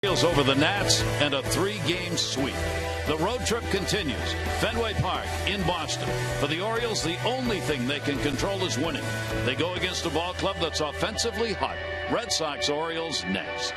Orioles over the Nats and a 3-game sweep. The road trip continues. Fenway Park in Boston. For the Orioles, the only thing they can control is winning. They go against a ball club that's offensively hot. Red Sox Orioles next.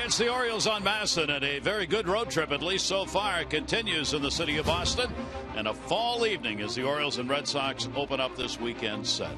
It's the Orioles on Masson, and a very good road trip, at least so far, continues in the city of Boston. And a fall evening as the Orioles and Red Sox open up this weekend set.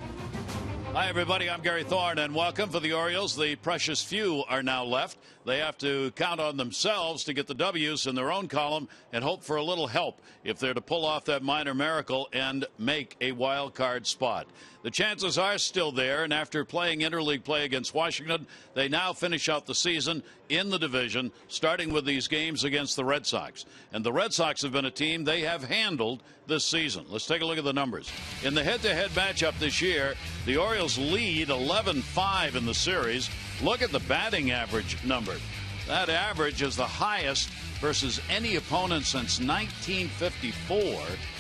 Hi, everybody. I'm Gary Thorne, and welcome. For the Orioles, the precious few are now left. They have to count on themselves to get the W's in their own column and hope for a little help if they're to pull off that minor miracle and make a wild card spot. The chances are still there, and after playing interleague play against Washington, they now finish out the season in the division, starting with these games against the Red Sox. And the Red Sox have been a team they have handled this season. Let's take a look at the numbers. In the head-to-head matchup this year, the Orioles lead 11-5 in the series. Look at the batting average number. That average is the highest versus any opponent since 1954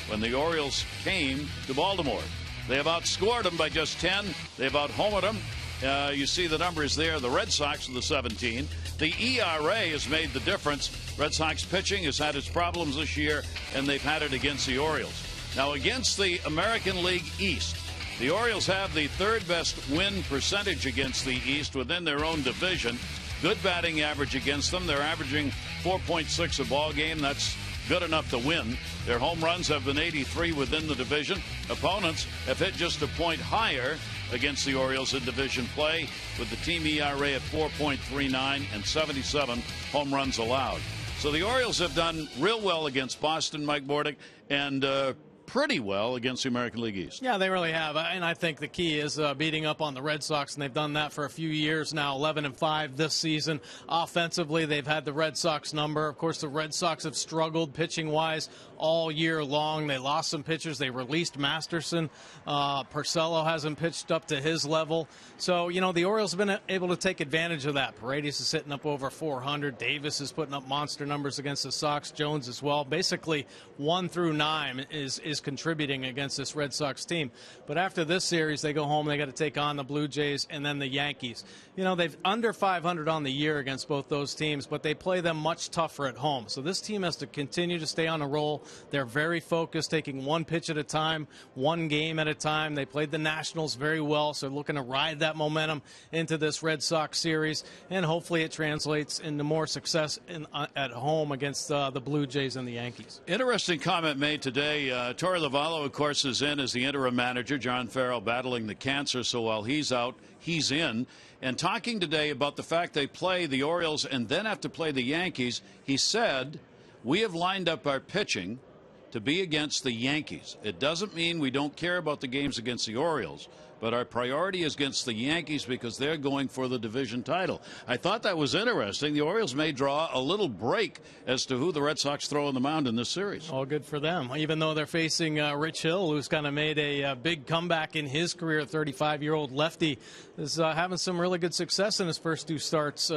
when the Orioles came to Baltimore. They have outscored them by just 10. They've out-homered them. You see the numbers there. The Red Sox with the 17. The ERA has made the difference. Red Sox pitching has had its problems this year, and they've had it against the Orioles. Now, against the American League East, the Orioles have the third best win percentage against the East within their own division. Good batting average against them. They're averaging 4.6 a ball game. That's good enough to win. Their home runs have been 83 within the division. Opponents have hit just a point higher against the Orioles in division play, with the team ERA at 4.39 and 77 home runs allowed. So the Orioles have done real well against Boston, Mike Bordick, and pretty well against the American League East. Yeah, they really have. And I think the key is beating up on the Red Sox, and they've done that for a few years now, 11-5 this season. Offensively, they've had the Red Sox number. Of course, the Red Sox have struggled pitching-wise all year long. They lost some pitchers. They released Masterson. Porcello hasn't pitched up to his level. So, you know, the Orioles have been able to take advantage of that. Paredes is hitting up over 400. Davis is putting up monster numbers against the Sox. Jones as well. Basically, 1 through 9 is contributing against this Red Sox team. But after this series, they go home. They got to take on the Blue Jays and then the Yankees. You know, they've under 500 on the year against both those teams, but they play them much tougher at home. So this team has to continue to stay on a roll. They're very focused, taking one pitch at a time, one game at a time. They played the Nationals very well, so they're looking to ride that momentum into this Red Sox series, and hopefully it translates into more success at home against the Blue Jays and the Yankees. Interesting comment made today. Torey Lovallo, of course, is in as the interim manager. John Farrell battling the cancer, so while he's out, he's in. And talking today about the fact they play the Orioles and then have to play the Yankees, he said, we have lined up our pitching to be against the Yankees. It doesn't mean we don't care about the games against the Orioles, but our priority is against the Yankees because they're going for the division title. I thought that was interesting. The Orioles may draw a little break as to who the Red Sox throw on the mound in this series. All good for them, even though they're facing Rich Hill, who's kind of made a big comeback in his career. 35-year-old lefty is having some really good success in his first 2 starts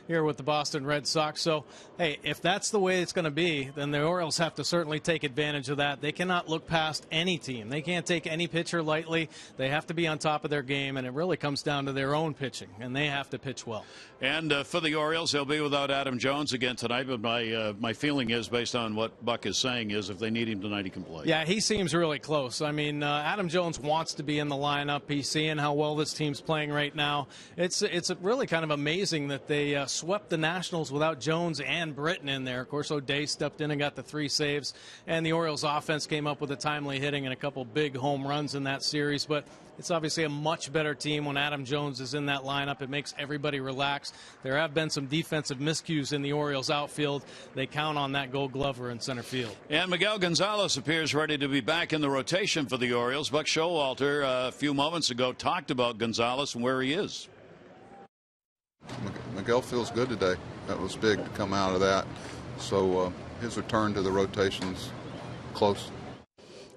here with the Boston Red Sox. So, hey, if that's the way it's going to be, then the Orioles have to certainly take advantage of that. They cannot look past any team. They can't take any pitcher lightly. They have to be on top of their game, and it really comes down to their own pitching, and they have to pitch well. And for the Orioles, they'll be without Adam Jones again tonight, but my feeling is, based on what Buck is saying, is if they need him tonight, he can play. Yeah, he seems really close. I mean, Adam Jones wants to be in the lineup. He's seeing how well this team's playing right now. It's really kind of amazing that they swept the Nationals without Jones and Britton in there. Of course, O'Day stepped in and got the 3 saves, and the Orioles offense came up with a timely hitting and a couple big home runs in that series. But it's obviously a much better team when Adam Jones is in that lineup. It makes everybody relax. There have been some defensive miscues in the Orioles outfield. They count on that Gold Glover in center field. And Miguel Gonzalez appears ready to be back in the rotation for the Orioles. Buck Showalter a few moments ago talked about Gonzalez and where he is. Miguel feels good today. That was big to come out of that. So his return to the rotation's close.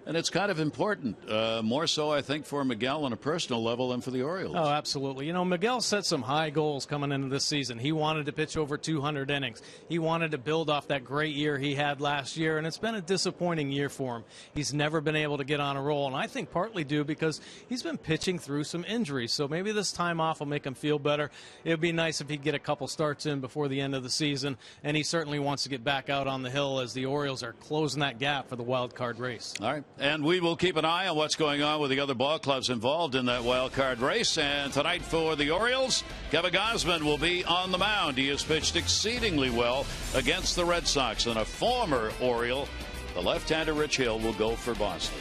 And it's kind of important, more so, I think, for Miguel on a personal level than for the Orioles. Oh, absolutely. You know, Miguel set some high goals coming into this season. He wanted to pitch over 200 innings. He wanted to build off that great year he had last year, and it's been a disappointing year for him. He's never been able to get on a roll, and I think partly due because he's been pitching through some injuries. So maybe this time off will make him feel better. It would be nice if he'd get a couple starts in before the end of the season, and he certainly wants to get back out on the hill as the Orioles are closing that gap for the wild card race. All right. And we will keep an eye on what's going on with the other ball clubs involved in that wild card race. And tonight for the Orioles, Kevin Gausman will be on the mound. He has pitched exceedingly well against the Red Sox. And a former Oriole, the left-hander Rich Hill, will go for Boston.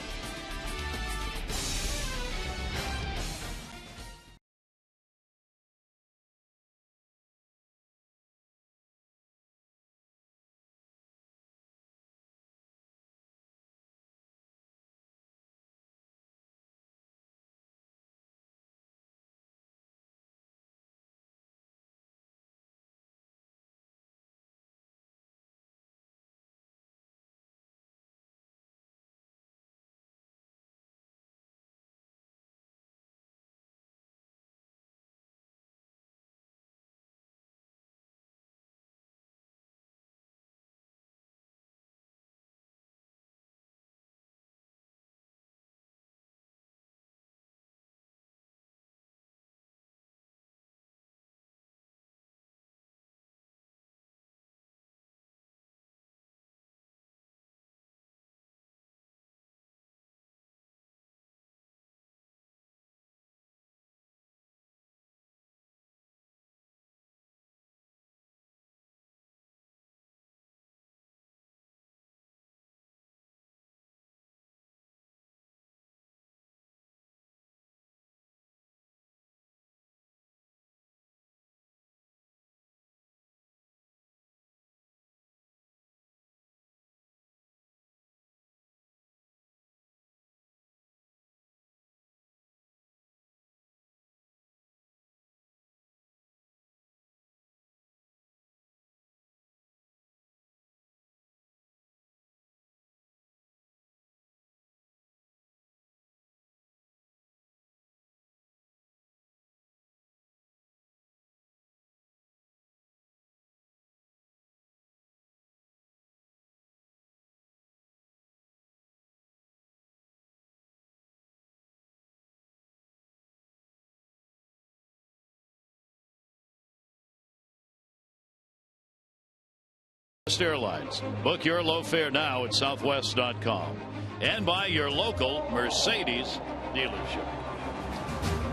Airlines. Book your low fare now at southwest.com and by your local Mercedes dealership.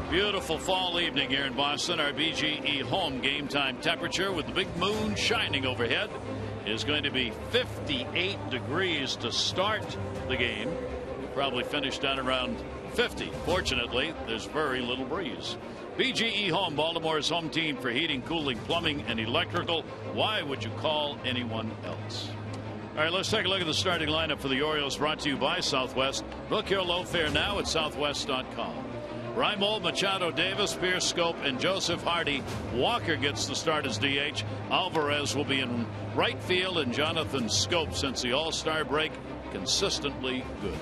Beautiful fall evening here in Boston. Our BGE home game time temperature with the big moon shining overhead is going to be 58 degrees to start the game. We'll probably finish down around 50. Fortunately, there's very little breeze. BGE Home, Baltimore's home team for heating, cooling, plumbing, and electrical. Why would you call anyone else? All right, let's take a look at the starting lineup for the Orioles, brought to you by Southwest. Book your low fare now at southwest.com. Reimold, Machado, Davis, Pierce, Scope, and Joseph Hardy. Walker gets the start as DH. Alvarez will be in right field, and Jonathan Scope, since the All-Star break, consistently good.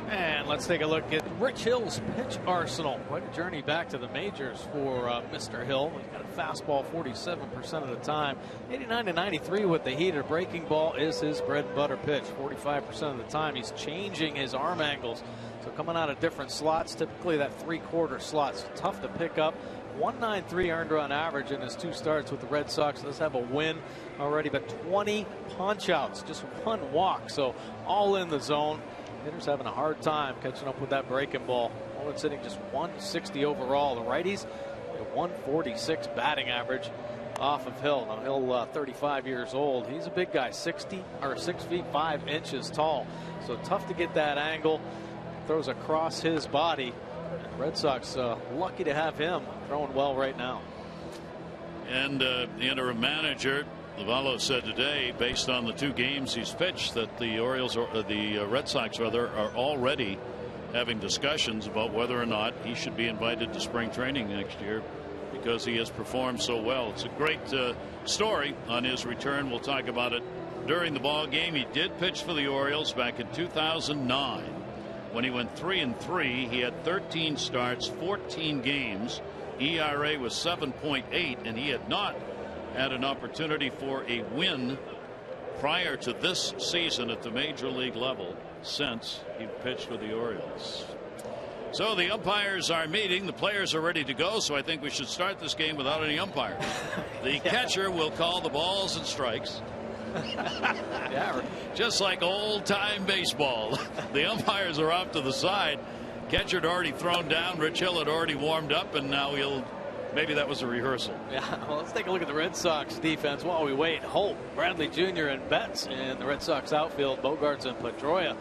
And let's take a look at Rich Hill's pitch arsenal. Quite a journey back to the majors for Mr. Hill. He's got a fastball 47% of the time. 89 to 93 with the heater. Breaking ball is his bread and butter pitch. 45% of the time. He's changing his arm angles. So coming out of different slots, typically that three-quarter slot's tough to pick up. 193 earned run average in his 2 starts with the Red Sox. Does have a win already, but 20 punch outs, just 1 walk. So all in the zone. Hitters having a hard time catching up with that breaking ball. Mullen's hitting just 160 overall. The righties, a 146 batting average off of Hill. Now Hill, 35 years old. He's a big guy, 6 feet 5 inches tall. So tough to get that angle. Throws across his body. And Red Sox lucky to have him throwing well right now. And the interim manager Lavallo said today, based on the 2 games he's pitched, that the Orioles, or the Red Sox rather, are already having discussions about whether or not he should be invited to spring training next year because he has performed so well. It's a great story on his return. We'll talk about it during the ball game. He did pitch for the Orioles back in 2009 when he went 3-3. He had 13 starts, 14 games. ERA was 7.8, and he had not had an opportunity for a win prior to this season at the major league level since he pitched for the Orioles. So the umpires are meeting. The players are ready to go. So I think we should start this game without any umpires. The catcher will call the balls and strikes. Yeah, just like old time baseball. The umpires are off to the side. Catcher had already thrown down. Rich Hill had already warmed up, and now maybe that was a rehearsal. Yeah, well, let's take a look at the Red Sox defense while we wait. Holt, Bradley Jr. and Betts in the Red Sox outfield. Bogarts and Pedroia.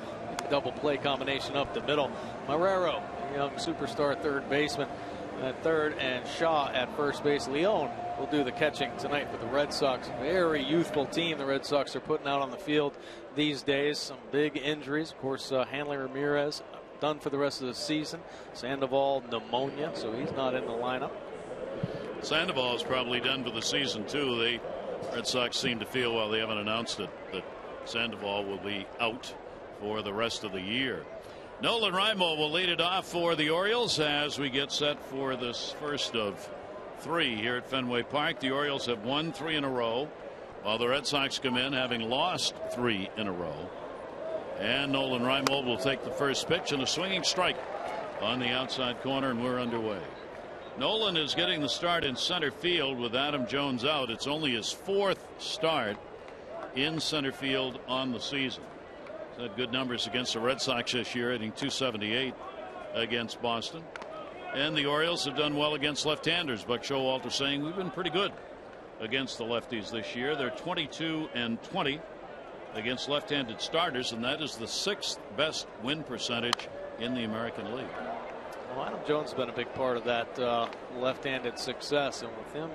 Double play combination up the middle. Marrero, young superstar third baseman at third, and Shaw at first base. Leone will do the catching tonight for the Red Sox. Very youthful team the Red Sox are putting out on the field these days. Some big injuries. Of course, Hanley Ramirez done for the rest of the season. Sandoval pneumonia, so he's not in the lineup. Sandoval is probably done for the season too. The Red Sox seem to feel, while they haven't announced it, that Sandoval will be out for the rest of the year. Nolan Raimo will lead it off for the Orioles as we get set for this first of three here at Fenway Park. The Orioles have won 3 in a row, while the Red Sox come in having lost 3 in a row. And Nolan Raimo will take the first pitch, and a swinging strike on the outside corner, and we're underway. Nolan is getting the start in center field with Adam Jones out. It's only his 4th start in center field on the season. He's had good numbers against the Red Sox this year, hitting .278 against Boston. And the Orioles have done well against left-handers. Buck Showalter saying we've been pretty good against the lefties this year. They're 22-20 against left-handed starters, and that is the 6th best win percentage in the American League. Well, Adam Jones has been a big part of that left-handed success, and with him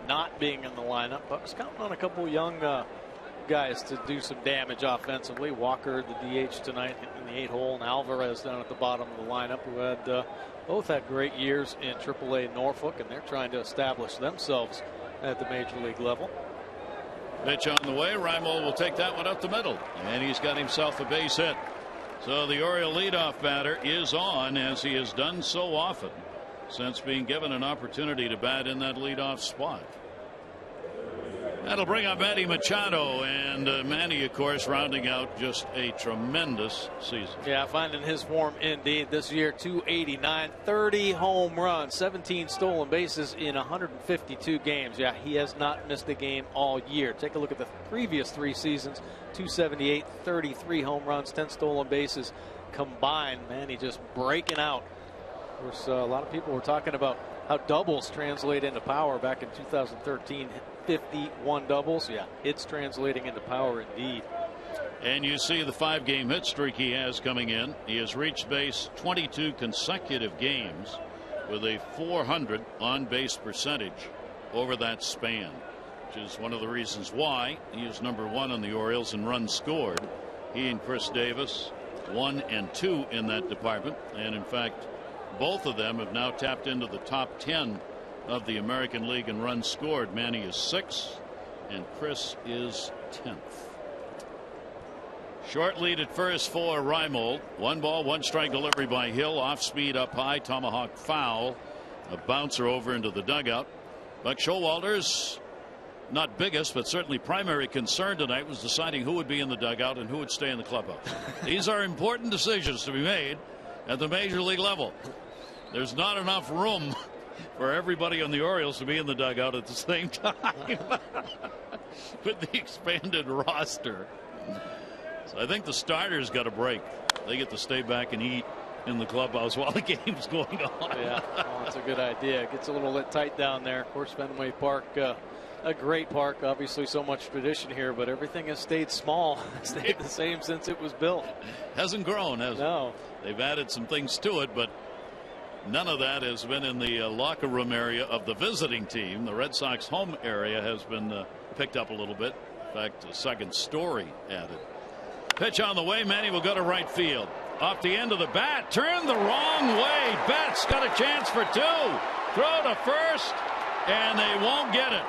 not being in the lineup, Buck's counting on a couple young guys to do some damage offensively. Walker, the DH tonight in the 8-hole, and Alvarez down at the bottom of the lineup, who had both had great years in AAA Norfolk, and they're trying to establish themselves at the major league level. Pitch on the way. Raimo will take that one up the middle, and he's got himself a base hit. So the Oriole leadoff batter is on, as he has done so often since being given an opportunity to bat in that leadoff spot. That'll bring up Manny Machado, and Manny, of course, rounding out just a tremendous season. Yeah, finding his form indeed this year. 289, 30 home runs, 17 stolen bases in 152 games. Yeah, he has not missed a game all year. Take a look at the previous 3 seasons. 278, 33 home runs, 10 stolen bases combined. Manny just breaking out. Of course, a lot of people were talking about how doubles translate into power back in 2013. 51 doubles. Yeah, it's translating into power indeed. And you see the 5-game hit streak he has coming in. He has reached base 22 consecutive games with a .400 on base percentage over that span, which is one of the reasons why he is #1 on the Orioles in runs scored. He and Chris Davis 1 and 2 in that department, and in fact both of them have now tapped into the top 10 of the American League in runs scored. Manny is 6th and Chris is 10th. Short lead at first for Raimo. 1 ball, 1 strike delivery by Hill. Off speed up high. Tomahawk foul. A bouncer over into the dugout. Buck Showalter's not biggest, but certainly primary concern tonight was deciding who would be in the dugout and who would stay in the clubhouse. These are important decisions to be made at the major league level. There's not enough room for everybody on the Orioles to be in the dugout at the same time with the expanded roster. So I think the starters got a break. They get to stay back and eat in the clubhouse while the game's going on. Yeah, well, that's a good idea. It gets a little bit tight down there. Of course, Fenway Park, a great park. Obviously, so much tradition here, but everything has stayed small. It's stayed the same since it was built. Hasn't grown, has it? No. They've added some things to it, but none of that has been in the locker room area of the visiting team. The Red Sox home area has been picked up a little bit. In fact, a second story added. Pitch on the way. Manny will go to right field. Off the end of the bat. Turned the wrong way. Betts got a chance for 2. Throw to first, and they won't get it.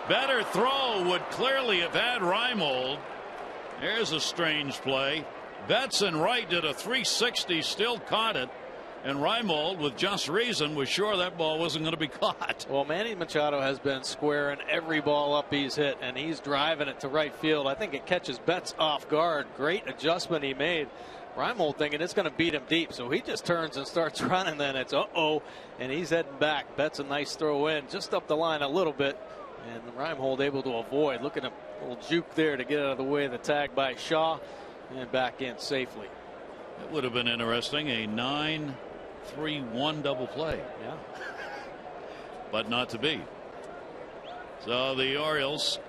Better throw would clearly have had Raimo Here's a strange play. Betts and Wright did a 360, still caught it. And Reimold, with just reason, was sure that ball wasn't going to be caught. Well, Manny Machado has been squaring every ball up he's hit, and he's driving it to right field. I think it catches Betts off guard. Great adjustment he made. Reimold thinking it's going to beat him deep, so he just turns and starts running. Then it's uh-oh, and he's heading back. Betts a nice throw in, just up the line a little bit, and Reimold able to avoid. Look at a little juke there to get out of the way of the tag by Shaw, and back in safely. It would have been interesting, a 9-3-1 double play. Yeah. But not to be. So the Orioles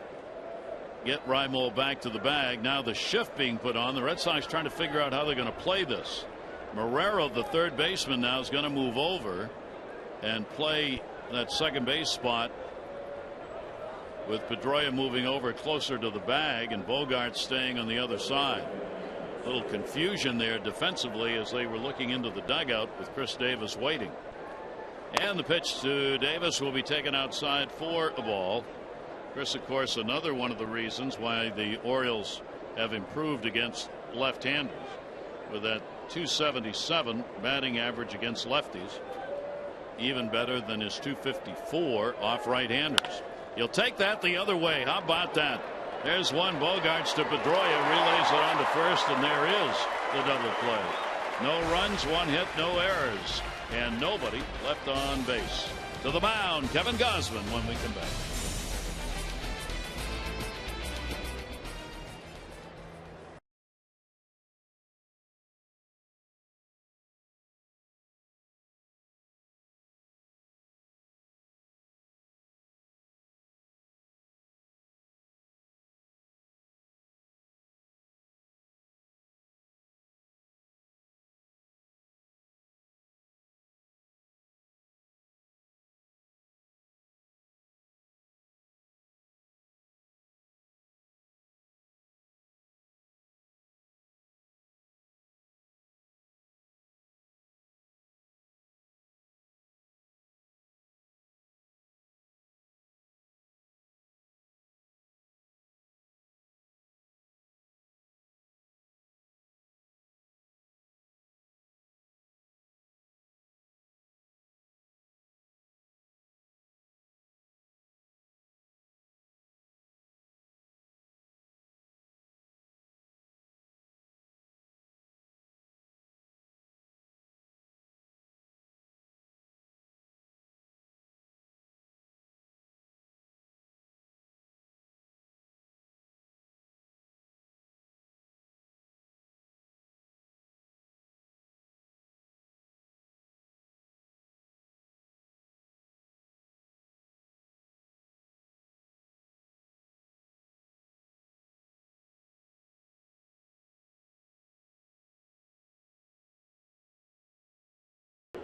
get Reimold back to the bag. Now the shift being put on. The Red Sox trying to figure out how they're going to play this. Marrero, the third baseman, now is going to move over and play that second base spot, with Pedroia moving over closer to the bag and Bogart staying on the other side. A little confusion there defensively as they were looking into the dugout with Chris Davis waiting. And the pitch to Davis will be taken outside for a ball. Chris, of course, another one of the reasons why the Orioles have improved against left-handers, with that .277 batting average against lefties, even better than his .254 off right-handers. You'll take that the other way. How about that? There's one. Bogarts to Pedroia, relays it on to first, and there is the double play. No runs, one hit, no errors, and nobody left on base. To the mound, Kevin Gausman when we come back.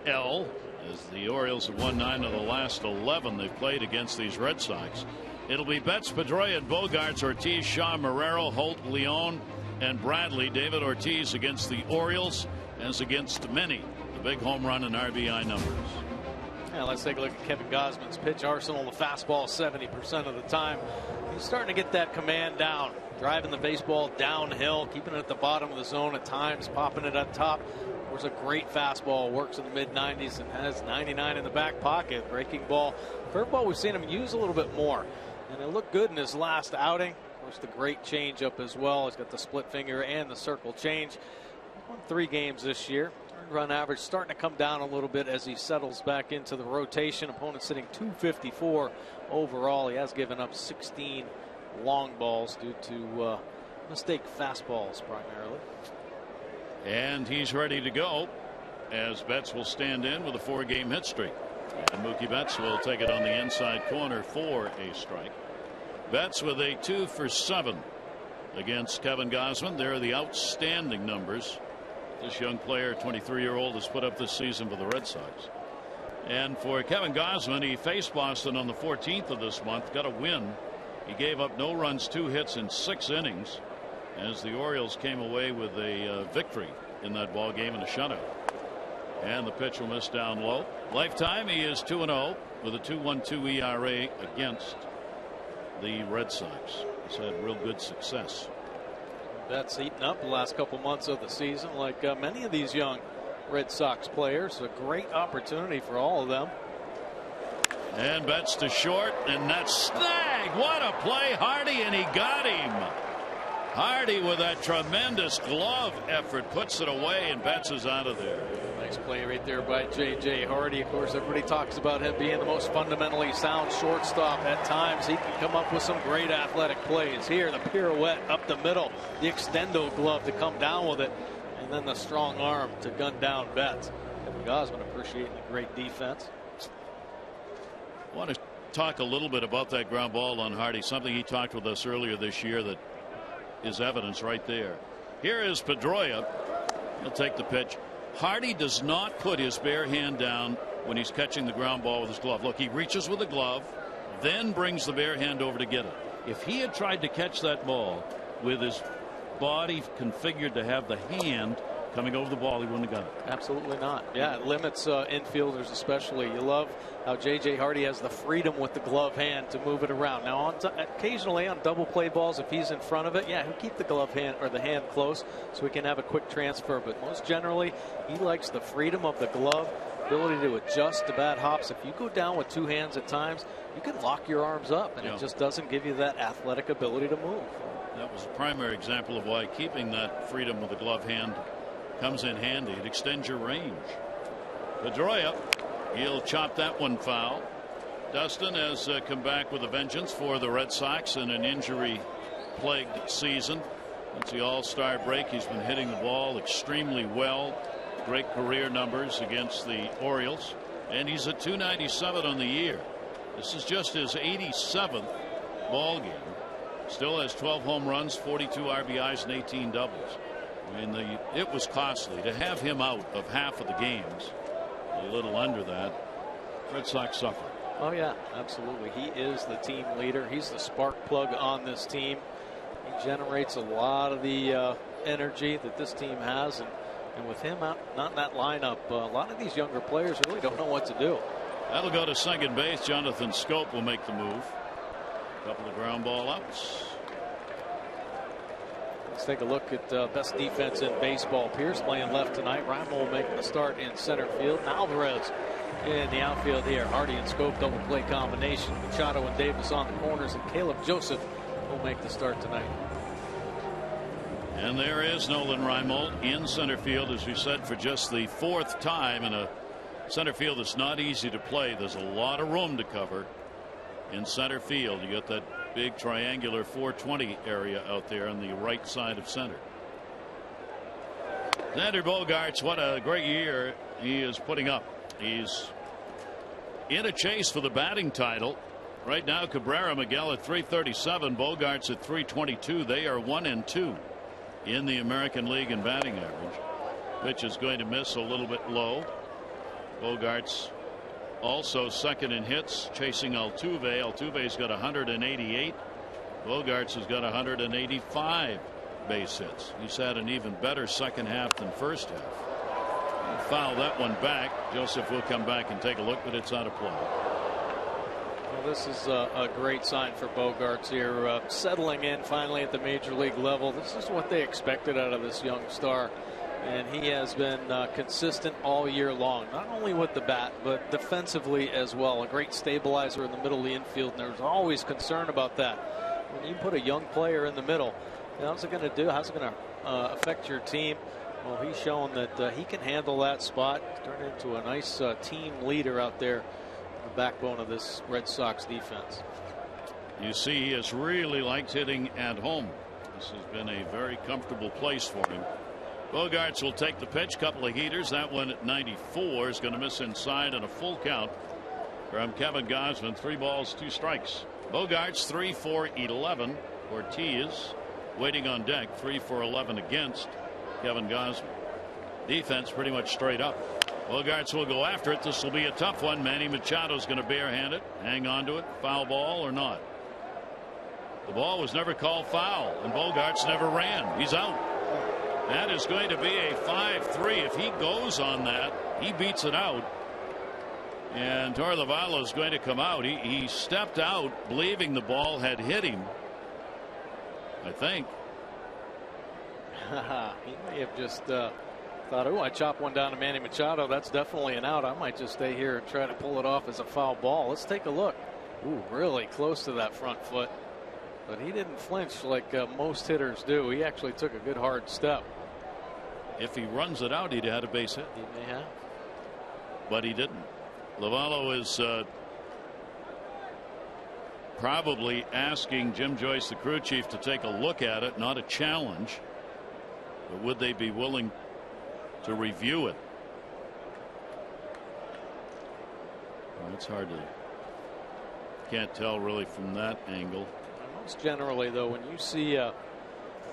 As the Orioles have won 9 of the last 11 they've played against these Red Sox. It'll be Betts, Pedroia, and Bogarts, Ortiz, Shaw, Marrero, Holt, Leone, and Bradley. David Ortiz against the Orioles, as against many, the big home run and RBI numbers. Yeah, let's take a look at Kevin Gausman's pitch arsenal. The fastball 70% of the time. He's starting to get that command down, driving the baseball downhill, keeping it at the bottom of the zone at times, popping it up top. Of course, a great fastball, works in the mid-90s and has 99 in the back pocket. Breaking ball, curveball, we've seen him use a little bit more, and it looked good in his last outing. Of course, the great changeup as well. He's got the split finger and the circle change. He's won 3 games this year. Earned run average starting to come down a little bit as he settles back into the rotation. Opponent sitting 254 overall. He has given up 16 long balls due to mistake fastballs primarily. And he's ready to go, as Betts will stand in with a 4-game hit streak. And Mookie Betts will take it on the inside corner for a strike. Betts with a 2 for 7 against Kevin Gausman. There are the outstanding numbers this young player, 23-year-old, has put up this season for the Red Sox. And for Kevin Gausman, he faced Boston on the 14th of this month, got a win. He gave up no runs, 2 hits in 6 innings, as the Orioles came away with a victory in that ball game and a shutout. And the pitch will miss down low. Lifetime, he is 2-0 with a 2.12 ERA against the Red Sox. He's had real good success. That's eaten up the last couple months of the season, like many of these young Red Sox players. A great opportunity for all of them. And Betts to short, and that's snag. What a play, Hardy, and he got him. Hardy with that tremendous glove effort puts it away, and Betts is out of there. Nice play right there by J.J. Hardy. Of course, everybody talks about him being the most fundamentally sound shortstop. At times, he can come up with some great athletic plays. Here, the pirouette up the middle, the extendo glove to come down with it, and then the strong arm to gun down Betts. Kevin Gausman appreciating the great defense. I want to talk a little bit about that ground ball on Hardy, something he talked with us earlier this year that is evidence right there. Here is Pedroia. He'll take the pitch. Hardy does not put his bare hand down when he's catching the ground ball with his glove. Look, he reaches with the glove, then brings the bare hand over to get it. If he had tried to catch that ball with his body configured to have the hand coming over the ball, he wouldn't have got it. Absolutely not. Yeah, it limits infielders especially. You love how J.J. Hardy has the freedom with the glove hand to move it around. Now, occasionally on double play balls, if he's in front of it, yeah, he'll keep the glove hand or the hand close so he can have a quick transfer. But most generally, he likes the freedom of the glove, ability to adjust to bad hops. If you go down with two hands at times, you can lock your arms up, and it just doesn't give you that athletic ability to move. That was a primary example of why keeping that freedom with the glove hand comes in handy. It extends your range. Pedroia, he'll chop that one foul. Dustin has come back with a vengeance for the Red Sox in an injury-plagued season. Since the All-Star break, he's been hitting the ball extremely well. Great career numbers against the Orioles. And he's at .297 on the year. This is just his 87th ball game. Still has 12 home runs, 42 RBIs, and 18 doubles. I mean, it was costly to have him out of half of the games. A little under that. Red Sox suffer. Oh, yeah, absolutely. He is the team leader. He's the spark plug on this team. He generates a lot of the energy that this team has. And with him out, not in that lineup, a lot of these younger players really don't know what to do. That'll go to second base. Jonathan Scope will make the move. A couple of ground ball outs. Let's take a look at best defense in baseball. Pierce playing left tonight. Raimel making the start in center field. And Alvarez in the outfield here. Hardy and Scope double play combination. Machado and Davis on the corners. And Caleb Joseph will make the start tonight. And there is Nolan Raimel in center field, as we said, for just the fourth time in a center field that's not easy to play. There's a lot of room to cover in center field. You got that big triangular 420 area out there on the right side of center. Xander Bogaerts, what a great year he is putting up. He's in a chase for the batting title. Right now, Cabrera, Miguel at 337, Bogaerts at 322. They are 1-2 in the American League in batting average. Pitch is going to miss a little bit low. Bogaerts also second in hits, chasing Altuve. Altuve's got 188. Bogaerts has got 185 base hits. He's had an even better second half than first half. He'll foul that one back. Joseph will come back and take a look, but it's out of play. Well, this is a great sign for Bogaerts here, settling in finally at the major league level. This is what they expected out of this young star. And he has been consistent all year long, not only with the bat, but defensively as well. A great stabilizer in the middle of the infield, and there's always concern about that. When you put a young player in the middle, how's it going to do? How's it going to affect your team? Well, he's shown that he can handle that spot, turn into a nice team leader out there, the backbone of this Red Sox defense. You see, he has really liked hitting at home. This has been a very comfortable place for him. Bogaerts will take the pitch. Couple of heaters. That one at 94 is going to miss inside, and a full count from Kevin Gausman. 3 balls, 2 strikes. Bogaerts 3 for 11. Ortiz waiting on deck, 3 for 11 against Kevin Gausman. Defense pretty much straight up. Bogaerts will go after it. This will be a tough one. Manny Machado's going to barehand it. Hang on to it. Foul ball or not. The ball was never called foul, and Bogaerts never ran. He's out. That is going to be a 5-3. If he goes on that, he beats it out. And Torlavalo is going to come out. He stepped out believing the ball had hit him, I think. He may have just thought, oh, I chopped one down to Manny Machado. That's definitely an out. I might just stay here and try to pull it off as a foul ball. Let's take a look. Ooh, really close to that front foot. But he didn't flinch like most hitters do. He actually took a good hard step. If he runs it out, he'd had a base hit. He may have. But he didn't. Lovallo is probably asking Jim Joyce, the crew chief, to take a look at it, not a challenge. But would they be willing to review it? Well, it's hard to. Can't tell really from that angle. Most generally, though, when you see a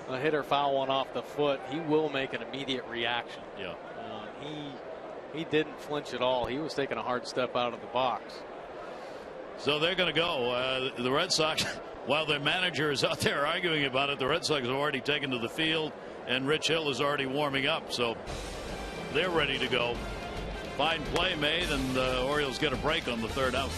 hitter foul one off the foot, he will make an immediate reaction. Yeah. He didn't flinch at all. He was taking a hard step out of the box. So they're going to go. The Red Sox, while their manager is out there arguing about it, the Red Sox have already taken to the field, and Rich Hill is already warming up. So they're ready to go. Fine play made, and the Orioles get a break on the third out.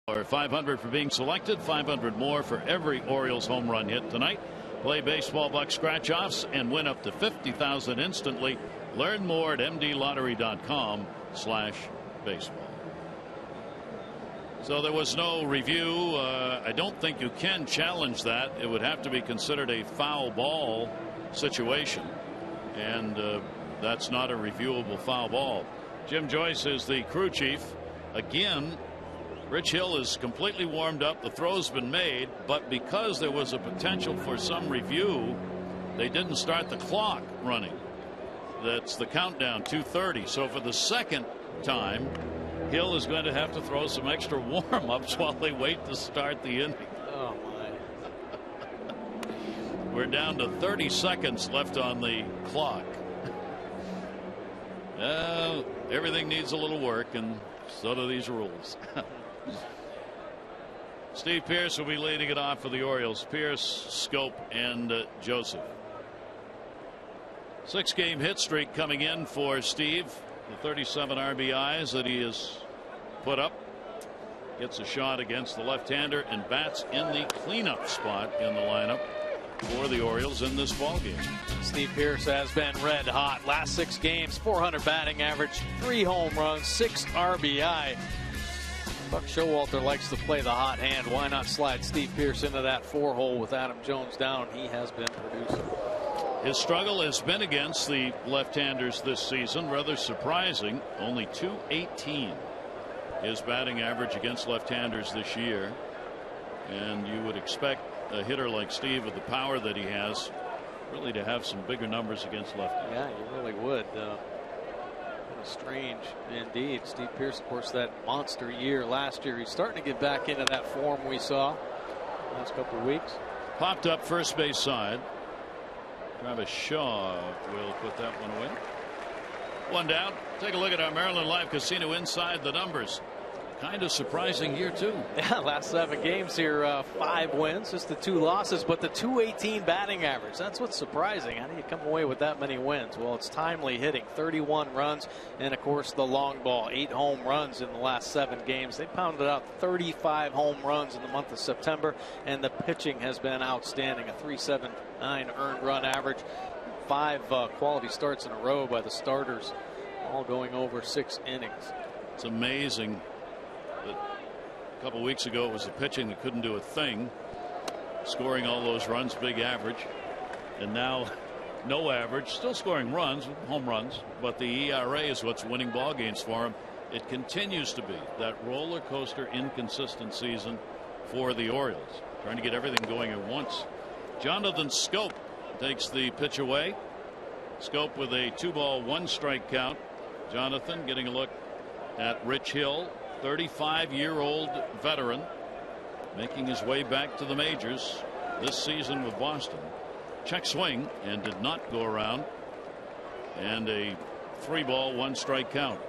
Or 500 for being selected, 500 more for every Orioles home run hit tonight. Play baseball buck scratch offs and win up to $50,000 instantly. Learn more at mdlottery.com/baseball. So there was no review. I don't think you can challenge that. It would have to be considered a foul ball situation, and that's not a reviewable foul ball. Jim Joyce is the crew chief. Again, Rich Hill is completely warmed up. The throw's been made, but because there was a potential for some review, they didn't start the clock running. That's the countdown, 2:30. So for the second time, Hill is going to have to throw some extra warm-ups while they wait to start the inning. Oh, my. We're down to 30 seconds left on the clock. Everything needs a little work, and so do these rules. Steve Pearce will be leading it off for the Orioles. Pearce, Scope, and Joseph. 6-game hit streak coming in for Steve. The 37 RBIs that he has put up. Gets a shot against the left-hander and bats in the cleanup spot in the lineup for the Orioles in this ballgame. Steve Pearce has been red hot. Last 6 games, 400 batting average, 3 home runs, 6 RBI. Buck Showalter likes to play the hot hand. Why not slide Steve Pearce into that 4-hole with Adam Jones down? He has been producing. His struggle has been against the left-handers this season. Rather surprising. Only .218 his batting average against left-handers this year. And you would expect a hitter like Steve with the power that he has really to have some bigger numbers against lefties. Yeah, you really would. Strange indeed. Steve Pearce, of course, that monster year last year. He's starting to get back into that form we saw last couple of weeks. Popped up first base side. Travis Shaw will put that one away. One down. Take a look at our Maryland Live Casino inside the numbers. kind of surprising year, too. Yeah, last 7 games here, 5 wins, just the 2 losses, but the .218 batting average. That's what's surprising. How do you come away with that many wins? Well, it's timely hitting, 31 runs, and of course the long ball, 8 home runs in the last 7 games. They pounded out 35 home runs in the month of September, and the pitching has been outstanding. A .379 earned run average, 5 quality starts in a row by the starters, all going over 6 innings. It's amazing. A couple weeks ago it was the pitching that couldn't do a thing, scoring all those runs, big average, and now no average, still scoring runs, home runs, but the ERA is what's winning ball games for him. It continues to be that roller coaster inconsistent season for the Orioles, trying to get everything going at once. Jonathan Schoop takes the pitch away. Schoop with a 2-ball 1-strike count. Jonathan getting a look at Rich Hill, 35-year-old veteran, making his way back to the majors this season with Boston. Check swing and did not go around, and a 3-ball 1-strike count.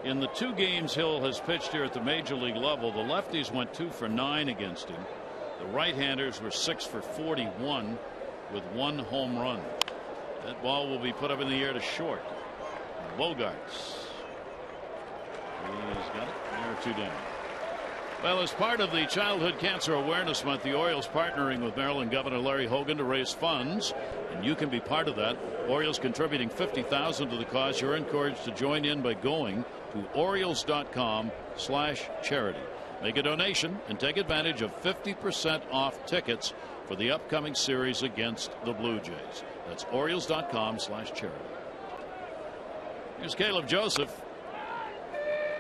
In the 2 games Hill has pitched here at the major league level, the lefties went 2 for 9 against him. The right-handers were 6 for 41 with 1 home run. That ball will be put up in the air to short. Bogarts. He's got it. There are 2 down. Well, as part of the Childhood Cancer Awareness Month, the Orioles partnering with Maryland Governor Larry Hogan to raise funds, and you can be part of that. Orioles contributing $50,000 to the cause. You're encouraged to join in by going to Orioles.com/charity. Make a donation and take advantage of 50% off tickets for the upcoming series against the Blue Jays. That's Orioles.com/charity. Here's Caleb Joseph.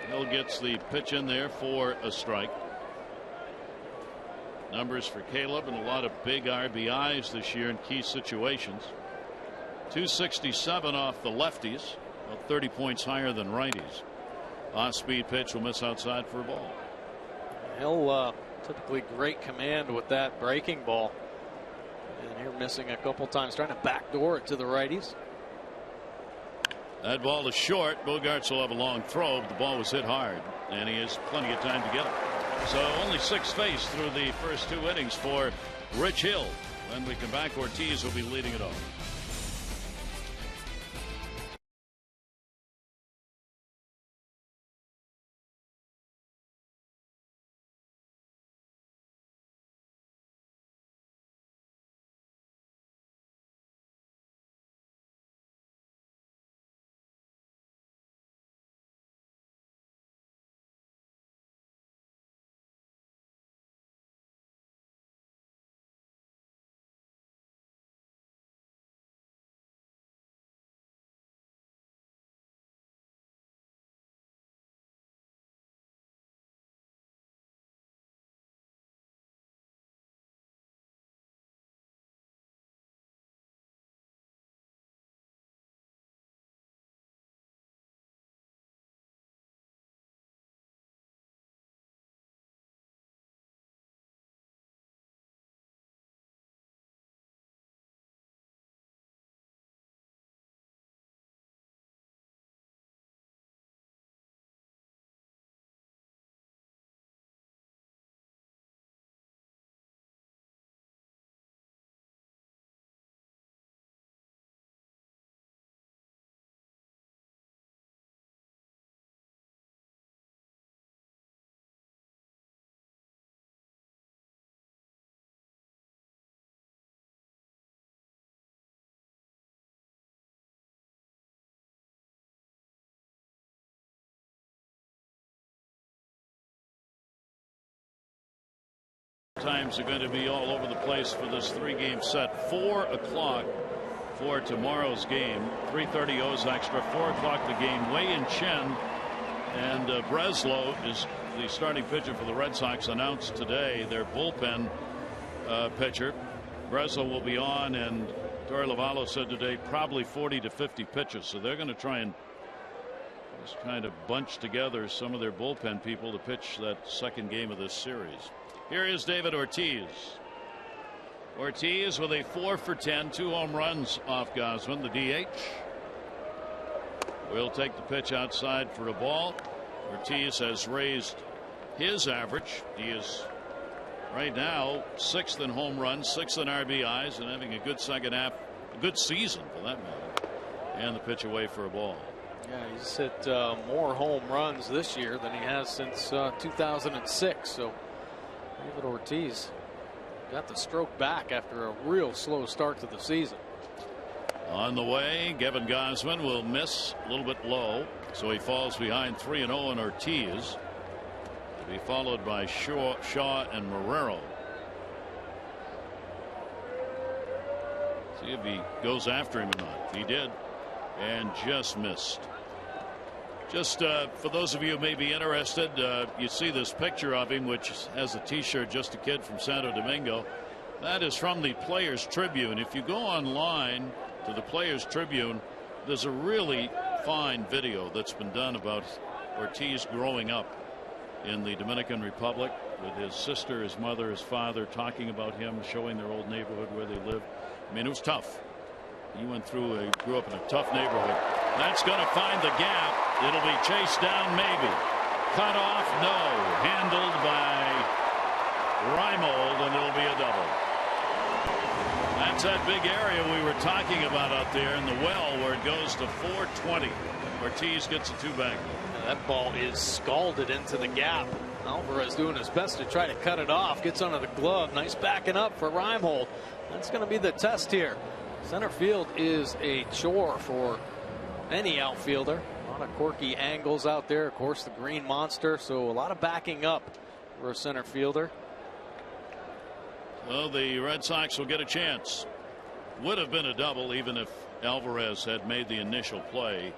Hill gets the pitch in there for a strike. Numbers for Caleb and a lot of big RBIs this year in key situations. 267 off the lefties, about 30 points higher than righties. Off-speed pitch will miss outside for a ball. Hill typically great command with that breaking ball, and here missing a couple times, trying to backdoor it to the righties. That ball is short. Bogarts will have a long throw, but the ball was hit hard, and he has plenty of time to get it. So only 6 faced through the first 2 innings for Rich Hill. When we come back, Ortiz will be leading it off. Times are going to be all over the place for this 3-game set. 4 o'clock for tomorrow's game. 3:30 O's extra. 4 o'clock the game. Wei-Yin Chen and Breslow is the starting pitcher for the Red Sox, announced today. Their bullpen pitcher. Breslow will be on, and Torey Lovullo said today probably 40 to 50 pitches. So they're going to try and just kind of bunch together some of their bullpen people to pitch that 2nd game of this series. Here is David Ortiz. Ortiz with a 4 for 10, 2 home runs off Gosman, the DH. Will take the pitch outside for a ball. Ortiz has raised his average. He is right now 6th in home runs, 6th in RBIs, and having a good second half, a good season for that matter. And the pitch away for a ball. Yeah, he's hit more home runs this year than he has since 2006. So David Ortiz got the stroke back after a real slow start to the season. On the way, Kevin Gausman will miss a little bit low, so he falls behind 3-0 on Ortiz. To be followed by Shaw and Marrero. See if he goes after him or not. He did, and just missed. Just for those of you who may be interested, you see this picture of him, which has a T-shirt, "Just a Kid from Santo Domingo." That is from the Players Tribune. If you go online to the Players Tribune, there's a really fine video that's been done about Ortiz growing up in the Dominican Republic with his sister, his mother, his father, talking about him, showing their old neighborhood where they lived. I mean, it was tough. He grew up in a tough neighborhood. That's going to find the gap. It'll be chased down, maybe. Cut off, no. Handled by Reimold, and it'll be a double. That's that big area we were talking about out there in the well where it goes to 420. Ortiz gets a two-bagger. That ball is scalded into the gap. Alvarez doing his best to try to cut it off. Gets under the glove. Nice backing up for Reimold. That's going to be the test here. Center field is a chore for any outfielder. A lot of quirky angles out there. Of course, the green monster. So a lot of backing up for a center fielder. Well, the Red Sox will get a chance. Would have been a double even if Alvarez had made the initial play.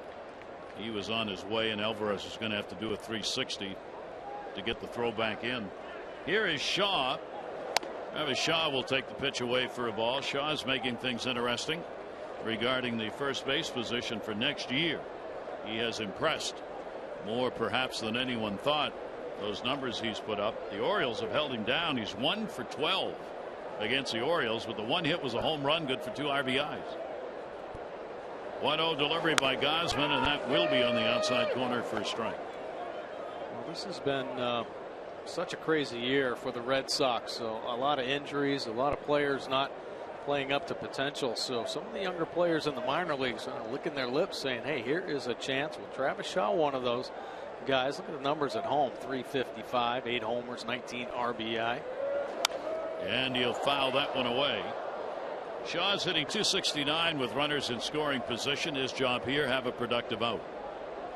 He was on his way, and Alvarez is going to have to do a 360 to get the throw back in. Here is Shaw. Travis Shaw will take the pitch away for a ball. Shaw is making things interesting regarding the first base position for next year. He has impressed more perhaps than anyone thought. Those numbers he's put up. The Orioles have held him down. He's 1 for 12 against the Orioles, but the one hit was a home run, good for 2 RBIs. 1-0 delivery by Gausman, and that will be on the outside corner for a strike. Well, this has been such a crazy year for the Red Sox. So a lot of injuries, a lot of players not playing up to potential. So some of the younger players in the minor leagues are licking their lips saying, hey, here is a chance. Well, Travis Shaw, one of those guys. Look at the numbers at home. 355, 8 homers, 19 RBI. And he'll foul that one away. Shaw's hitting .269 with runners in scoring position. His job here, have a productive out.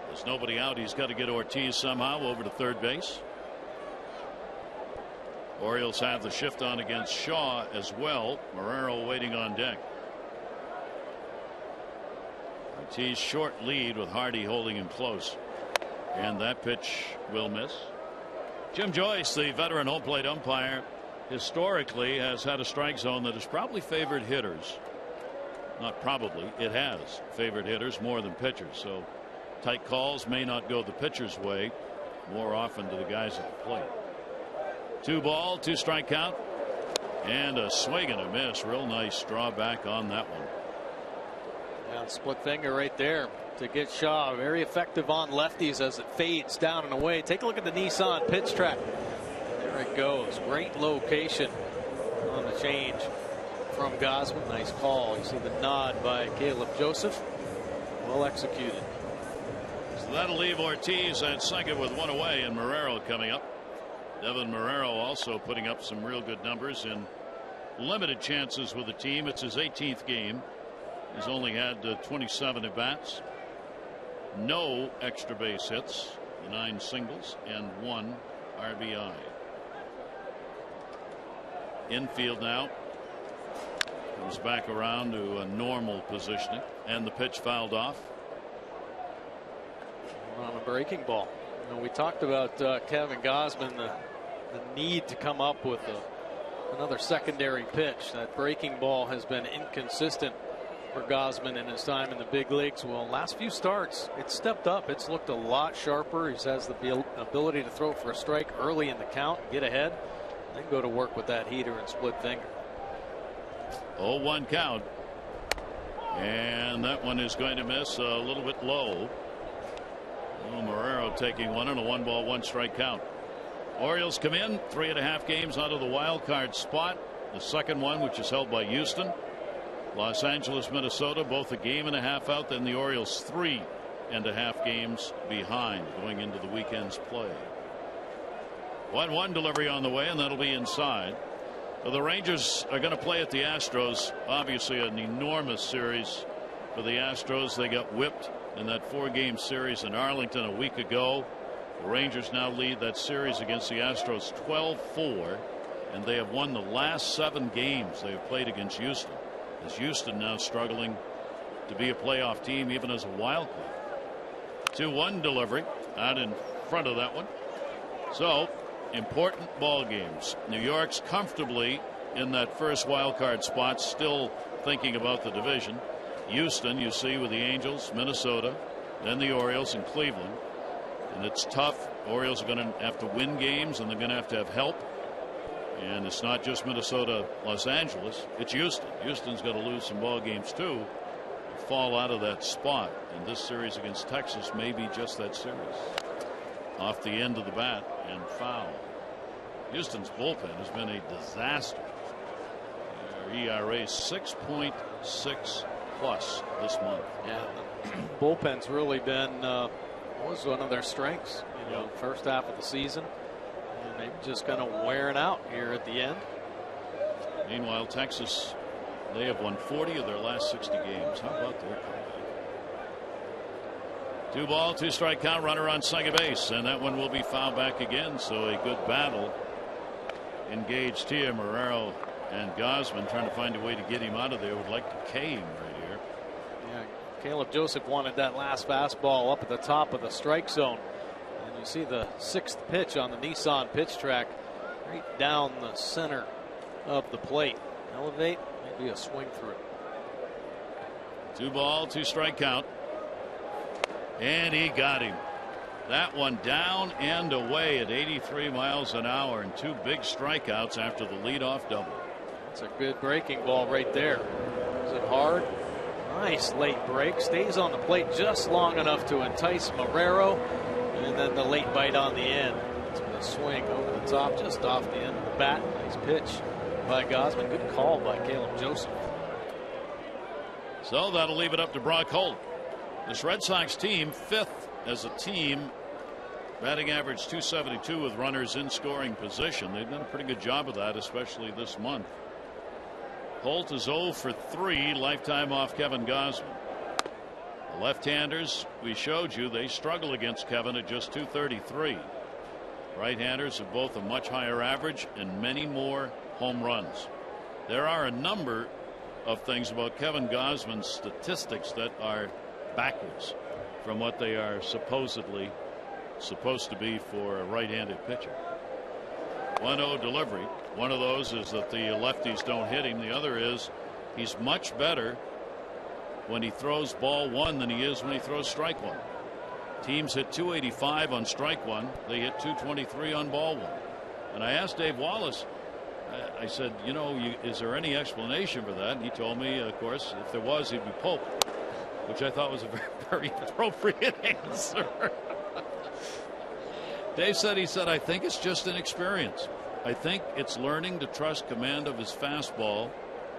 There's nobody out. He's got to get Ortiz somehow over to third base. Orioles have the shift on against Shaw as well. Marrero waiting on deck. Ortiz short lead with Hardy holding him close. And that pitch will miss. Jim Joyce, the veteran home plate umpire, historically has had a strike zone that has probably favored hitters. Not probably, it has favored hitters more than pitchers. So tight calls may not go the pitcher's way more often to the guys at the plate. 2 ball, 2 strike count, and a swing and a miss. Real nice drawback on that one. Yeah, split finger right there to get Shaw. Very effective on lefties as it fades down and away. Take a look at the Nissan pitch track. There it goes. Great location on the change from Gausman. Nice call. You see the nod by Caleb Joseph. Well executed. So that'll leave Ortiz at second with 1 away, and Marrero coming up. Devin Marrero also putting up some real good numbers in limited chances with the team. It's his 18th game. He's only had 27 at bats. No extra base hits, 9 singles, and 1 RBI. Infield now comes back around to a normal positioning, and the pitch fouled off on a breaking ball. You know, we talked about Kevin Gausman, the need to come up with another secondary pitch. That breaking ball has been inconsistent for Gausman in his time in the big leagues. Well, last few starts, it's stepped up. It's looked a lot sharper. He has the ability to throw for a strike early in the count, get ahead, then go to work with that heater and split finger. 0-1 count. And that one is going to miss a little bit low. Marrero taking one on a 1 ball 1 strike count. Orioles come in 3.5 games out of the wild card spot. The second one, which is held by Houston. Los Angeles, Minnesota, both a game and a half out. Then the Orioles 3.5 games behind going into the weekend's play. 1-1 delivery on the way, and that'll be inside. Well, the Rangers are going to play at the Astros. Obviously an enormous series for the Astros. They got whipped in that 4-game series in Arlington a week ago. The Rangers now lead that series against the Astros 12-4, and they have won the last 7 games they have played against Houston. As Houston now struggling to be a playoff team even as a wild card. 2-1 delivery out in front of that one. So important ball games. New York's comfortably in that first wild card spot, still thinking about the division. Houston, you see, with the Angels, Minnesota, then the Orioles and Cleveland. And it's tough. Orioles are going to have to win games, and they're going to have help. And it's not just Minnesota, Los Angeles. It's Houston. Houston's got to lose some ball games too to fall out of that spot. And this series against Texas may be just that series. Off the end of the bat and foul. Houston's bullpen has been a disaster. Their ERA 6.6 plus this month. Yeah, the bullpen's really been was one of their strengths. You know, first half of the season, and maybe just kind of wearing out here at the end. Meanwhile, Texas, they have won 40 of their last 60 games. How about their comeback? 2-ball, 2-strike count, runner on second base, and that one will be fouled back again. So a good battle engaged here. Marrero and Gausman trying to find a way to get him out of there. Would like to K him right here. Yeah, Caleb Joseph wanted that last fastball up at the top of the strike zone. And you see the 6th pitch on the Nissan pitch track right down the center of the plate. Elevate, maybe a swing through. 2-ball, 2-strike count. And he got him. That one down and away at 83 miles an hour, and 2 big strikeouts after the leadoff double. That's a good breaking ball right there. Is it hard? Nice late break. Stays on the plate just long enough to entice Marrero, and then the late bite on the end. It's a swing over the top, just off the end of the bat. Nice pitch by Gausman. Good call by Caleb Joseph. So that'll leave it up to Brock Holt. This Red Sox team, 5th as a team, batting average .272 with runners in scoring position. They've done a pretty good job of that, especially this month. Holt is 0 for 3 lifetime off Kevin Gausman. The left-handers, we showed you, they struggle against Kevin at just .233. Right-handers have both a much higher average and many more home runs. There are a number of things about Kevin Gausman's statistics that are backwards from what they are supposedly supposed to be for a right-handed pitcher. 1-0 delivery. One of those is that the lefties don't hit him. The other is he's much better when he throws ball 1 than he is when he throws strike 1. Teams hit .285 on strike 1. They hit .223 on ball 1. And I asked Dave Wallace, I said, you know, is there any explanation for that? And he told me, of course, if there was, he'd be Pope, which I thought was a very, very appropriate answer. Dave said, he said, I think it's just inexperience. I think it's learning to trust command of his fastball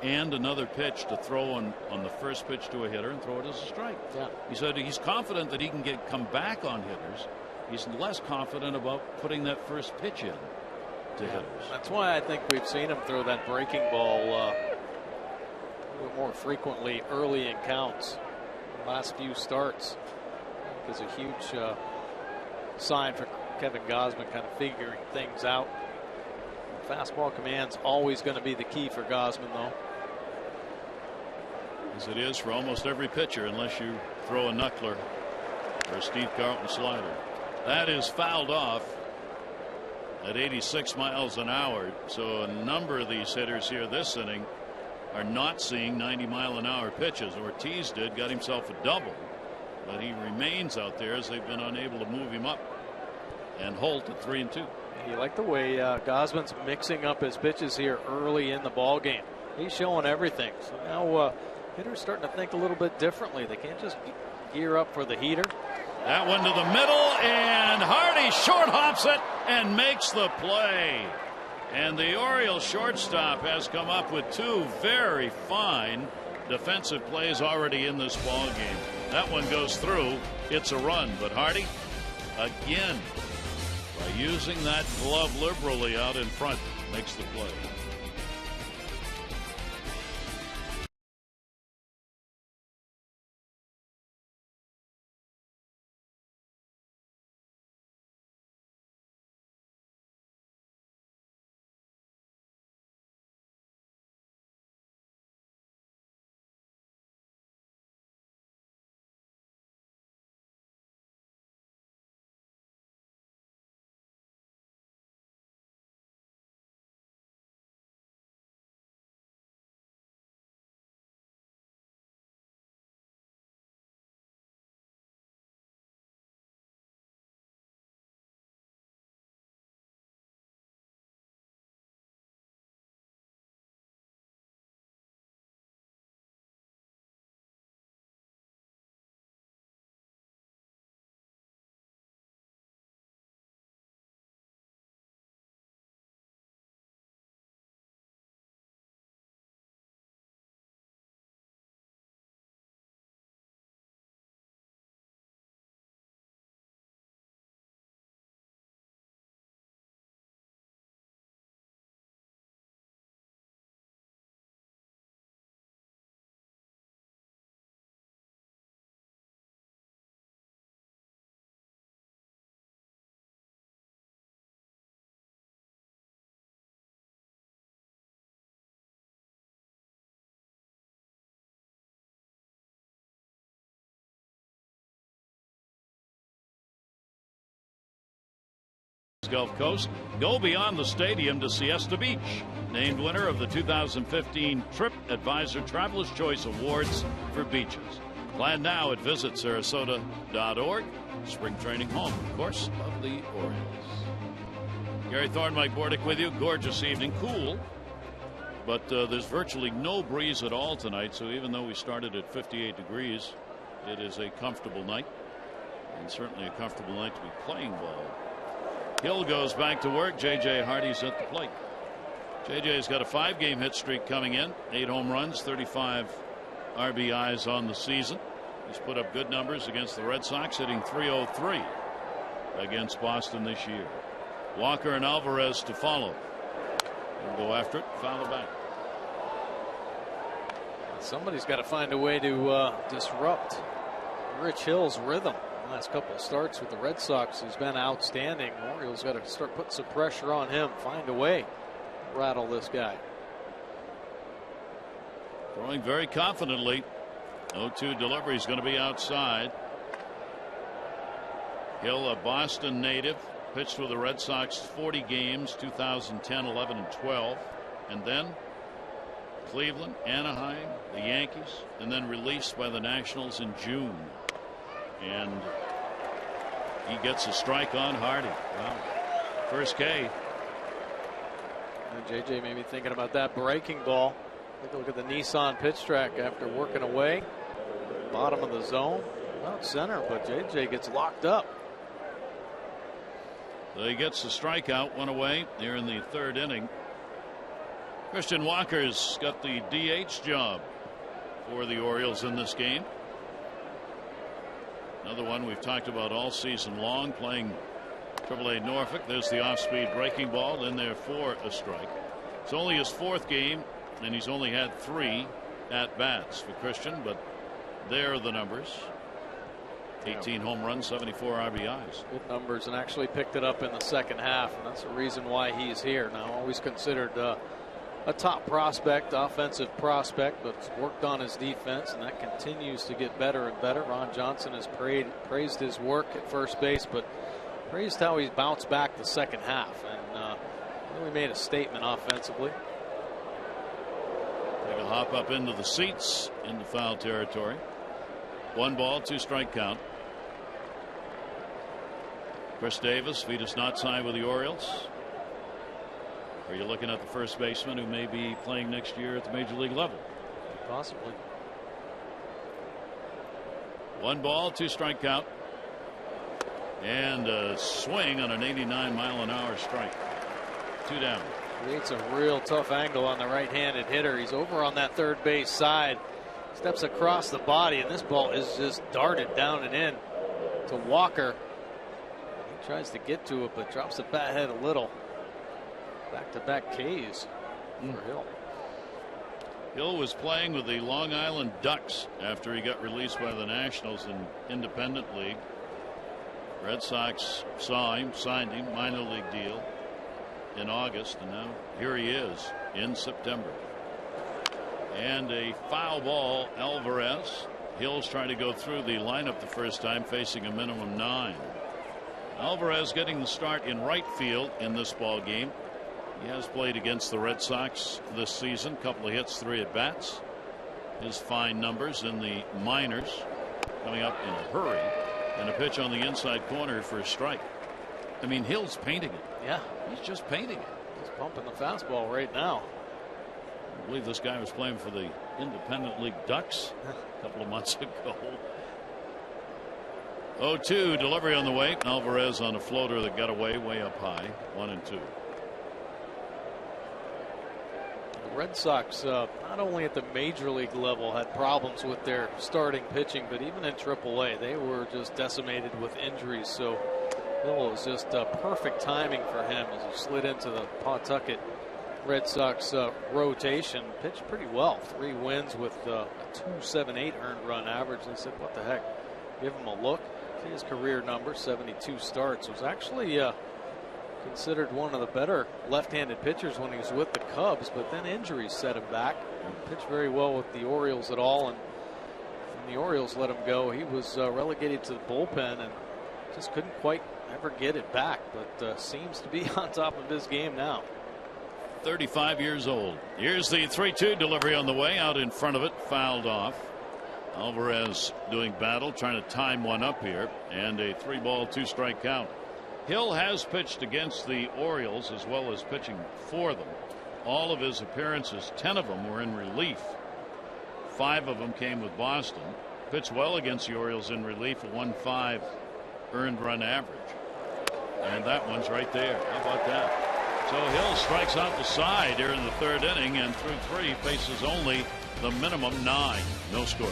and another pitch to throw on the first pitch to a hitter and throw it as a strike. Yeah. He said he's confident that he can come back on hitters. He's less confident about putting that first pitch in to hitters. That's why I think we've seen him throw that breaking ball a little more frequently early in counts. Last few starts is a huge sign for Kevin Gausman kind of figuring things out. Fastball command's always going to be the key for Gausman, though. As it is for almost every pitcher, unless you throw a knuckler or a Steve Carlton slider. That is fouled off at 86 miles an hour. So a number of these hitters here this inning are not seeing 90-mile-an-hour pitches. Ortiz got himself a double, but he remains out there as they've been unable to move him up. And Holt at 3-2. You like the way Gausman's mixing up his pitches here early in the ball game. He's showing everything. So now hitters starting to think a little bit differently. They can't just gear up for the heater. That one to the middle, and Hardy short hops it and makes the play. And the Orioles shortstop has come up with two very fine defensive plays already in this ball game. That one goes through. It's a run, but Hardy again, by using that glove liberally out in front, makes the play. Gulf Coast, go beyond the stadium to Siesta Beach. Named winner of the 2015 Trip Advisor Traveler's Choice Awards for beaches. Plan now at visitsarasota.org. Spring training home, of course, of the Orioles. Gary Thorne, Mike Bordick with you. Gorgeous evening, cool, but there's virtually no breeze at all tonight. So even though we started at 58 degrees, it is a comfortable night, and certainly a comfortable night to be playing ball. Hill goes back to work. J.J. Hardy's at the plate. J.J.'s got a 5-game hit streak coming in. 8 home runs, 35 RBIs on the season. He's put up good numbers against the Red Sox, hitting .303 against Boston this year. Walker and Alvarez to follow. He'll go after it, foul it back. Somebody's got to find a way to disrupt Rich Hill's rhythm. Last couple of starts with the Red Sox, he's been outstanding. Orioles got to start putting some pressure on him. Find a way to rattle this guy. Throwing very confidently. 0-2 delivery is going to be outside. Hill, a Boston native, pitched with the Red Sox 40 games, 2010, 11, and 12, and then Cleveland, Anaheim, the Yankees, and then released by the Nationals in June. And he gets a strike on Hardy. Wow. First K. And JJ may be thinking about that breaking ball. Take a look at the Nissan pitch track after working away. Bottom of the zone. Out center, but JJ gets locked up. So he gets the strikeout, one away here in the 3rd inning. Christian Walker's got the DH job for the Orioles in this game. Another one we've talked about all season long, playing AAA Norfolk. There's the off-speed breaking ball in there for a strike. It's only his 4th game, and he's only had 3 at-bats for Christian, but there are the numbers. 18 home runs, 74 RBIs. Good numbers, and actually picked it up in the second half, and that's the reason why he's here. Now, always considered a top prospect, offensive prospect, but worked on his defense, and that continues to get better and better. Ron Johnson has praised his work at first base, but praised how he's bounced back the second half, and really made a statement offensively. Take a hop up into the seats into foul territory. 1 ball, 2 strike count. Chris Davis, if he does not sign with the Orioles. Are you looking at the first baseman who may be playing next year at the major league level? Possibly. 1 ball, 2 strike count. And a swing on an 89-mile-an-hour strike. 2 down. Creates a real tough angle on the right-handed hitter. He's over on that third base side. Steps across the body, and this ball is just darted down and in to Walker. He tries to get to it, but drops the bat head a little. Back-to-back Ks for Hill. Hill was playing with the Long Island Ducks after he got released by the Nationals in Independent League. Red Sox saw him, signed him, minor league deal in August, and now here he is in September. And a foul ball, Alvarez. Hill's trying to go through the lineup the first time, facing a minimum 9. Alvarez getting the start in right field in this ball game. He has played against the Red Sox this season. Couple of hits, 3 at bats. His fine numbers in the minors, coming up in a hurry, and a pitch on the inside corner for a strike. I mean, Hill's painting it. Yeah, he's just painting it. He's pumping the fastball right now. I believe this guy was playing for the Independent League Ducks a couple of months ago. 0-2 delivery on the way. Alvarez on a floater that got away way up high. 1-2. The Red Sox, not only at the major league level, had problems with their starting pitching, but even in AAA, they were just decimated with injuries. So Hill was just perfect timing for him as he slid into the Pawtucket Red Sox rotation. Pitched pretty well. 3 wins with a 2.78 earned run average. They said, what the heck, give him a look. See his career number, 72 starts. Was actually considered one of the better left-handed pitchers when he was with the Cubs, but then injuries set him back. He pitched very well with the Orioles at all, and when the Orioles let him go, he was relegated to the bullpen and just couldn't quite ever get it back, but seems to be on top of his game now. 35 years old. Here's the 3-2 delivery on the way. Out in front of it, fouled off. Alvarez doing battle, trying to time one up here, and a 3-ball 2-strike count. Hill has pitched against the Orioles as well as pitching for them. All of his appearances, 10 of them were in relief. 5 of them came with Boston. Pitched well against the Orioles in relief, a 1.5 earned run average. And that one's right there. How about that? So Hill strikes out the side here in the 3rd inning, and through 3 faces only the minimum 9. No score.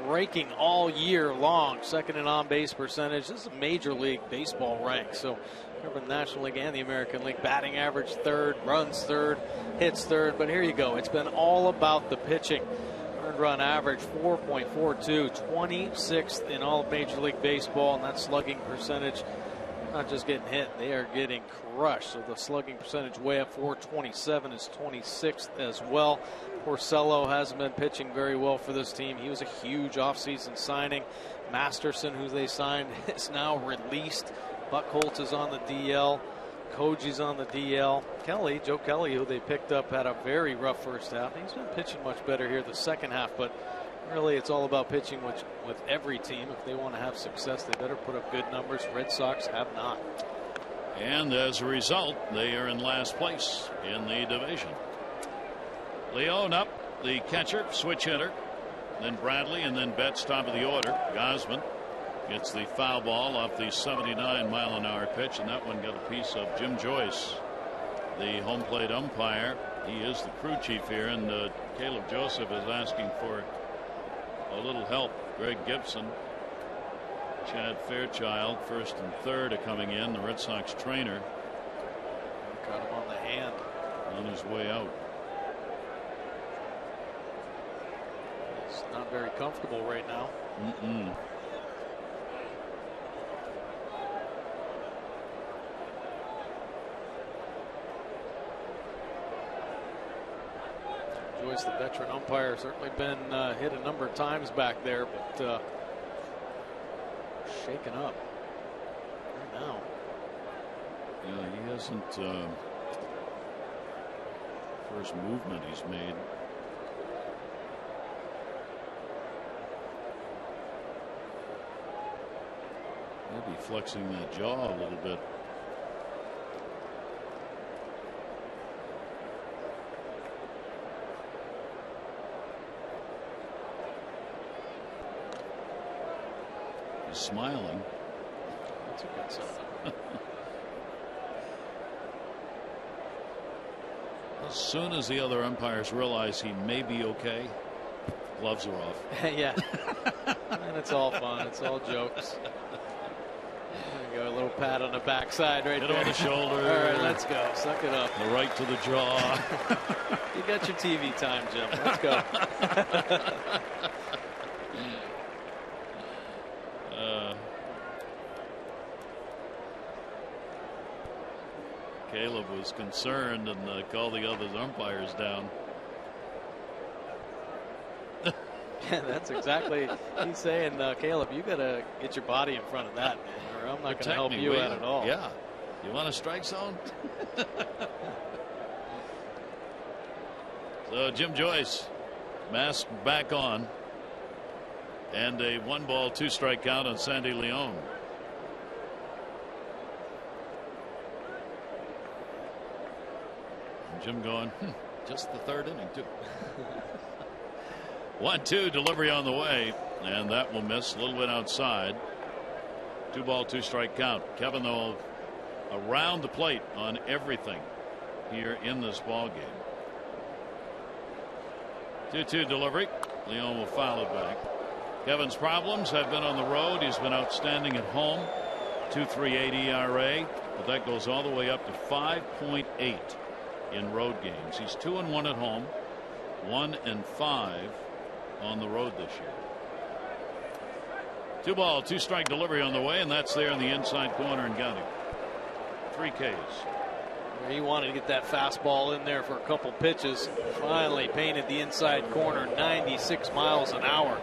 Raking all year long, 2nd in on-base percentage. This is a Major League Baseball rank, so the National League and the American League. Batting average 3rd, runs 3rd, hits 3rd, but here you go. It's been all about the pitching. Earned run average 4.42, 26th in all of Major League Baseball, and that slugging percentage, not just getting hit, they are getting crushed. So the slugging percentage way up, 427 is 26th as well. Porcello hasn't been pitching very well for this team. He was a huge offseason signing. Masterson, who they signed, is now released. Buckholz is on the DL. Koji's on the DL. Joe Kelly, who they picked up, had a very rough first half. He's been pitching much better here the second half, but really it's all about pitching with every team. If they want to have success, they better put up good numbers. Red Sox have not. And as a result, they are in last place in the division. Leone up, the catcher, switch hitter. Then Bradley, and then Betts top of the order. Gausman gets the foul ball off the 79-mile-an-hour pitch, and that one got a piece of Jim Joyce, the home plate umpire. He is the crew chief here, and Caleb Joseph is asking for a little help. Greg Gibson, Chad Fairchild, first and third are coming in. The Red Sox trainer got him on the hand on his way out. He's not very comfortable right now. Joyce, the veteran umpire, certainly been hit a number of times back there, but shaken up right now. Yeah, he hasn't. First movement he's made. Maybe flexing that jaw a little bit. He's smiling. That's a good sign. As soon as the other umpires realize he may be okay, gloves are off. Yeah. And it's all fun. It's all jokes. There you go, a little pat on the backside right Hit there. on the shoulder. All right, let's go. Suck it up. The right to the jaw. You got your TV time, Jim. Let's go. Caleb was concerned and called the other umpires down. Yeah, that's exactly. He's saying, Caleb, you got to get your body in front of that, man, or I'm not going to help you out at all. Yeah. You want a strike zone? So Jim Joyce, mask back on, and a 1-ball 2-strike count on Sandy Leone. And Jim going, just the third inning too. 1-2 delivery on the way, and that will miss a little bit outside. 2-ball 2-strike count. Kevin, though, around the plate on everything here in this ball game. 2-2 delivery. Leone will foul it back. Kevin's problems have been on the road. He's been outstanding at home. 2.38 ERA, but that goes all the way up to 5.8 in road games. He's 2-1 at home, 1-5 on the road this year. 2-ball 2-strike delivery on the way, and that's there in the inside corner and got him. 3 Ks. He wanted to get that fastball in there for a couple pitches. Finally painted the inside corner, 96 miles an hour.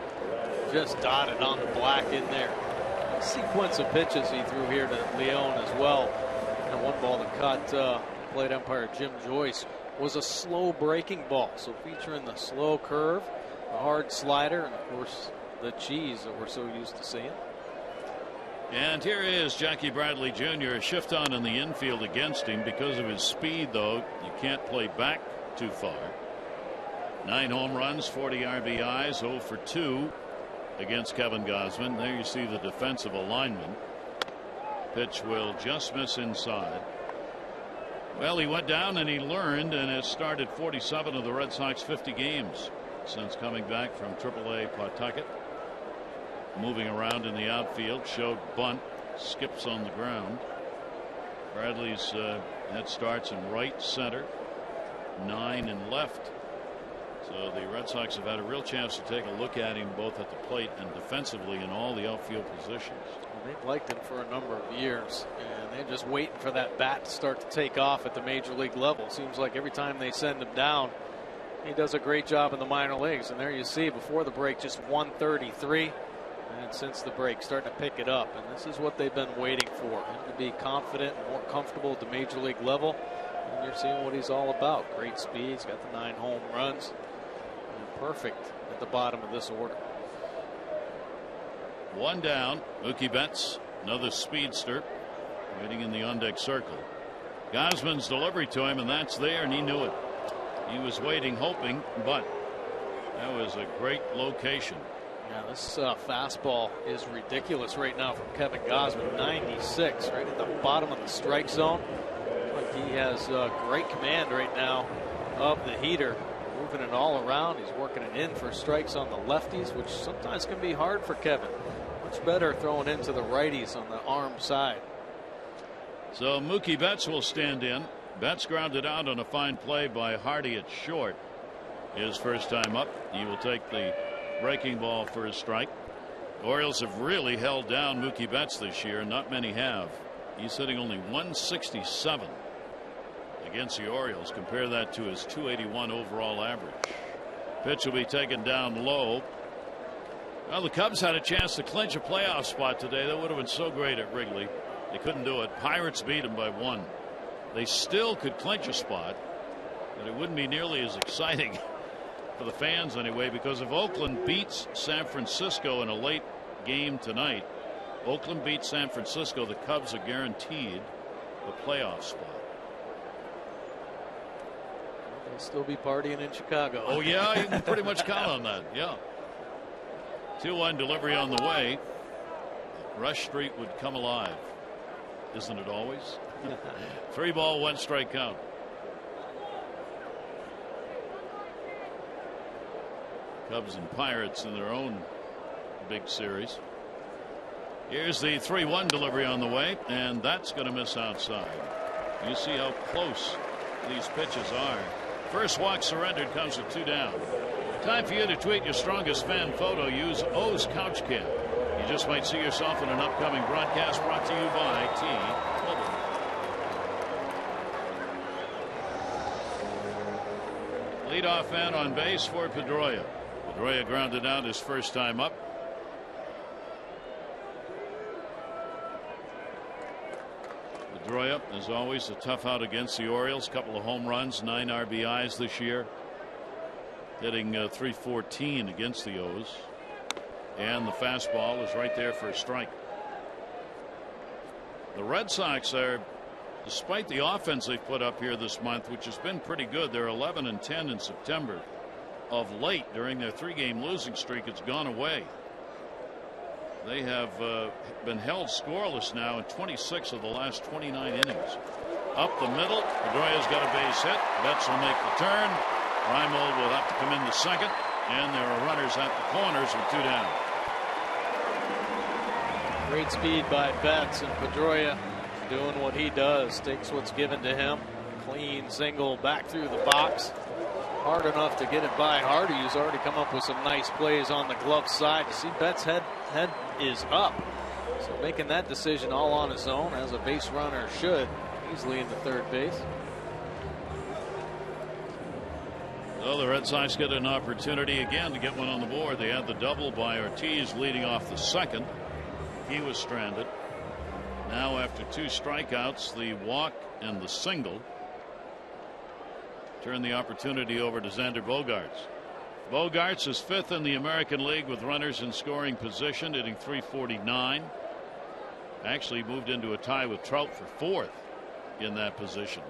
Just dotted on the black in there. A sequence of pitches he threw here to Leone as well. And one ball that caught plate umpire Jim Joyce was a slow breaking ball. So featuring the slow curve, the hard slider, and of course the cheese that we're so used to seeing. And here is Jackie Bradley Jr. shift on in the infield against him because of his speed, though. You can't play back too far. 9 home runs, 40 RBIs, 0 for 2 against Kevin Gausman. There you see the defensive alignment. Pitch will just miss inside. Well, he went down and he learned, and has started 47 of the Red Sox 50 games since coming back from AAA Pawtucket. Moving around in the outfield, showed bunt, skips on the ground. Bradley's head starts in right center, 9 in left. So the Red Sox have had a real chance to take a look at him both at the plate and defensively in all the outfield positions. Well, they've liked him for a number of years, and they're just waiting for that bat to start to take off at the major league level. Seems like every time they send him down, he does a great job in the minor leagues. And there you see before the break, just 133. And since the break, starting to pick it up. And this is what they've been waiting for. Him to be confident and more comfortable at the major league level. And you're seeing what he's all about. Great speed. He's got the 9 home runs. And perfect at the bottom of this order. 1 down. Mookie Betts, another speedster, waiting in the on-deck circle. Gausman's delivery to him, and that's there, and he knew it. He was waiting, hoping, but that was a great location. Yeah, this fastball is ridiculous right now from Kevin Gausman. 96, right at the bottom of the strike zone. Like he has great command right now of the heater, moving it all around. He's working it in for strikes on the lefties, which sometimes can be hard for Kevin. Much better throwing into the righties on the arm side. So Mookie Betts will stand in. Betts grounded out on a fine play by Hardy at short. His first time up. He will take the breaking ball for his strike. The Orioles have really held down Mookie Betts this year. Not many have. He's hitting only 167 against the Orioles. Compare that to his 281 overall average. Pitch will be taken down low. Well, the Cubs had a chance to clinch a playoff spot today. That would have been so great at Wrigley. They couldn't do it. Pirates beat them by 1. They still could clinch a spot, but it wouldn't be nearly as exciting for the fans anyway, because if Oakland beats San Francisco in a late game tonight, Oakland beats San Francisco, the Cubs are guaranteed the playoff spot. They'll still be partying in Chicago. Oh yeah, you can pretty much count on that. Yeah. 2-1 delivery on the way. Rush Street would come alive. Isn't it always? 3 ball, 1 strike count. Cubs and Pirates in their own big series. Here's the 3-1 delivery on the way, and that's going to miss outside. You see how close these pitches are. First walk surrendered comes with 2 down. Time for you to tweet your strongest fan photo. Use O's Couch Cam. You just might see yourself in an upcoming broadcast brought to you by T-Mobile. Leadoff man on base for Pedroia. Pedroia grounded out his first time up. Pedroia, as always, a tough out against the Orioles. Couple of home runs, 9 RBIs this year. Hitting .314 against the O's. And the fastball is right there for a strike. The Red Sox are, despite the offense they've put up here this month, which has been pretty good, they're 11-10 in September. Of late, during their 3-game losing streak, it's gone away. They have been held scoreless now in 26 of the last 29 innings. Up the middle, Pedroia's got a base hit. Betts will make the turn. Reimold will have to come in the second, and there are runners at the corners with 2 down. Great speed by Betts, and Pedroia doing what he does. Takes what's given to him. Clean single back through the box. Hard enough to get it by Hardy, who's already come up with some nice plays on the glove side. You see Betts' head is up. So making that decision all on his own, as a base runner should, easily into third base. So the Red Sox get an opportunity again to get one on the board. They had the double by Ortiz leading off the second. He was stranded. Now after 2 strikeouts, the walk and the single turn the opportunity over to Xander Bogaerts. Bogaerts is 5th in the American League with runners in scoring position, hitting .349. Actually moved into a tie with Trout for 4th in that position.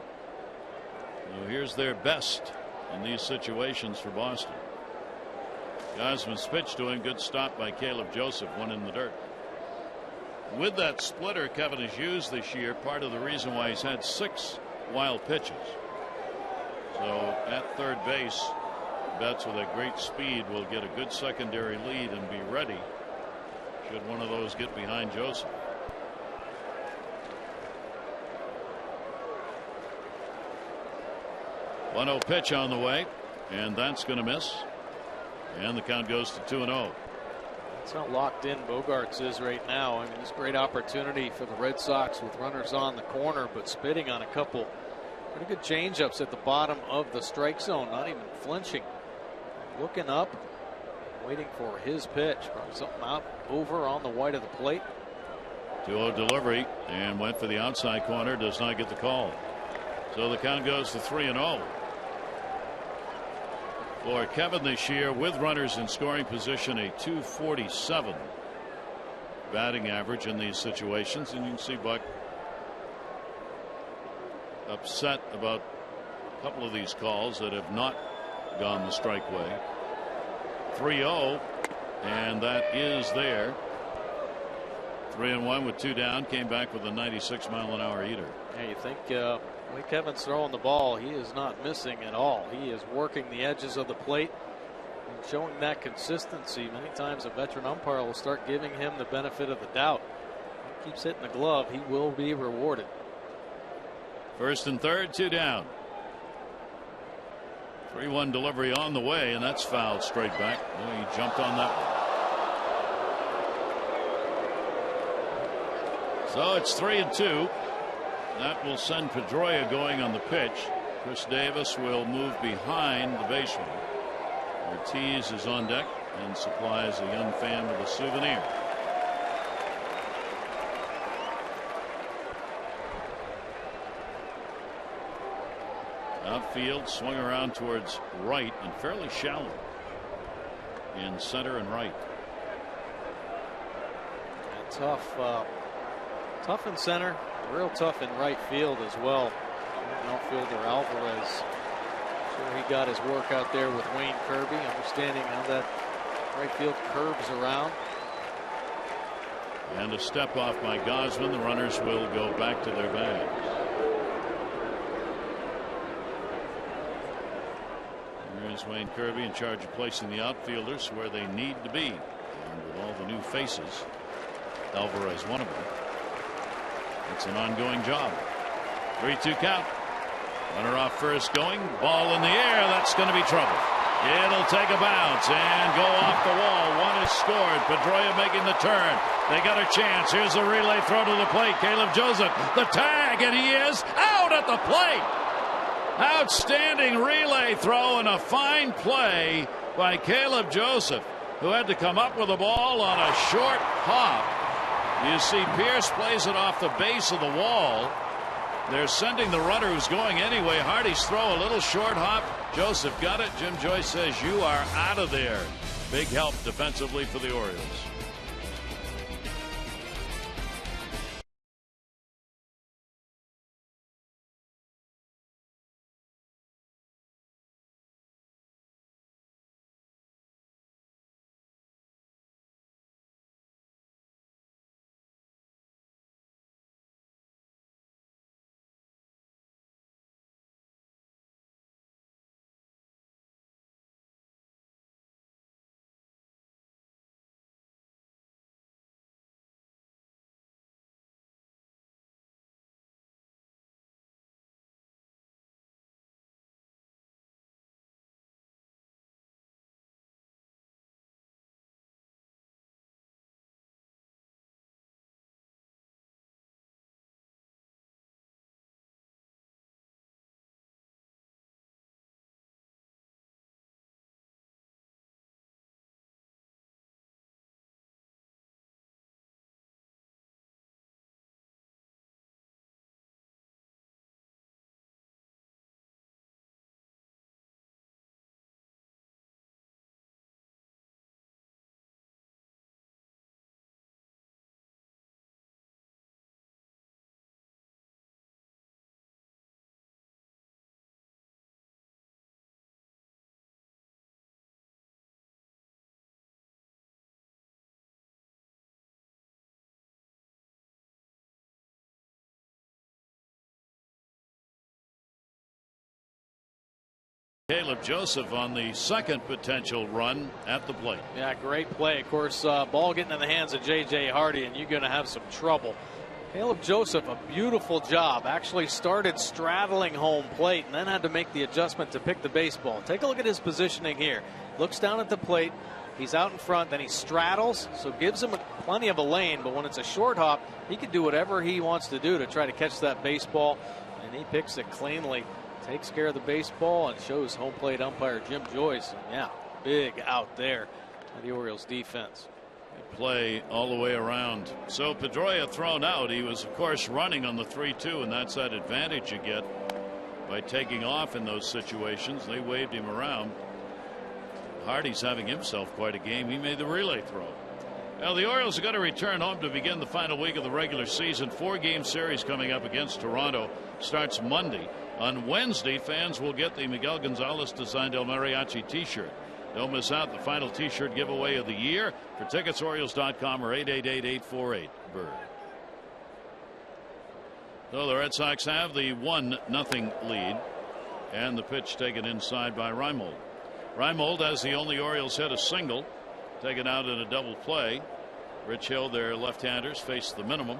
So here's their best in these situations for Boston. Gausman's pitch to him. Good stop by Caleb Joseph. 1 in the dirt. With that splitter Kevin has used this year, part of the reason why he's had 6 wild pitches. So at third base, Betts with a great speed will get a good secondary lead and be ready should one of those get behind Joseph. One-0 pitch on the way, and that's going to miss. And the count goes to 2-0. That's how locked in Bogaerts is right now. I mean, it's a great opportunity for the Red Sox with runners on the corner, but spitting on a couple pretty good changeups at the bottom of the strike zone, not even flinching. Looking up, waiting for his pitch. Probably something out over on the white of the plate. 2-0 delivery and went for the outside corner. Does not get the call. So the count goes to 3-0. For Kevin this year, with runners in scoring position, a .247 batting average in these situations. And you can see Buck upset about a couple of these calls that have not gone the strike way. 3-0, and that is there. 3-1 with 2 down. Came back with a 96-mile-an-hour eater. Yeah, you think when Kevin's throwing the ball, he is not missing at all. He is working the edges of the plate and showing that consistency. Many times a veteran umpire will start giving him the benefit of the doubt. If he keeps hitting the glove, he will be rewarded. First and third, 2 down. 3-1 delivery on the way, and that's fouled straight back. Oh, he jumped on that one. So it's 3-2. That will send Pedroia going on the pitch. Chris Davis will move behind the baseman. Ortiz is on deck and supplies a young fan with a souvenir. Outfield, swung around towards right and fairly shallow in center and right. And tough in center, real tough in right field as well. Outfielder Alvarez, sure he got his work out there with Wayne Kirby, understanding how that right field curves around. And a step off by Gosman. The runners will go back to their bags. There's Wayne Kirby in charge of placing the outfielders where they need to be. And with all the new faces, Alvarez one of them. It's an ongoing job. 3-2 count. Runner off first going. Ball in the air. That's going to be trouble. It'll take a bounce and go off the wall. One is scored. Pedroia making the turn. They got a chance. Here's a relay throw to the plate. Caleb Joseph, the tag, and he is out at the plate. Outstanding relay throw and a fine play by Caleb Joseph, who had to come up with the ball on a short hop. You see Pierce plays it off the base of the wall. They're sending the runner who's going anyway. Hardy's throw, a little short hop. Joseph got it. Jim Joyce says you are out of there. Big help defensively for the Orioles. Caleb Joseph on the second potential run at the plate. Yeah, great play. Of course, ball getting in the hands of J.J. Hardy, and you're going to have some trouble. Caleb Joseph, a beautiful job. Actually started straddling home plate and then had to make the adjustment to pick the baseball. Take a look at his positioning here. Looks down at the plate. He's out in front, then he straddles, so gives him plenty of a lane. But when it's a short hop, he can do whatever he wants to do to try to catch that baseball, and he picks it cleanly. Takes care of the baseball and shows home plate umpire Jim Joyce. Yeah, big out there. the Orioles defense. They play all the way around. So Pedroia thrown out. He was, of course, running on the 3-2, and that's that advantage you get by taking off in those situations. They waved him around. Hardy's having himself quite a game. He made the relay throw. Well, the Orioles are going to return home to begin the final week of the regular season. 4-game series coming up against Toronto starts Monday. On Wednesday, fans will get the Miguel Gonzalez designed El Mariachi t-shirt. Don't miss out the final t-shirt giveaway of the year. For tickets, Orioles.com or 888-848-BIRD. So the Red Sox have the 1-0 lead, and the pitch taken inside by Reimold. Reimold, as the only Orioles hit a single, taken out in a double play. Rich Hill, their left-handers, faced the minimum.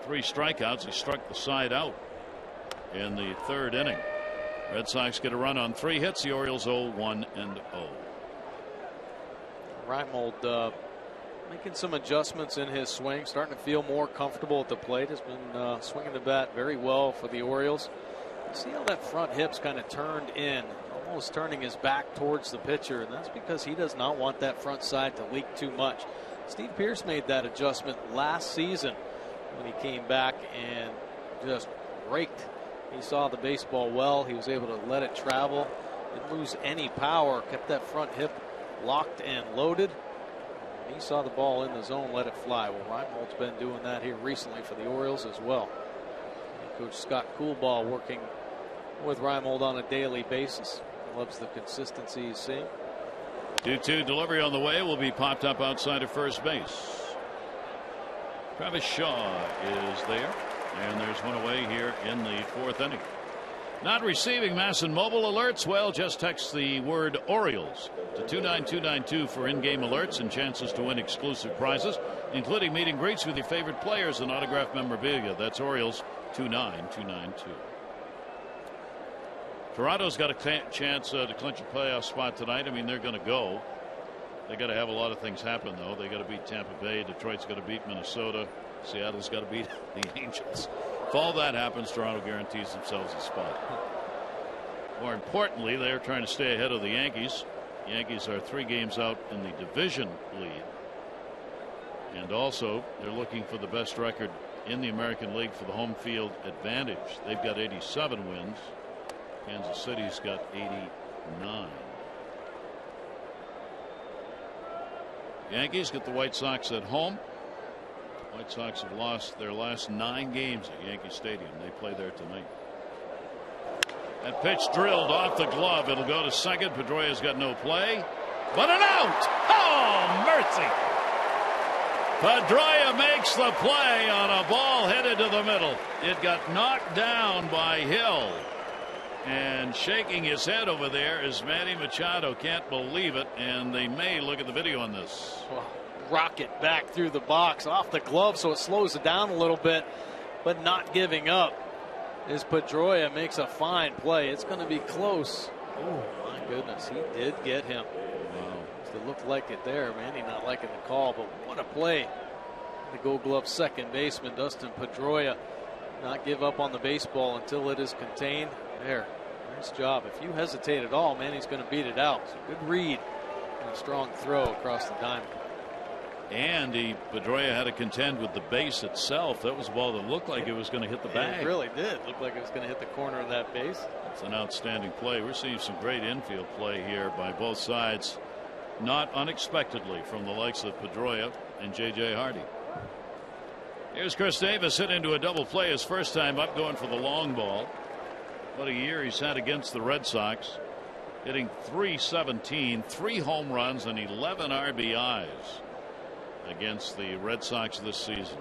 3 strikeouts. He struck the side out in the 3rd inning. Red Sox get a run on 3 hits. The Orioles 0-1-0. Reimold making some adjustments in his swing, starting to feel more comfortable at the plate. Has been swinging the bat very well for the Orioles. See how that front hip's kind of turned in, almost turning his back towards the pitcher, and that's because he does not want that front side to leak too much. Steve Pearce made that adjustment last season when he came back and just raked. He saw the baseball well. He was able to let it travel, didn't lose any power, kept that front hip locked and loaded. He saw the ball in the zone, let it fly. Well, Reimold's been doing that here recently for the Orioles as well. And Coach Scott Coolball working with Reimold on a daily basis. Loves the consistency he's seeing. 2-2 delivery on the way, will be popped up outside of first base. Travis Shaw is there, and there's one away here in the 4th inning. Not receiving Masson mobile alerts? Well, just text the word Orioles to 29292 for in-game alerts and chances to win exclusive prizes, including meet and greets with your favorite players and autographed memorabilia. That's Orioles 29292. Toronto's got a chance to clinch a playoff spot tonight. I mean, they're going to go. They got to have a lot of things happen, though. They got to beat Tampa Bay. Detroit's got to beat Minnesota. Seattle's got to beat the Angels. If all that happens, Toronto guarantees themselves a spot. More importantly, they're trying to stay ahead of the Yankees. Yankees are 3 games out in the division lead. And also, they're looking for the best record in the American League for the home field advantage. They've got 87 wins. Kansas City's got 89. Yankees get the White Sox at home. White Sox have lost their last 9 games at Yankee Stadium. They play there tonight. That pitch drilled off the glove. It'll go to second. Pedroia's got no play, but an out. Oh, mercy. Pedroia makes the play on a ball headed to the middle. It got knocked down by Hill. And shaking his head over there is Manny Machado. Can't believe it, and they may look at the video on this. Well, rocket back through the box off the glove, so it slows it down a little bit, but not giving up. As Pedroia makes a fine play, it's going to be close. Oh my goodness, he did get him. Wow. It looked like it there. Manny not liking the call, but what a play. The Gold Glove second baseman Dustin Pedroia not give up on the baseball until it is contained. There, nice job. If you hesitate at all, Manny's going to beat it out. So good read and a strong throw across the diamond. And Pedroia had to contend with the base itself. That was a ball that looked like it was going to hit the bag. It really did look like it was going to hit the corner of that base. It's an outstanding play. We're seeing some great infield play here by both sides, not unexpectedly, from the likes of Pedroia and J.J. Hardy. Here's Chris Davis hit into a double play his first time up, going for the long ball. What a year he's had against the Red Sox, hitting .317, 3 home runs and 11 RBIs against the Red Sox this season.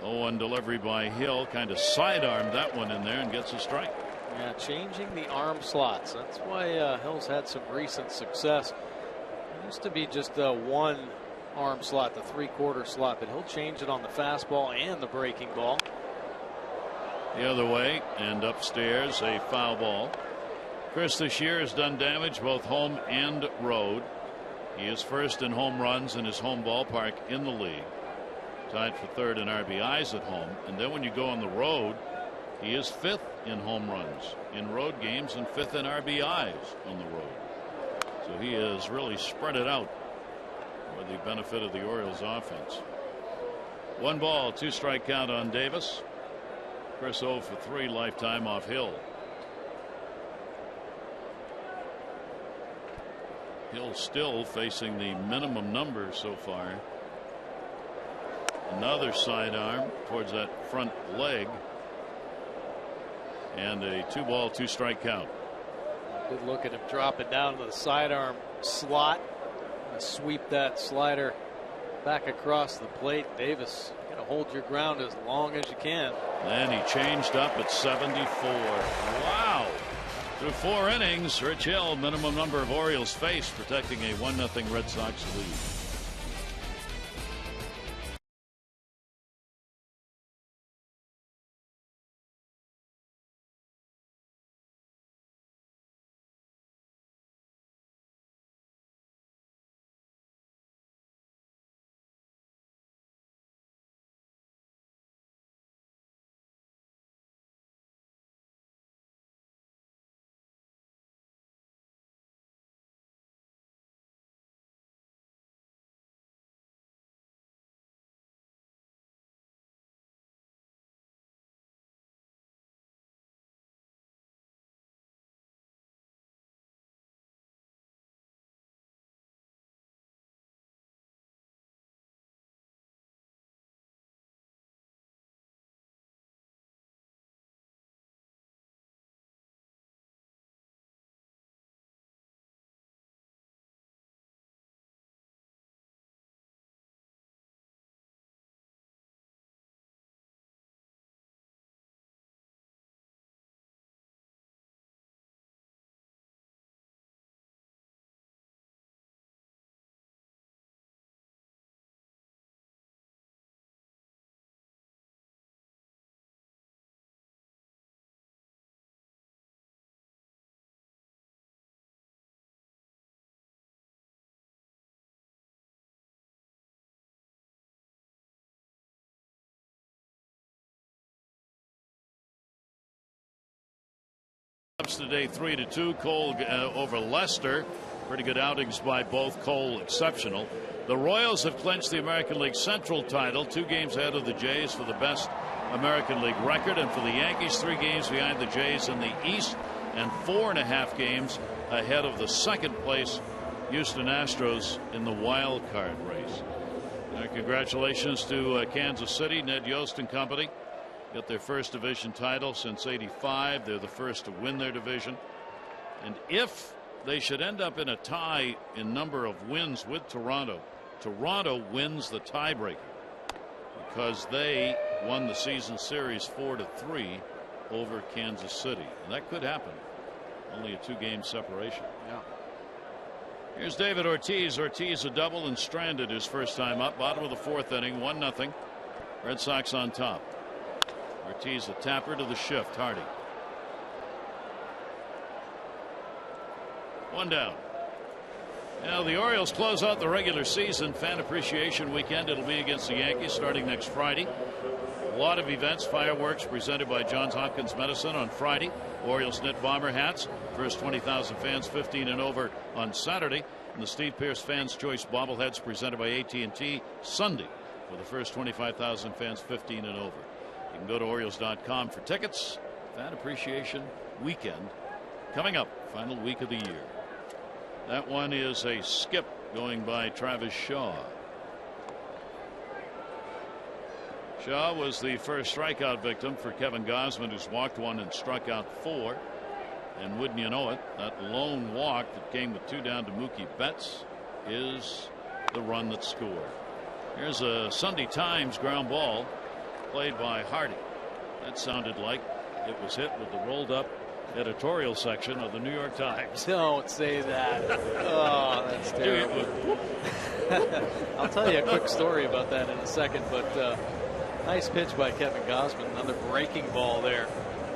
0-1 delivery by Hill, kind of sidearmed that one in there and gets a strike. Yeah, changing the arm slots. That's why Hill's had some recent success. It used to be just one arm slot, the 3/4 slot, but he'll change it on the fastball and the breaking ball. The other way, and upstairs, a foul ball. Chris this year has done damage both home and road. He is first in home runs in his home ballpark in the league, tied for 3rd in RBIs at home. And then when you go on the road, he is 5th in home runs in road games and 5th in RBIs on the road. So he has really spread it out for the benefit of the Orioles offense. 1 ball, 2 strike count on Davis. Chris 0 for 3 lifetime off Hill. Hill still facing the minimum number so far. Another sidearm towards that front leg. And a 2 ball, 2 strike count. Good look at him dropping down to the sidearm slot. Sweep that slider back across the plate. Davis, you gotta hold your ground as long as you can. Then he changed up at 74. Wow. Through 4 innings, Rich Hill, minimum number of Orioles faced, protecting a 1-0 Red Sox lead. Today 3-2. Cole over Lester. Pretty good outings by both. Cole exceptional. The Royals have clinched the American League Central title, 2 games ahead of the Jays for the best American League record, and for the Yankees 3 games behind the Jays in the East and 4.5 games ahead of the second place Houston Astros in the wild card race. Congratulations to Kansas City. Ned Yost and company got their first division title since '85. They're the first to win their division. And if they should end up in a tie in number of wins with Toronto, Toronto wins the tiebreaker because they won the season series 4-3 over Kansas City. And that could happen. Only a 2-game separation. Yeah. Here's David Ortiz. Ortiz a double and stranded his first time up. Bottom of the 4th inning, 1-0. Red Sox on top. Ortiz a tapper to the shift. Hardy. 1 down. Now the Orioles close out the regular season. Fan appreciation weekend. It'll be against the Yankees starting next Friday. A lot of events. Fireworks presented by Johns Hopkins Medicine on Friday. Orioles knit bomber hats. First 20,000 fans 15 and over on Saturday. And the Steve Pearce Fans Choice bobbleheads presented by AT&T Sunday for the first 25,000 fans 15 and over. You can go to Orioles.com for tickets. Fan appreciation weekend coming up. Final week of the year. That one is a skip going by Travis Shaw. Shaw was the first strikeout victim for Kevin Gausman, who's walked 1 and struck out 4. And wouldn't you know it, that lone walk that came with 2 down to Mookie Betts is the run that scored. Here's a Sunday Times ground ball played by Hardy. That sounded like it was hit with the rolled up editorial section of the New York Times. Don't say that. Oh, that's terrible. I'll tell you a quick story about that in a second, but nice pitch by Kevin Gausman. Another breaking ball there.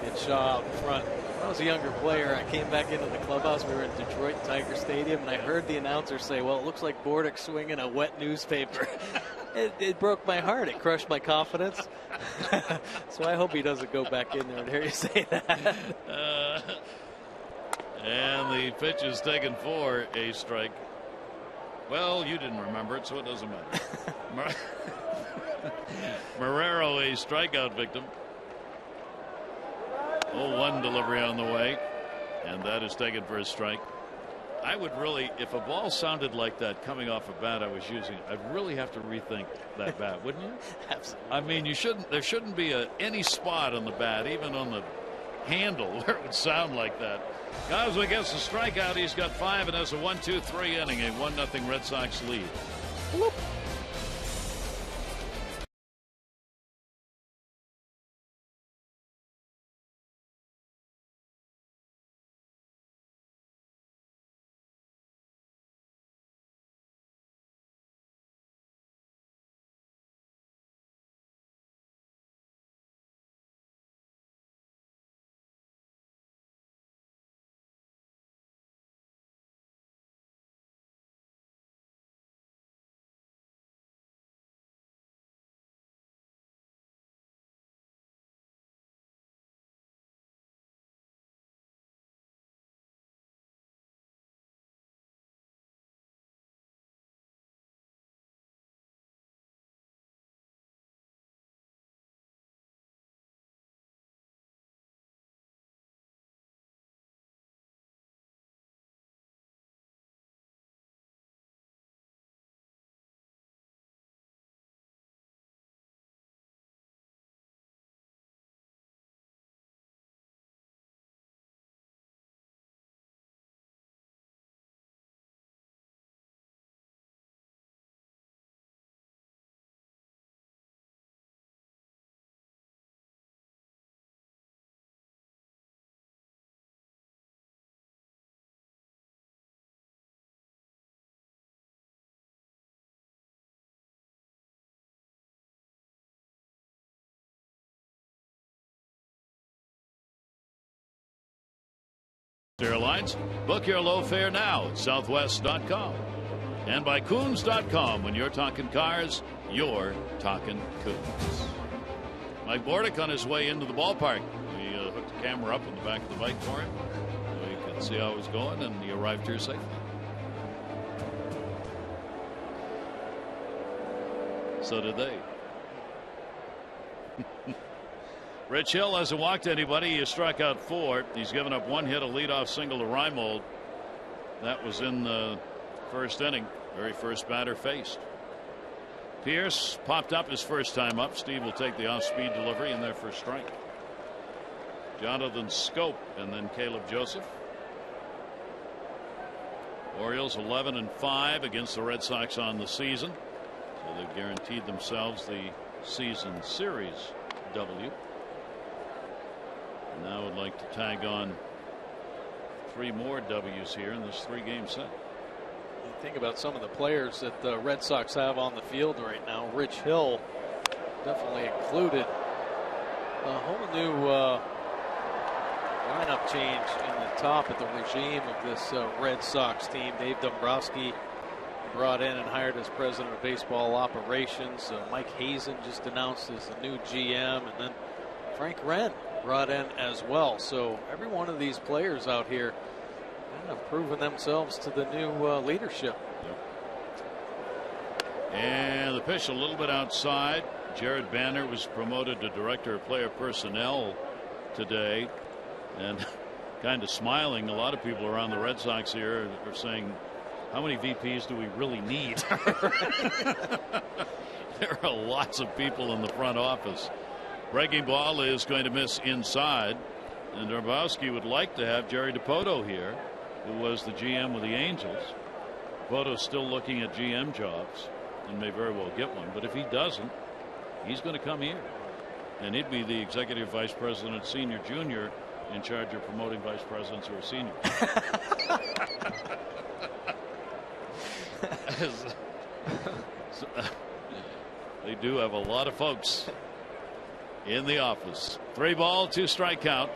Hit Shaw out in front. I was a younger player. I came back into the clubhouse. We were in Detroit Tiger Stadium, and I heard the announcer say, "Well, it looks like Bordick's swinging a wet newspaper." It broke my heart. It crushed my confidence. So I hope he doesn't go back in there and hear you say that. And the pitch is taken for a strike. Well, you didn't remember it, so it doesn't matter. Marrero, a strikeout victim. 0-1 delivery on the way, and that is taken for a strike. I would really, if a ball sounded like that coming off a bat I was using, I'd really have to rethink that bat, wouldn't you? Absolutely. I mean, there shouldn't be any spot on the bat, even on the handle, where it would sound like that. Gosling gets a strikeout. He's got 5 and has a 1-2-3 inning, a 1-0 Red Sox lead. Whoop. Airlines. Book your low fare now at southwest.com and by Coons.com. When you're talking cars, you're talking Coons. Mike Bordick on his way into the ballpark. We hooked the camera up in the back of the bike for him so he could see how it was going, and he arrived here safely. So did they. Rich Hill hasn't walked anybody. He struck out 4. He's given up 1 hit, a leadoff single to Reimold. That was in the first inning. Very first batter faced. Pierce popped up his first time up. Steve will take the off-speed delivery in there for a strike. Jonathan Scope and then Caleb Joseph. Orioles 11-5 against the Red Sox on the season. So they've guaranteed themselves the season series W. Now would like to tag on 3 more W's here in this 3-game set. Think about some of the players that the Red Sox have on the field right now. Rich Hill definitely included. A whole new lineup change in the top of the regime of this Red Sox team. Dave Dombrowski brought in and hired as president of baseball operations. Mike Hazen just announced as the new GM, and then Frank Wren brought in as well. So every one of these players out here kind of proving themselves to the new leadership. And the pitch a little bit outside. Jared Banner was promoted to director of player personnel today, and kind of smiling. A lot of people around the Red Sox here are saying, how many VPs do we really need? There are lots of people in the front office. Breaking ball is going to miss inside, and Dombrowski would like to have Jerry Dipoto here, who was the GM with the Angels. Dipoto's still looking at GM jobs and may very well get one, but if he doesn't, he's going to come here, and he'd be the executive vice president, senior, junior, in charge of promoting vice presidents who are seniors. They do have a lot of folks in the office. 3 ball, 2 strike count.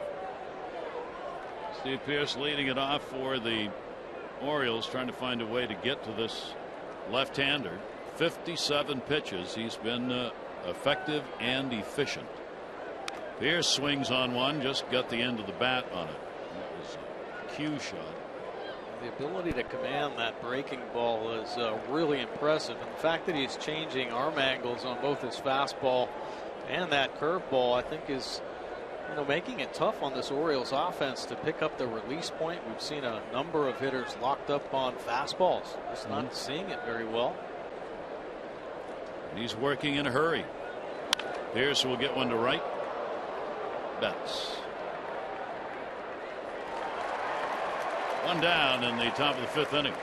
Steve Pierce leading it off for the Orioles, trying to find a way to get to this left-hander. 57 pitches. He's been effective and efficient. Pierce swings on one, just got the end of the bat on it. That was cue shot. The ability to command that breaking ball is really impressive, and the fact that he's changing arm angles on both his fastball and that curveball, I think, is making it tough on this Orioles offense to pick up the release point. We've seen a number of hitters locked up on fastballs, just not seeing it very well. He's working in a hurry. Pierce will get one to right. Betts. One down in the top of the 5th inning.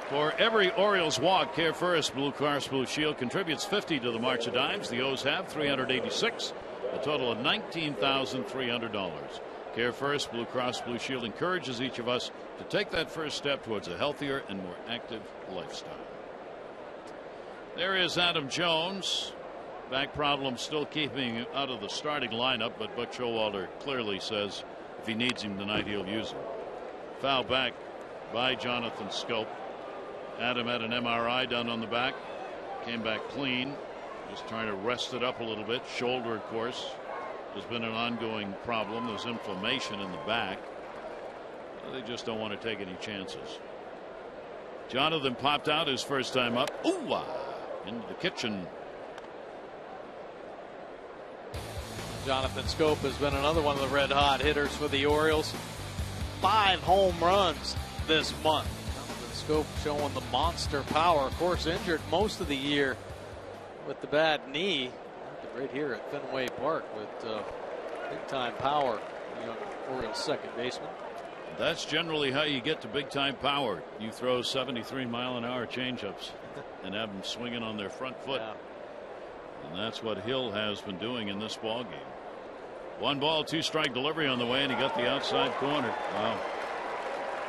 For every Orioles walk, Care First Blue Cross Blue Shield contributes 50 to the March of Dimes. The O's have 386, a total of $19,300. Care First Blue Cross Blue Shield encourages each of us to take that first step towards a healthier and more active lifestyle. There is Adam Jones. Back problems still keeping him out of the starting lineup, but Buck Showalter clearly says if he needs him tonight, he'll use him. Foul back by Jonathan Scope. Adam had an MRI done on the back. Came back clean. Just trying to rest it up a little bit. Shoulder, of course, has been an ongoing problem. There's inflammation in the back. They just don't want to take any chances. Jonathan popped out his first time up. Ooh, into the kitchen. Jonathan Scope has been another one of the red hot hitters for the Orioles. 5 home runs this month. Jonathan Scope showing the monster power. Of course, injured most of the year with the bad knee. Right here at Fenway Park with big time power. The young Orioles second baseman. That's generally how you get to big time power. You throw 73-mile-an-hour changeups and have them swinging on their front foot. Yeah. And that's what Hill has been doing in this ball game. 1 ball, 2 strike delivery on the way, and he got the outside corner. Wow.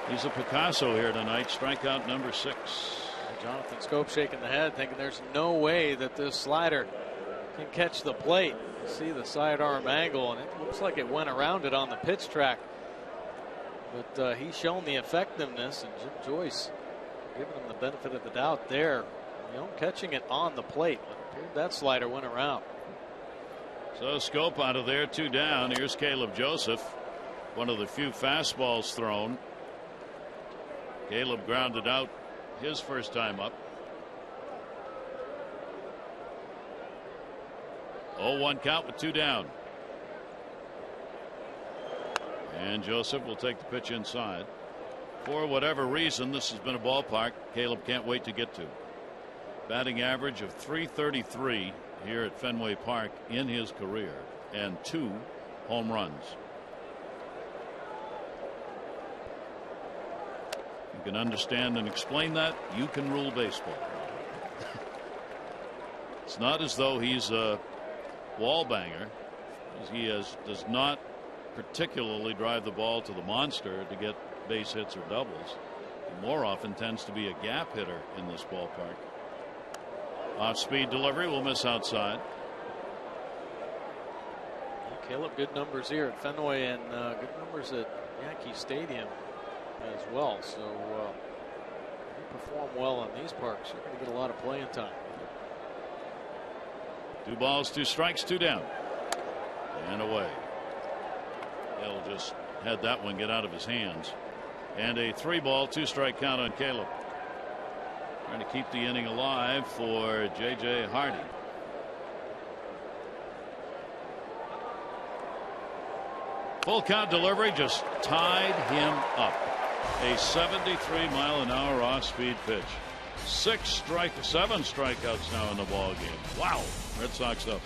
He's a Picasso here tonight. Strikeout number 6. Jonathan Scope shaking the head, thinking there's no way that this slider can catch the plate. You see the sidearm angle, and it looks like it went around it on the pitch track. But he's shown the effectiveness, and Jim Joyce giving him the benefit of the doubt there. Catching it on the plate. It appeared that slider went around. So Scope out of there, 2 down. Here's Caleb Joseph, one of the few fastballs thrown. Caleb grounded out his first time up. 0-1 count with 2 down. And Joseph will take the pitch inside. For whatever reason, this has been a ballpark Caleb can't wait to get to. Batting average of .333 here at Fenway Park in his career, and 2 home runs. You can understand and explain that, you can rule baseball. It's not as though he's a wall banger. He does not particularly drive the ball to the monster to get base hits or doubles. He more often tends to be a gap hitter in this ballpark. Off-speed delivery will miss outside. Caleb, good numbers here at Fenway, and good numbers at Yankee Stadium as well. So you perform well on these parks, you're going to get a lot of playing time. 2 balls, 2 strikes, 2 down. And away. Hill just had that one get out of his hands. And a 3-ball, 2-strike count on Caleb. Trying to keep the inning alive for J.J. Hardy. Full count delivery just tied him up. A 73-mile-an-hour off-speed pitch. 7 strikeouts now in the ball game. Wow. Red Sox up.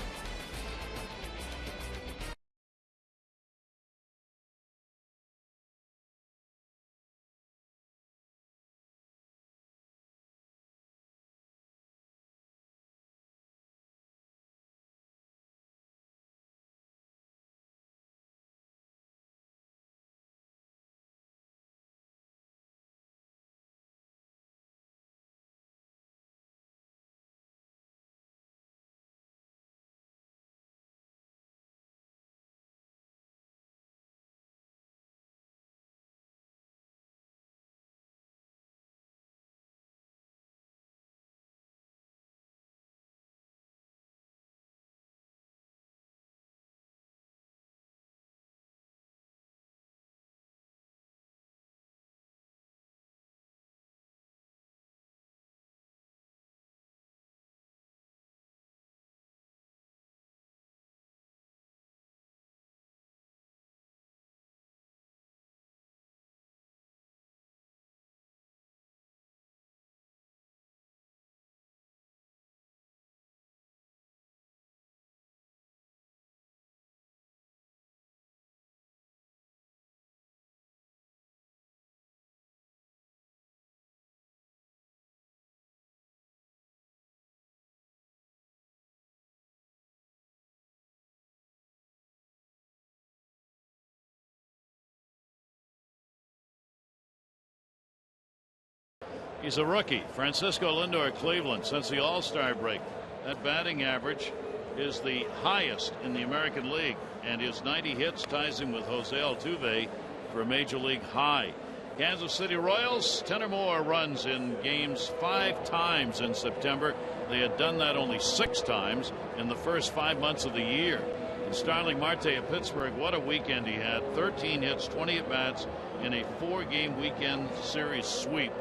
He's a rookie. Francisco Lindor, Cleveland. Since the All-Star break, that batting average is the highest in the American League, and his 90 hits ties him with Jose Altuve for a major league high. Kansas City Royals, 10 or more runs in games 5 times in September. They had done that only 6 times in the first 5 months of the year. And Starling Marte of Pittsburgh, what a weekend he had. 13 hits, 20 at-bats in a 4-game weekend series sweep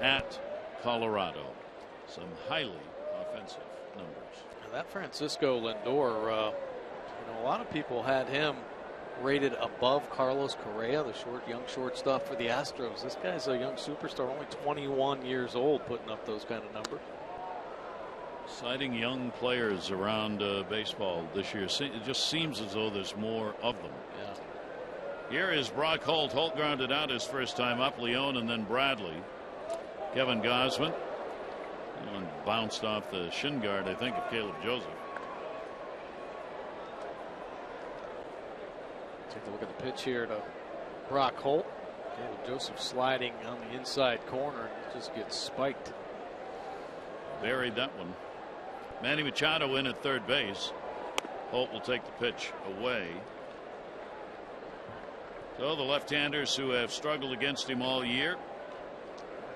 at Colorado. Some highly offensive numbers. Now that Francisco Lindor, a lot of people had him rated above Carlos Correa, the young shortstop for the Astros. This guy's a young superstar, only 21 years old, putting up those kind of numbers. Citing young players around baseball this year. It just seems as though there's more of them. Yeah. Here is Brock Holt. Holt grounded out his first time up. Leone and then Bradley. Kevin Gausman. And bounced off the shin guard, I think, of Caleb Joseph. Take a look at the pitch here to Brock Holt. Caleb Joseph sliding on the inside corner and just gets spiked. Buried that one. Manny Machado in at third base. Holt will take the pitch away. So the left-handers who have struggled against him all year,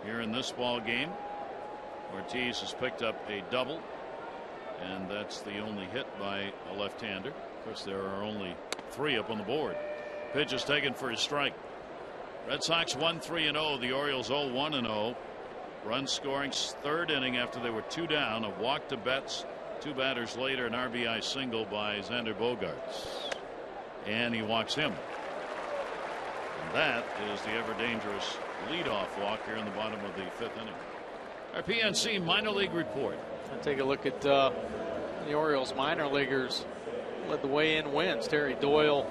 here in this ball game, Ortiz has picked up a double, and that's the only hit by a left-hander. Of course, there are only 3 up on the board. Pitch is taken for a strike. Red Sox 1-3-0. The Orioles 0-1-0. Run scoring 3rd inning after they were 2 down. A walk to Betts. 2 batters later, an RBI single by Xander Bogaerts, and he walks him. And that is the ever dangerous leadoff walk here in the bottom of the 5th inning. Our PNC minor league report. I'll take a look at the Orioles minor leaguers. Led the way in wins. Terry Doyle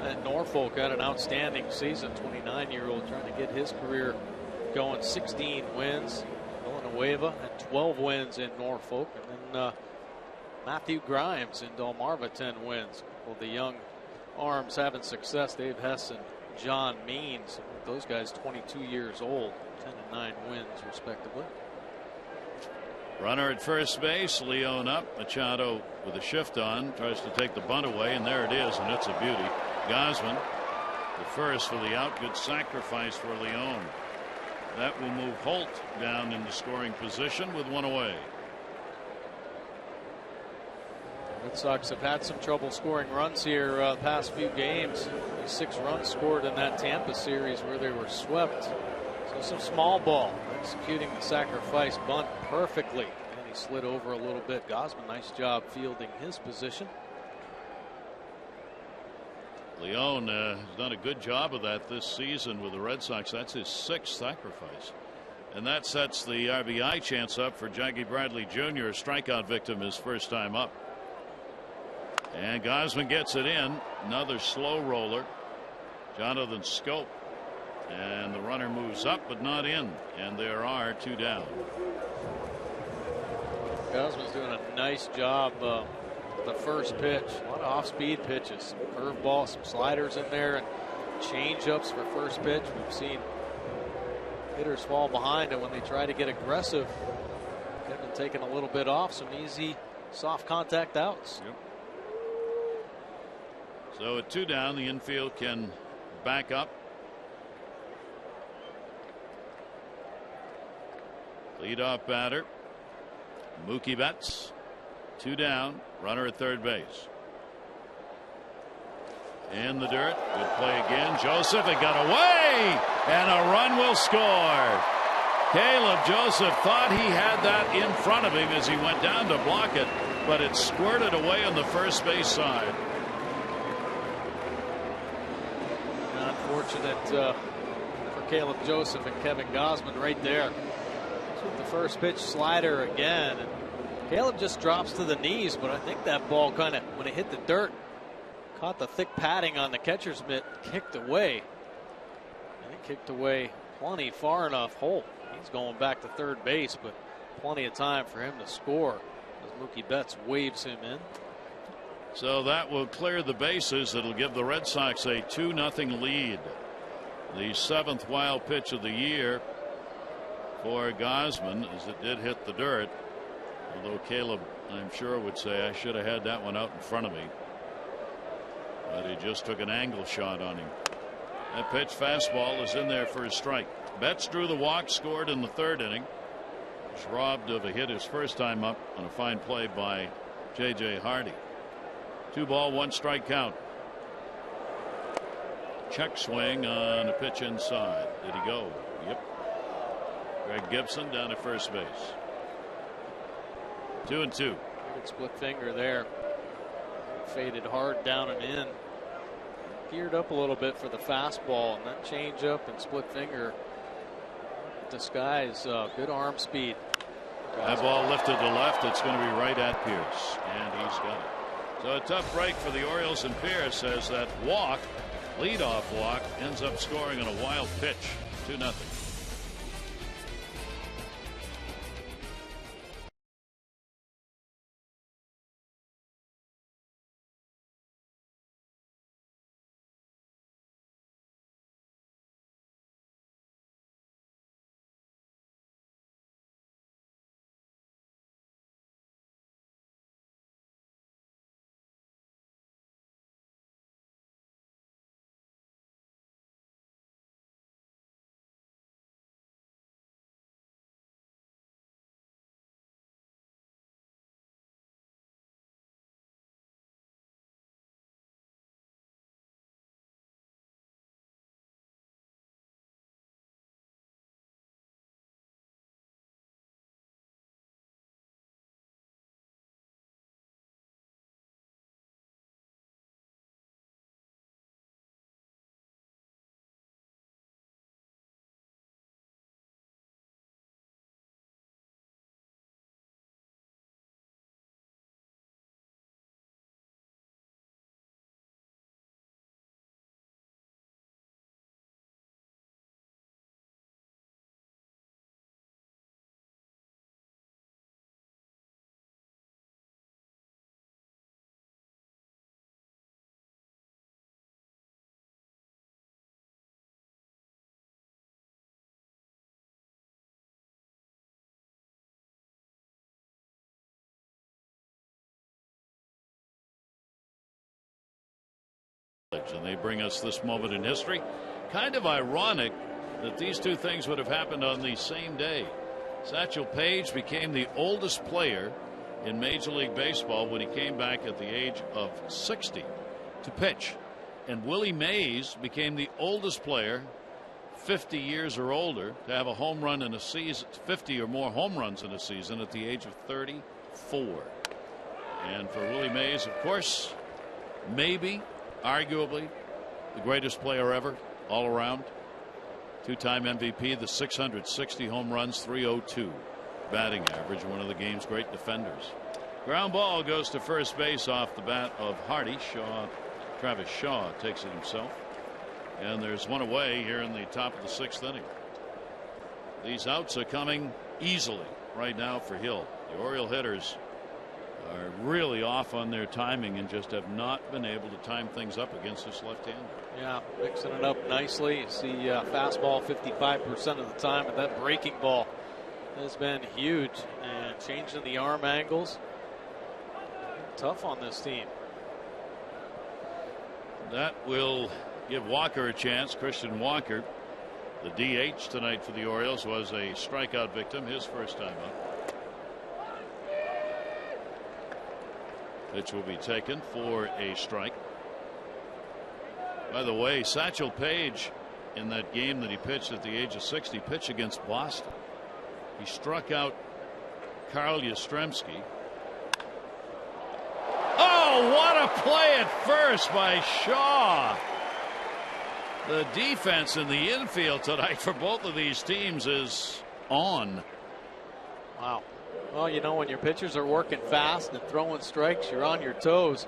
at Norfolk had an outstanding season. 29-year-old trying to get his career going. 16 wins. Villanueva had 12 wins in Norfolk. And then Matthew Grimes in Delmarva, 10 wins. Well, the young arms having success. Dave Hess and John Means. Those guys 22 years old. 10 and 9 wins respectively. Runner at first base. Leone up. Machado with a shift on. Tries to take the bunt away, and there it is, and it's a beauty. Gausman, the first for the out. Good sacrifice for Leone. That will move Holt down into scoring position with 1 away. The Red Sox have had some trouble scoring runs here the past few games. 6 runs scored in that Tampa series where they were swept. So some small ball, executing the sacrifice bunt perfectly. And he slid over a little bit. Gausman, nice job fielding his position. Leone has done a good job of that this season with the Red Sox. That's his 6th sacrifice. And that sets the RBI chance up for Jackie Bradley Jr., a strikeout victim his first time up. And Gausman gets it in. Another slow roller. Jonathan Scope. And the runner moves up but not in. And there are 2 down. Gausman's doing a nice job. The first pitch, a lot of off-speed pitches, some curveball, some sliders in there, and change-ups for first pitch. We've seen hitters fall behind, and when they try to get aggressive, they've been taking a little bit off. Some easy, soft contact outs. Yep. So at 2 down, the infield can back up. Leadoff batter, Mookie Betts. 2 down, runner at third base. In the dirt, good play again. Joseph, it got away, and a run will score. Caleb Joseph thought he had that in front of him as he went down to block it, but it squirted away on the first base side. Unfortunate for Caleb Joseph and Kevin Gausman right there. With the first pitch slider again. And Caleb just drops to the knees, but I think that ball kind of, when it hit the dirt, caught the thick padding on the catcher's mitt, kicked away. And it kicked away plenty far enough. Holt, he's going back to third base, but plenty of time for him to score as Mookie Betts waves him in. So that will clear the bases. It'll give the Red Sox a 2-0 lead. The 7th wild pitch of the year for Gausman as it did hit the dirt. Although Caleb, I'm sure, would say I should have had that one out in front of me. But he just took an angle shot on him. That pitch fastball is in there for a strike. Betts drew the walk, scored in the third inning. Was robbed of a hit his first time up on a fine play by J.J. Hardy. 2 ball, 1 strike count. Check swing on a pitch inside. Did he go? Yep. Greg Gibson down at first base. 2-2. Good split finger there. Faded hard down and in. Geared up a little bit for the fastball, and that change up and split finger disguise good arm speed. That ball lifted to left. It's going to be right at Pierce, and he's got it. So a tough break for the Orioles, and Pierce as that walk, leadoff walk, ends up scoring on a wild pitch. 2-0. And they bring us this moment in history. Kind of ironic that these two things would have happened on the same day. Satchel Paige became the oldest player in Major League Baseball when he came back at the age of 60 to pitch. And Willie Mays became the oldest player, 50 years or older, to have a home run in a season, 50 or more home runs in a season at the age of 34. And for Willie Mays, of course, maybe, arguably, the greatest player ever, all around. 2-time MVP, the 660 home runs, 302 batting average, one of the game's great defenders. Ground ball goes to first base off the bat of Hardy. Travis Shaw takes it himself. And there's one away here in the top of the 6th inning. These outs are coming easily right now for Hill. The Oriole hitters are really off on their timing and just have not been able to time things up against this left-hander. Yeah, mixing it up nicely. You see fastball 55% of the time, and that breaking ball has been huge. And changing the arm angles, tough on this team. That will give Walker a chance. Christian Walker, the DH tonight for the Orioles, was a strikeout victim his first time up. Pitch will be taken for a strike. By the way, Satchel Paige, in that game that he pitched at the age of 60, pitched against Boston. He struck out Carl Yastrzemski. Oh, what a play at first by Shaw. The defense in the infield tonight for both of these teams is on. Wow. Well, you know, when your pitchers are working fast and throwing strikes, you're on your toes.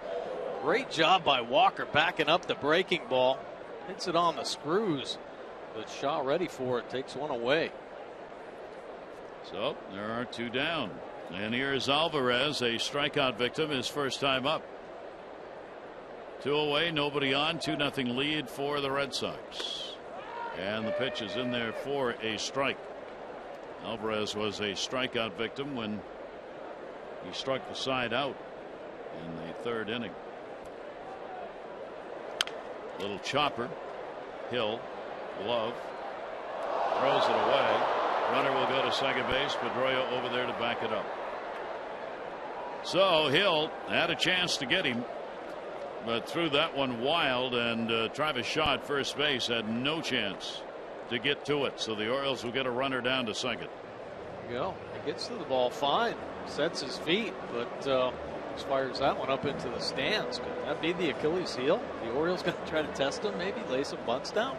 Great job by Walker backing up the breaking ball. Hits it on the screws. But Shaw ready for it. Takes one away. So there are 2 down. And here's Alvarez, a strikeout victim, his first time up. 2 away, nobody on. 2-0 lead for the Red Sox. And the pitch is in there for a strike. Alvarez was a strikeout victim when he struck the side out in the third inning. Little chopper. Hill, glove, throws it away. Runner will go to second base. Pedroia over there to back it up. So Hill had a chance to get him, but threw that one wild, and Travis Shaw at first base had no chance to get to it. So the Orioles will get a runner down to second. There you go. He gets to the ball fine, sets his feet, but just fires that one up into the stands. Could that be the Achilles heel? The Orioles going to try to test him, maybe lay some bunts down,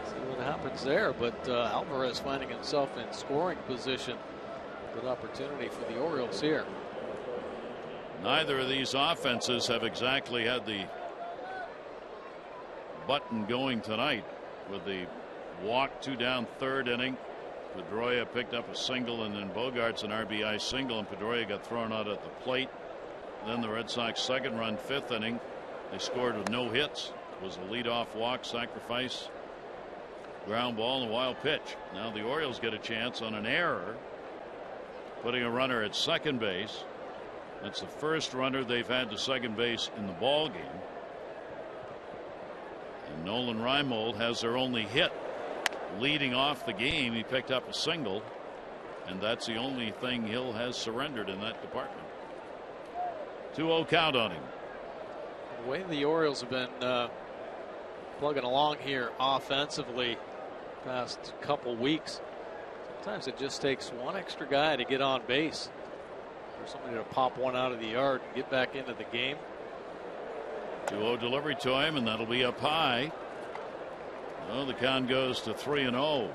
see what happens there. But Alvarez finding himself in scoring position. Good opportunity for the Orioles here. Neither of these offenses have exactly had the button going tonight. With the walk, 2 down, third inning, Pedroia picked up a single, and then Bogart's an RBI single, and Pedroia got thrown out at the plate. Then the Red Sox second run, 5th inning, they scored with no hits. It was a leadoff walk, sacrifice, ground ball, and a wild pitch. Now the Orioles get a chance on an error, putting a runner at second base. That's the first runner they've had to second base in the ball game. And Nolan Reimold has their only hit leading off the game. He picked up a single, and that's the only thing Hill has surrendered in that department. 2-0 count on him. The way the Orioles have been plugging along here offensively past couple weeks, sometimes it just takes one extra guy to get on base, for somebody to pop one out of the yard and get back into the game. 2-0 delivery to him, and that'll be up high. Well, the count goes to 3-0.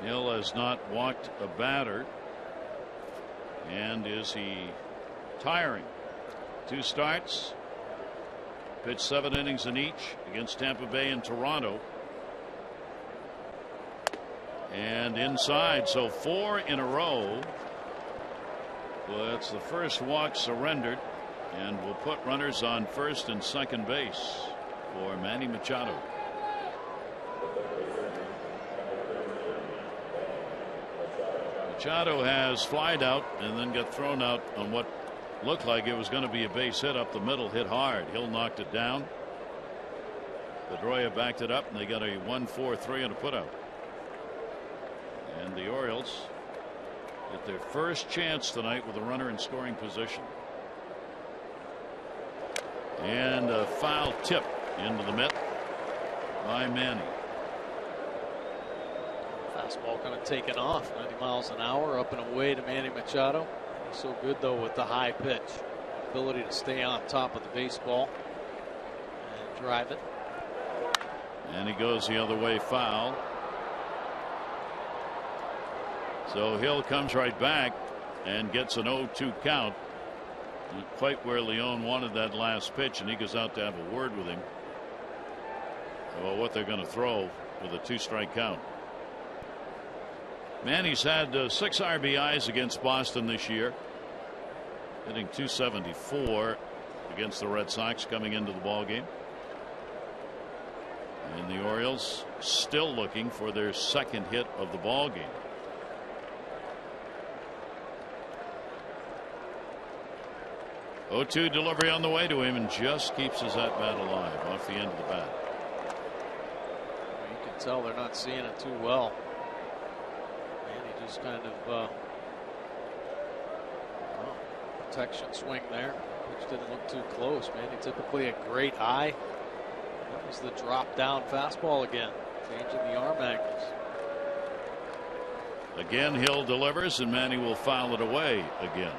Hill has not walked a batter. And is he tiring? 2 starts, pitched 7 innings in each against Tampa Bay and Toronto. And inside, so 4 in a row. Well, that's the first walk surrendered, and will put runners on first and second base for Manny Machado. Machado has flied out and then got thrown out on what looked like it was going to be a base hit up the middle, hit hard. Hill knocked it down. Pedroia backed it up, and they got a 1-4-3 and a putout. And the Orioles get their first chance tonight with a runner in scoring position. And a foul tip into the mitt by Manny. Fastball kind of taken off, 90 miles an hour, up and away to Manny Machado. He's so good though with the high pitch, ability to stay on top of the baseball and drive it. And he goes the other way, foul. So Hill comes right back and gets an 0-2 count. Not quite where Leon wanted that last pitch, and he goes out to have a word with him about what they're going to throw with a 2-strike count. Manny's had 6 RBIs against Boston this year, hitting .274 against the Red Sox coming into the ball game. And the Orioles still looking for their second hit of the ball game. .02 delivery on the way to him, and just keeps his at bat alive off the end of the bat. You can tell they're not seeing it too well. Manny just kind of protection swing there. Pitch didn't look too close. Manny typically a great eye. That was the drop down fastball again, changing the arm angles. Again, Hill delivers, and Manny will foul it away again.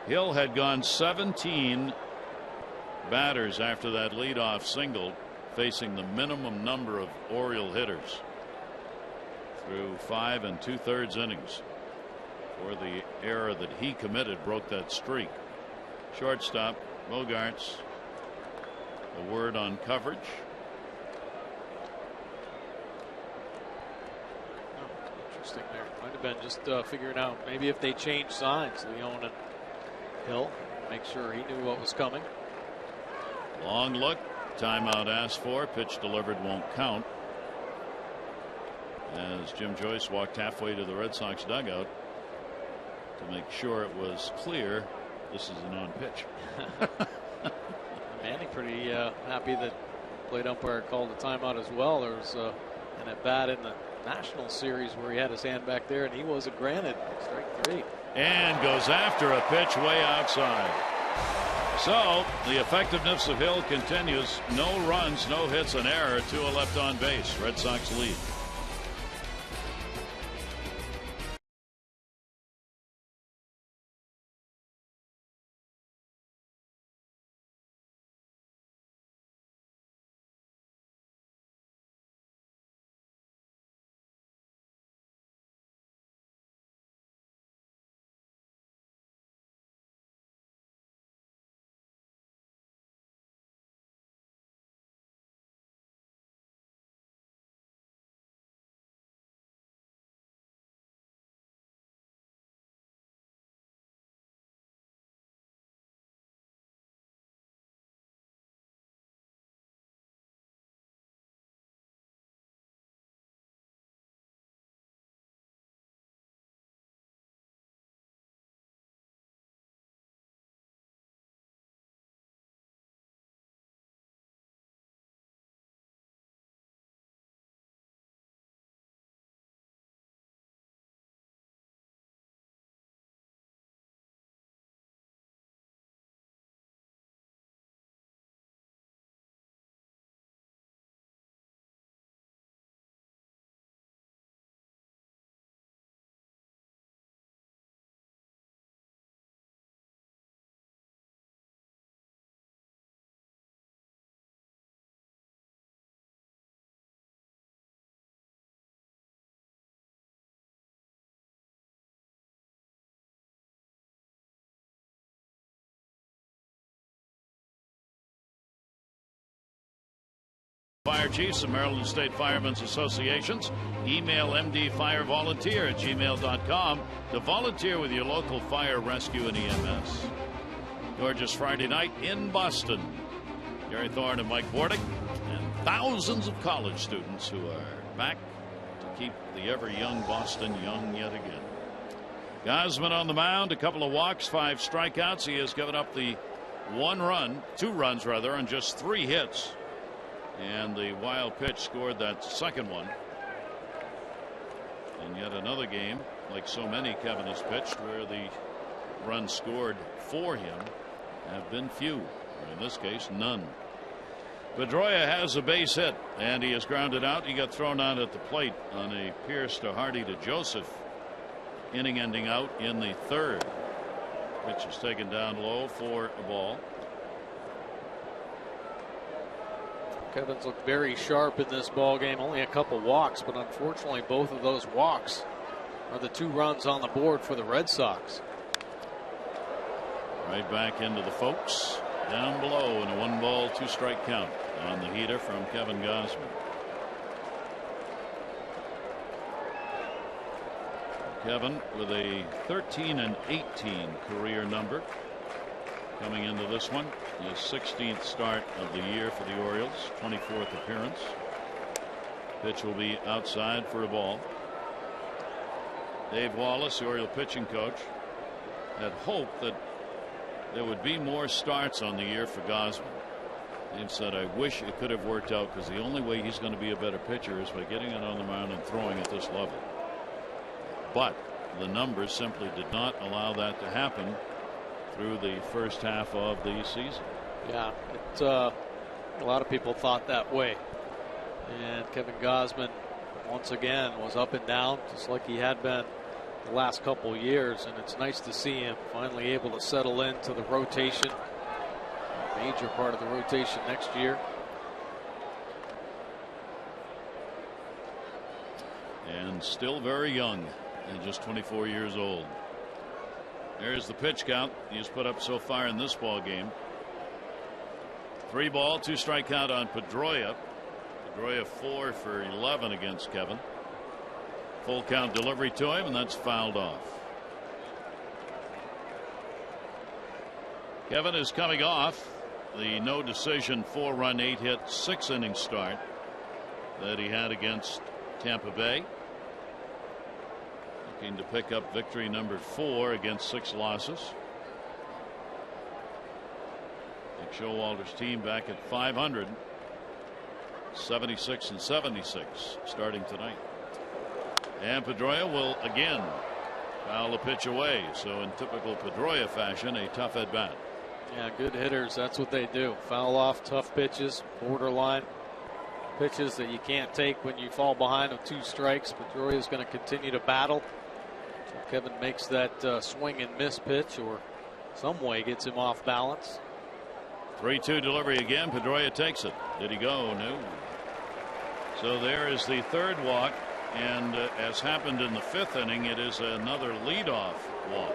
Hill had gone 17 batters after that leadoff single, facing the minimum number of Oriole hitters through 5 2/3 innings. For the error that he committed broke that streak. Shortstop Bogarts, a word on coverage. Interesting there. Might have been just figuring out maybe if they change signs, Leon and Hill, make sure he knew what was coming. Long look, timeout asked for, pitch delivered won't count. as Jim Joyce walked halfway to the Red Sox dugout to make sure it was clear this is a non-pitch. Manning pretty happy that plate umpire called a timeout as well. There was an at bat in the National Series where he had his hand back there and he wasn't granted. Strike 3. And goes after a pitch way outside. So the effectiveness of Hill continues. No runs, no hits, an error, 2 left on base. Red Sox lead. Fire Chiefs and Maryland State Firemen's Associations. Email mdfirevolunteer@gmail.com to volunteer with your local fire, rescue, and EMS. Gorgeous Friday night in Boston. Gary Thorne and Mike Bordick, and thousands of college students who are back to keep the ever-young Boston young yet again. Gausman on the mound, a couple of walks, 5 strikeouts. He has given up the 2 runs rather, on just 3 hits. And the wild pitch scored that second one. And yet another game, like so many Kevin has pitched, where the runs scored for him have been few, or in this case, none. Pedroia has a base hit, and he is grounded out. He got thrown out at the plate on a Pierce to Hardy to Joseph. Inning ending out in the 3rd. Pitch is taken down low for a ball. Kevin's looked very sharp in this ball game. Only a couple walks, but unfortunately both of those walks are the 2 runs on the board for the Red Sox. Right back into the folks down below in a 1-ball 2-strike count on the heater from Kevin Gausman. Kevin with a 13-18 career number coming into this one. His 16th start of the year for the Orioles, 24th appearance. Pitch will be outside for a ball. Dave Wallace, the Oriole pitching coach, had hoped that there would be more starts on the year for Gausman. Dave said, I wish it could have worked out, because the only way he's going to be a better pitcher is by getting it on the mound and throwing at this level. But the numbers simply did not allow that to happen through the first half of the season. Yeah, a lot of people thought that way. And Kevin Gausman once again was up and down, just like he had been the last couple of years, and it's nice to see him finally able to settle into the rotation, a major part of the rotation next year. And still very young, and just 24 years old. There's the pitch count he's put up so far in this ball game. 3-ball 2-strike count on Pedroia. Pedroia 4 for 11 against Kevin. Full count delivery to him, and that's fouled off. Kevin is coming off the no decision 4-run 8-hit 6-inning start that he had against Tampa Bay. looking to pick up victory number 4 against 6 losses. Nick Showalter's team back at 500, 76 and 76 starting tonight. And Pedroia will again foul the pitch away. So in typical Pedroia fashion, a tough at bat. Yeah, good hitters, that's what they do. Foul off tough pitches, borderline pitches that you can't take when you fall behind with 2 strikes. Pedroia is going to continue to battle. So Kevin makes that swing and miss pitch, or some way gets him off balance. 3-2 delivery again. Pedroia takes it. Did he go? No. So there is the 3rd walk, and as happened in the 5th inning, it is another leadoff walk.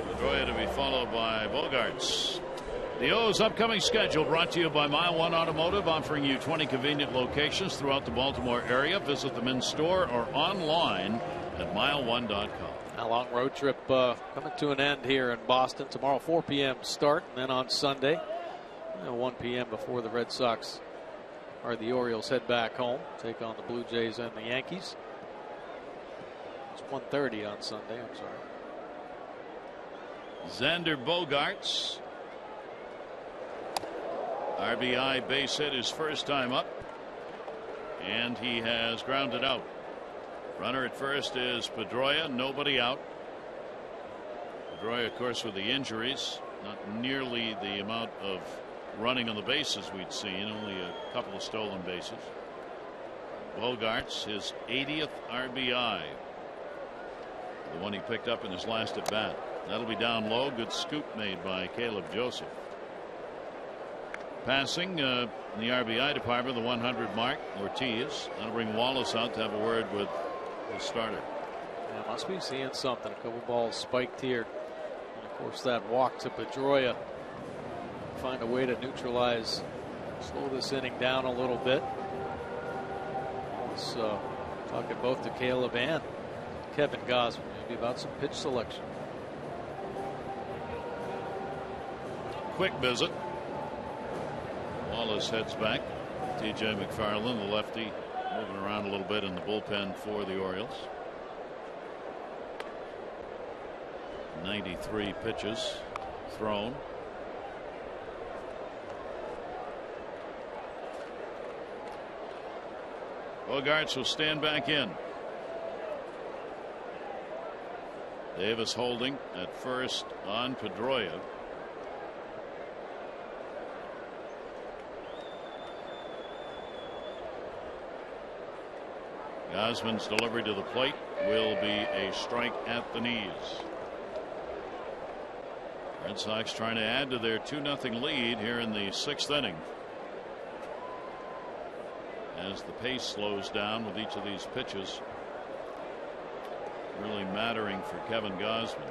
Pedroia to be followed by Bogaerts. The O's upcoming schedule brought to you by Mile One Automotive, offering you 20 convenient locations throughout the Baltimore area. Visit them in store or online at mileone.com. A long road trip coming to an end here in Boston. Tomorrow 4 p.m. start, and then on Sunday 1 p.m. before the Red Sox or the Orioles head back home, take on the Blue Jays and the Yankees. It's 1:30 on Sunday. I'm sorry. Xander Bogaerts. RBI base hit his first time up, and he has grounded out. Runner at first is Pedroia, nobody out. Pedroia, of course, with the injuries, not nearly the amount of running on the bases we'd seen, only a couple of stolen bases. Bogaerts, his 80th RBI, the one he picked up in his last at bat. That'll be down low. Good scoop made by Caleb Joseph. Passing in the RBI department, the 100 mark, Ortiz. That'll bring Wallace out to have a word with the starter. Yeah, must be seeing something. A couple balls spiked here. And of course, that walk to Pedroia. Find a way to neutralize, slow this inning down a little bit. Wallace talking both to Caleb and Kevin Gausman, maybe about some pitch selection. Quick visit. Wallace heads back. T.J. McFarland, the lefty, moving around a little bit in the bullpen for the Orioles. 93 pitches thrown. Bogaerts will stand back in. Davis holding at first on Pedroia. Gausman's delivery to the plate will be a strike at the knees. Red Sox trying to add to their 2-0 lead here in the 6th inning, as the pace slows down with each of these pitches really mattering for Kevin Gausman.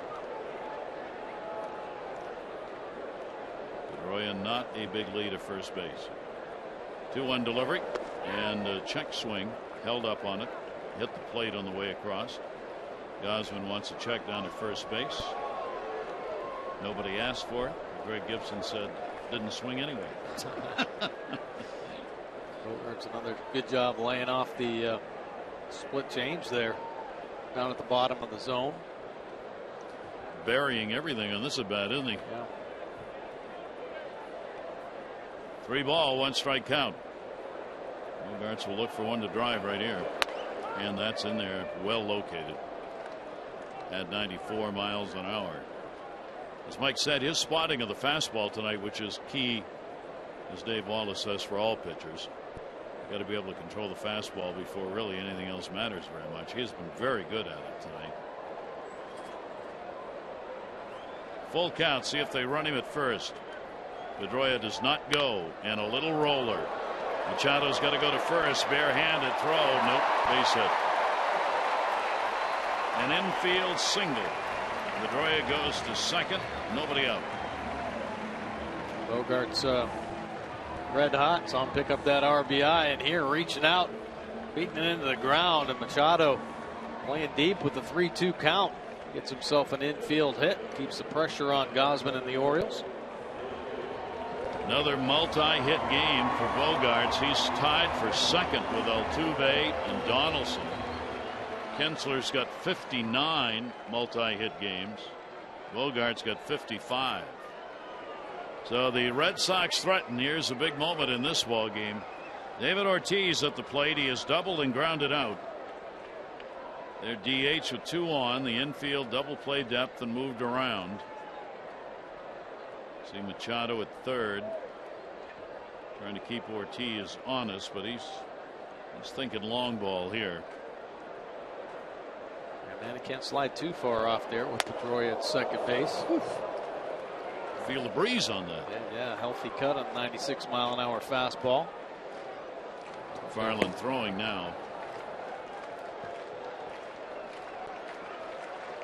Pedroia not a big lead at first base. 2-1 delivery and a check swing. Held up on it, hit the plate on the way across. Gausman wants a check down to first base. Nobody asked for it. Greg Gibson said didn't swing anyway. Bogaerts another good job laying off the split change there down at the bottom of the zone. Burying everything on this at bat, isn't he? Yeah. 3 ball, 1 strike count. Bogaerts will look for one to drive right here, and that's in there, well located at 94 miles an hour. As Mike said, his spotting of the fastball tonight, which is key, as Dave Wallace says, for all pitchers. Got to be able to control the fastball before really anything else matters very much. He has been very good at it tonight. Full count. See if they run him at first. Pedroia does not go, and a little roller. Machado's got to go to first. Barehanded throw. Nope. Base hit. An infield single. Pedroia goes to second. Nobody out. Bogaerts red hot. Saw him pick up that RBI, and here reaching out, beating it into the ground, and Machado playing deep with the 3-2 count. Gets himself an infield hit. Keeps the pressure on Gausman and the Orioles. Another multi-hit game for Bogaerts. He's tied for second with Altuve and Donaldson. Kinsler's got 59 multi-hit games. Bogart's got 55. So the Red Sox threaten. Here's a big moment in this ball game. David Ortiz at the plate. He has doubled and grounded out. Their DH with 2 on. The infield double play depth and moved around. See Machado at third. Trying to keep Ortiz honest, but he's thinking long ball here. And then he can't slide too far off there with Pedroia at second base. Oof. Feel the breeze on that. Yeah, healthy cut on 96-mile-an-hour fastball. Farland throwing now.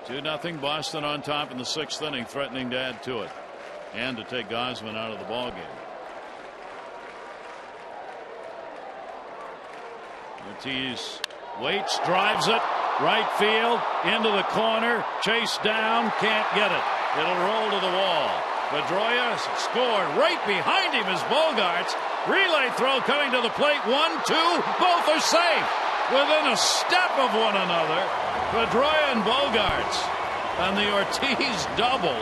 2-0 Boston on top in the 6th inning, threatening to add to it and to take Gausman out of the ball game. Ortiz waits, drives it right field into the corner, chased down, can't get it. It'll roll to the wall. Pedroia scored. Right behind him is Bogarts. Relay throw coming to the plate. 1-2. Both are safe. Within a step of one another. Pedroia and Bogarts. And the Ortiz double.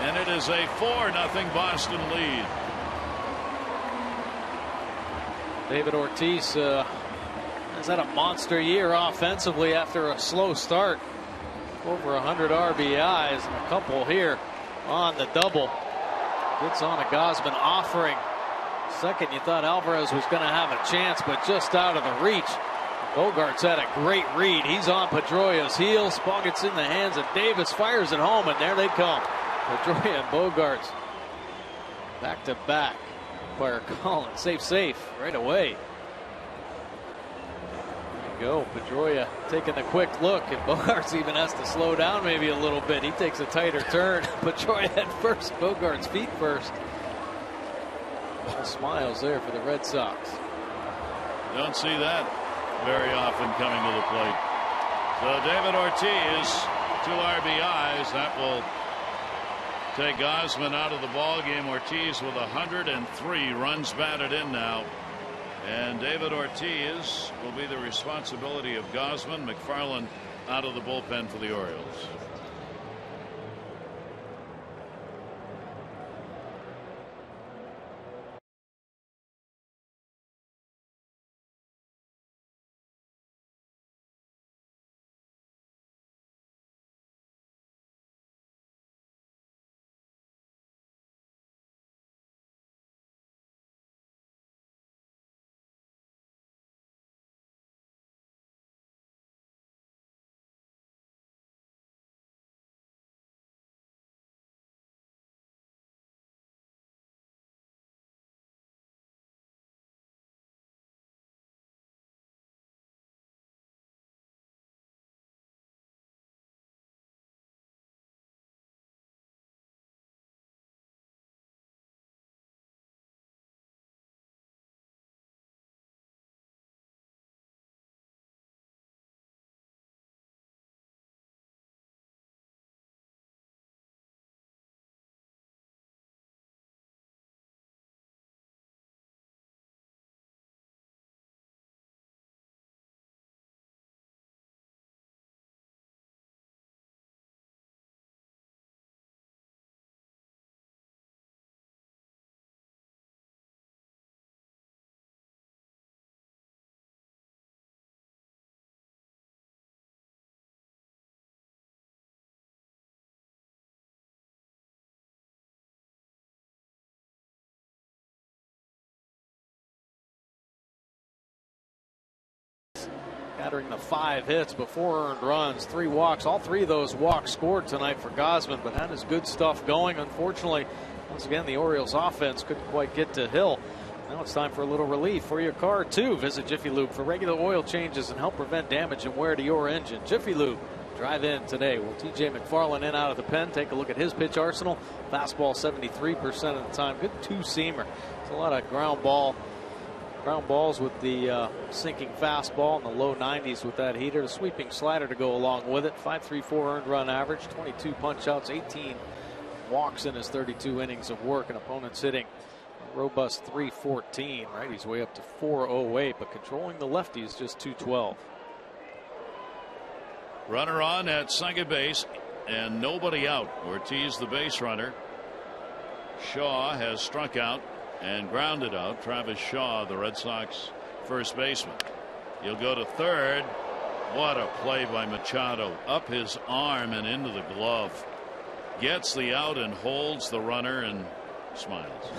And it is a 4-0 Boston lead. David Ortiz has had a monster year offensively after a slow start. Over 100 RBIs and a couple here on the double. Gets on a Gausman offering. Second, you thought Alvarez was going to have a chance, but just out of the reach. Bogarts had a great read. He's on Pedroia's heels. Ball gets in the hands of Davis, fires it home, and there they come. Pedroia and Bogarts back to back. Umpire Collins, safe right away. Go. Pedroia taking a quick look, and Bogarts even has to slow down maybe a little bit. He takes a tighter turn. Pedroia head first, Bogarts feet first. All smiles there for the Red Sox. Don't see that very often coming to the plate. So David Ortiz, 2 RBIs. That will take Gausman out of the ball game. Ortiz with 103 runs batted in now. And David Ortiz will be the responsibility of Gausman. McFarland out of the bullpen for the Orioles. Gathering the 5 hits, but 4 earned runs, 3 walks. All 3 of those walks scored tonight for Gausman, but that is good stuff going. Unfortunately, once again, the Orioles offense couldn't quite get to Hill. Now it's time for a little relief for your car, too. Visit Jiffy Lube for regular oil changes and help prevent damage and wear to your engine. Jiffy Lube. Drive in today. Well, TJ McFarland in out of the pen. Take a look at his pitch arsenal. Fastball 73% of the time. Good 2-seamer. It's a lot of ground balls with the sinking fastball in the low 90s with that heater. The sweeping slider to go along with it. 5.34 earned run average, 22 punch outs, 18 walks in his 32 innings of work, and opponents hitting a robust 314. Right, he's way up to 408, but controlling the lefties just 212. Runner on at second base and nobody out. Ortiz, the base runner. Shaw has struck out and grounded out. Travis Shaw, the Red Sox first baseman. He'll go to third. What a play by Machado. Up his arm and into the glove. Gets the out and holds the runner and smiles.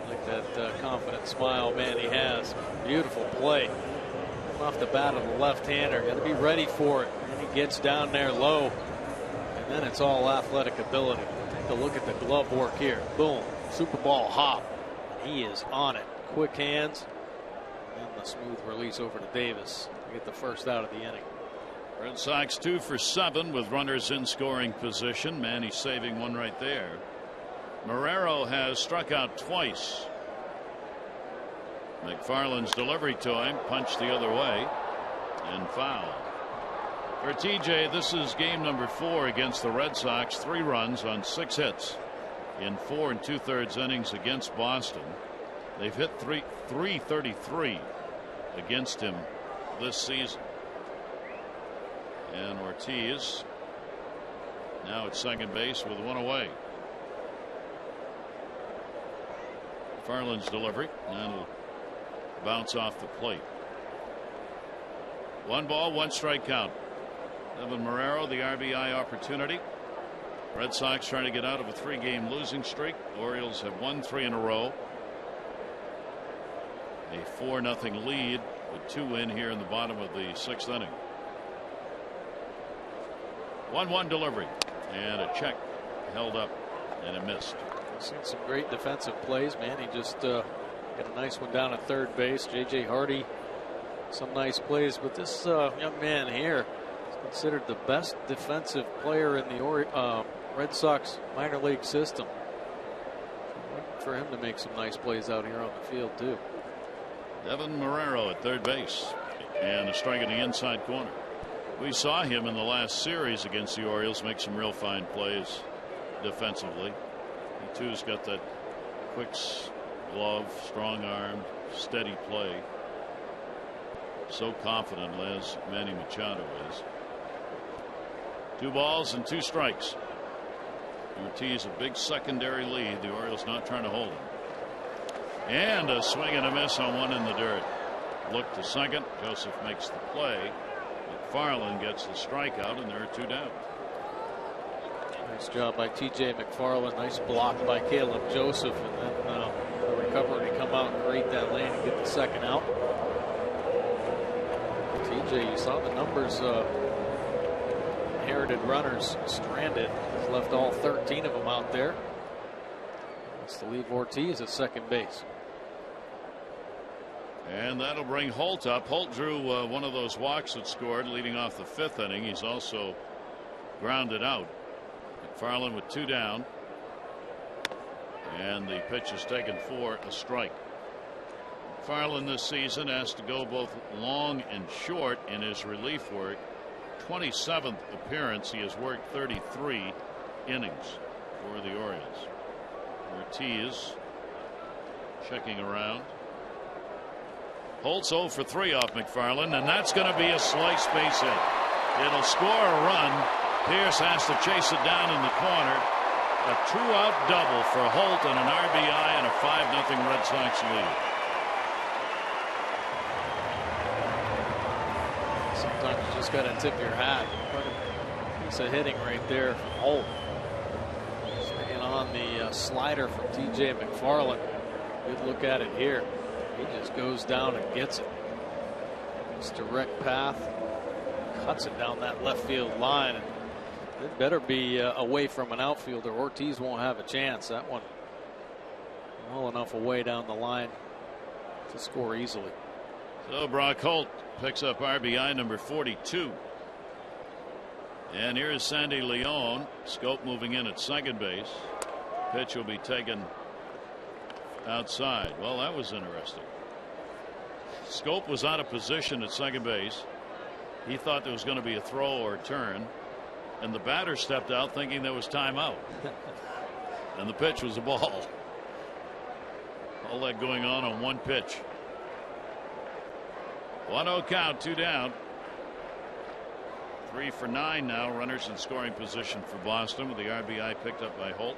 Like that confident smile, man, he has. Beautiful play. Off the bat of the left-hander. Got to be ready for it. And he gets down there low. And then it's all athletic ability. Take a look at the glove work here. Boom. Super ball hop. He is on it. Quick hands. And the smooth release over to Davis to get the first out of the inning. Red Sox 2 for 7 with runners in scoring position. Manny saving one right there. Marrero has struck out twice. McFarland's delivery to him punched the other way and foul. For TJ, this is game number 4 against the Red Sox. 3 runs on 6 hits in 4 2/3 innings against Boston. They've hit 333 against him this season. And Ortiz now at second base with 1 away. McFarland's delivery and will bounce off the plate. 1 ball, 1 strike count. Evan Marrero, the RBI opportunity. Red Sox trying to get out of a 3-game losing streak. Orioles have won 3 in a row. A 4-0 lead with 2 in here in the bottom of the 6th inning. 1-1 delivery and a check held up and a missed. Seen some great defensive plays, man. He just got a nice one down at third base. J.J. Hardy, some nice plays, but this young man here is considered the best defensive player in the Red Sox minor league system. For him to make some nice plays out here on the field too. Evan Marrero at third base and a strike in the inside corner. We saw him in the last series against the Orioles make some real fine plays defensively. He too's got that quick glove, strong arm, steady play. So confident as Manny Machado is. 2 balls and 2 strikes. Ortiz a big secondary lead. The Orioles not trying to hold him. And a swing and a miss on one in the dirt. Look to second. Joseph makes the play. McFarland gets the strikeout and there are 2 down. Nice job by TJ McFarland. Nice block by Caleb Joseph, and then the recovery to come out and create that lane and get the second out. TJ, you saw the numbers. Inherited runners stranded. He's left all 13 of them out there. That's to leave Ortiz at second base. And that'll bring Holt up. Holt drew one of those walks that scored leading off the 5th inning. He's also grounded out. McFarland with 2 down. And the pitch is taken for a strike. McFarland this season has to go both long and short in his relief work. 27th appearance. He has worked 33 innings for the Orioles. Ortiz checking around. Holtz 0 for 3 off McFarland, and that's going to be a slice base hit. It'll score a run. Pierce has to chase it down in the corner. A 2-out double for Holt and an RBI and a 5-0 Red Sox lead. Sometimes you just got to tip your hat. What a piece of hitting right there from Holt. Staying on the slider from TJ McFarland. Good look at it here. He just goes down and gets it. It's direct path. Cuts it down that left field line. And it better be away from an outfielder. Ortiz won't have a chance. That one well enough away down the line to score easily. So Brock Holt picks up RBI number 42. And here's Sandy Leon. Scope moving in at second base. Pitch will be taken outside. Well, that was interesting. Scope was out of position at second base. He thought there was going to be a throw or a turn, and the batter stepped out thinking there was timeout. And the pitch was a ball. All that going on one pitch. 1-0 count, 2 down. 3 for 9 now. Runners in scoring position for Boston with the RBI picked up by Holt.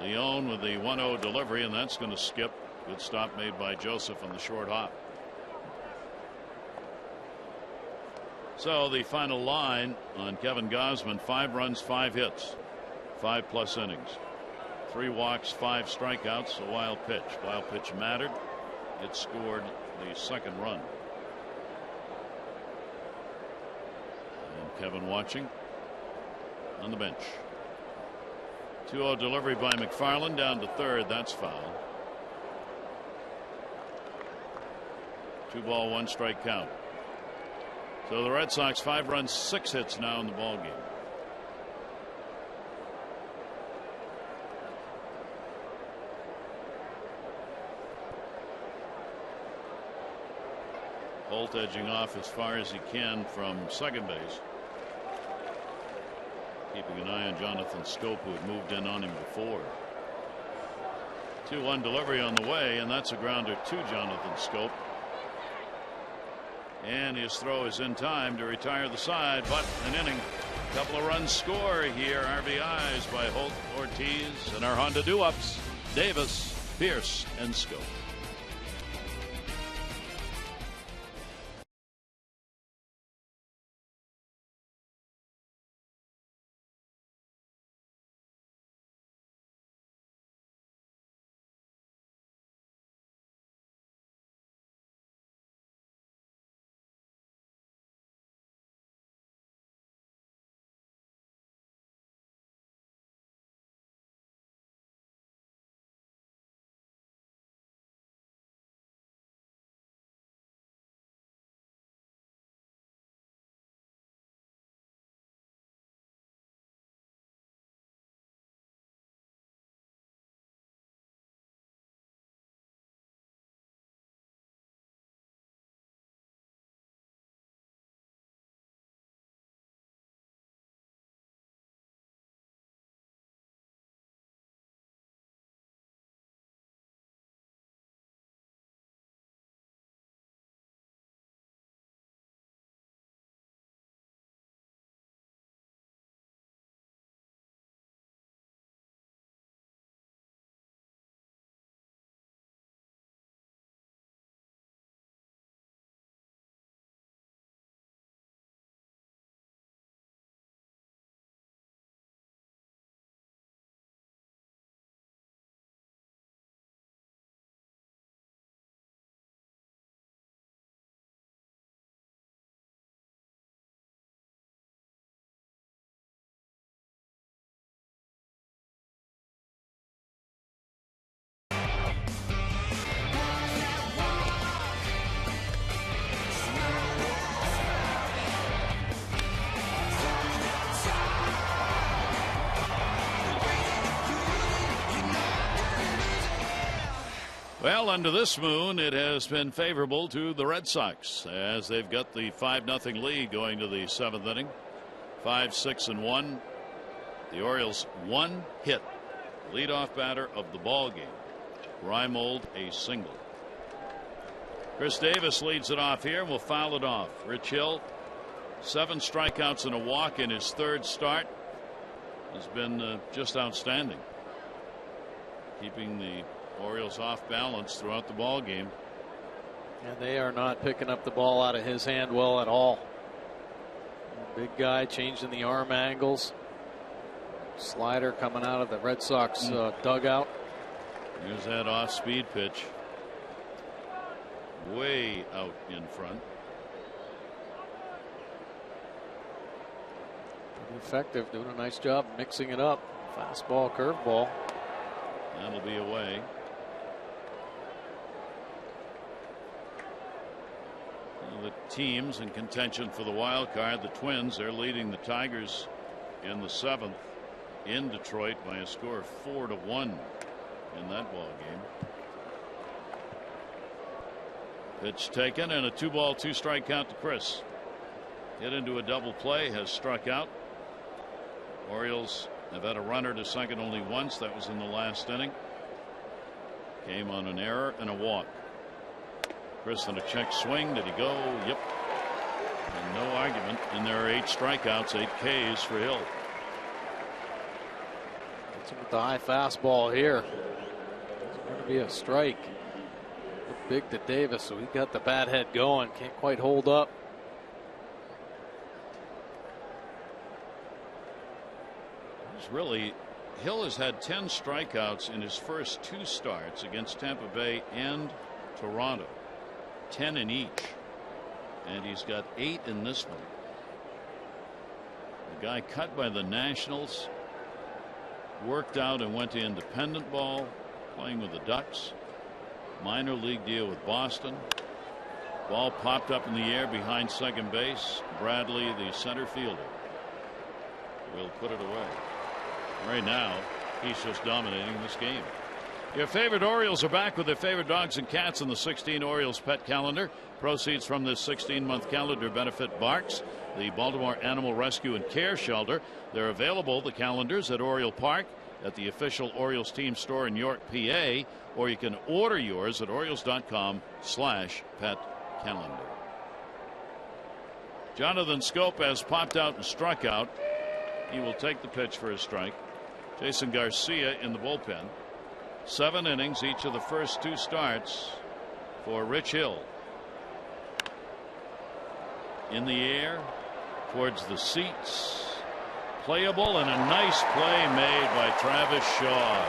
Leone with the 1-0 delivery, and that's going to skip. Good stop made by Joseph on the short hop. So the final line on Kevin Gausman: 5 runs, 5 hits, 5+ innings, 3 walks, 5 strikeouts, a wild pitch. Wild pitch mattered. It scored the second run. And Kevin watching on the bench. 2-0 delivery by McFarland down to third. That's foul. 2 ball, 1 strike count. So the Red Sox 5 runs, 6 hits now in the ball game. Holt edging off as far as he can from second base. Keeping an eye on Jonathan Scope, who had moved in on him before. 2-1 delivery on the way, and that's a grounder to Jonathan Scope. And his throw is in time to retire the side, but an inning. A couple of runs score here. RBIs by Holt, Ortiz, and our Honda do-ups: Davis, Pierce, and Scope. Well, under this moon, it has been favorable to the Red Sox as they've got the 5-0 lead going to the 7th inning. 5, 6, and 1. The Orioles 1 hit. Leadoff batter of the ball game. Reimold a single. Chris Davis leads it off here. Will foul it off. Rich Hill, 7 strikeouts and a walk in his 3rd start. Has been just outstanding, keeping the Orioles off balance throughout the ball game. And they are not picking up the ball out of his hand well at all. Big guy changing the arm angles. Slider coming out of the Red Sox dugout. Here's that off-speed pitch. Way out in front. Pretty effective, doing a nice job mixing it up. Fastball, curveball. That'll be away. The teams in contention for the wild card, the Twins, they're leading the Tigers in the 7th in Detroit by a score of 4-1 in that ball game. Pitch taken and a 2-ball, 2-strike count to Chris. Hit into a double play, has struck out. Orioles have had a runner to second only once. That was in the last inning. Came on an error and a walk. Chris on a check swing. Did he go? Yep. And no argument. And there are 8 strikeouts, 8 Ks for Hill. Gets him with the high fastball here. It's going to be a strike. Looked big to Davis, so he got the bat head going. Can't quite hold up. Really, Hill has had 10 strikeouts in his first 2 starts against Tampa Bay and Toronto, 10 in each, and he's got 8 in this one. The guy cut by the Nationals, worked out and went to independent ball, playing with the Ducks, minor league deal with Boston. Ball popped up in the air behind second base. Bradley, the center fielder, will put it away. Right now, he's just dominating this game. Your favorite Orioles are back with their favorite dogs and cats in the 16 Orioles pet calendar. Proceeds from this 16-month calendar benefit Barks, the Baltimore Animal Rescue and Care Shelter. They're available, the calendars, at Oriole Park, at the official Orioles team store in York, PA, or you can order yours at Orioles.com/pet calendar. Jonathan Scope has popped out and struck out. He will take the pitch for a strike. Jason Garcia in the bullpen. 7 innings each of the first 2 starts for Rich Hill. In the air towards the seats. Playable, and a nice play made by Travis Shaw.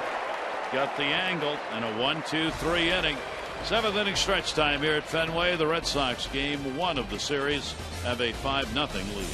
Got the angle and a 1-2-3 inning. 7th inning stretch time here at Fenway. The Red Sox, game 1 of the series, have a 5-0 lead.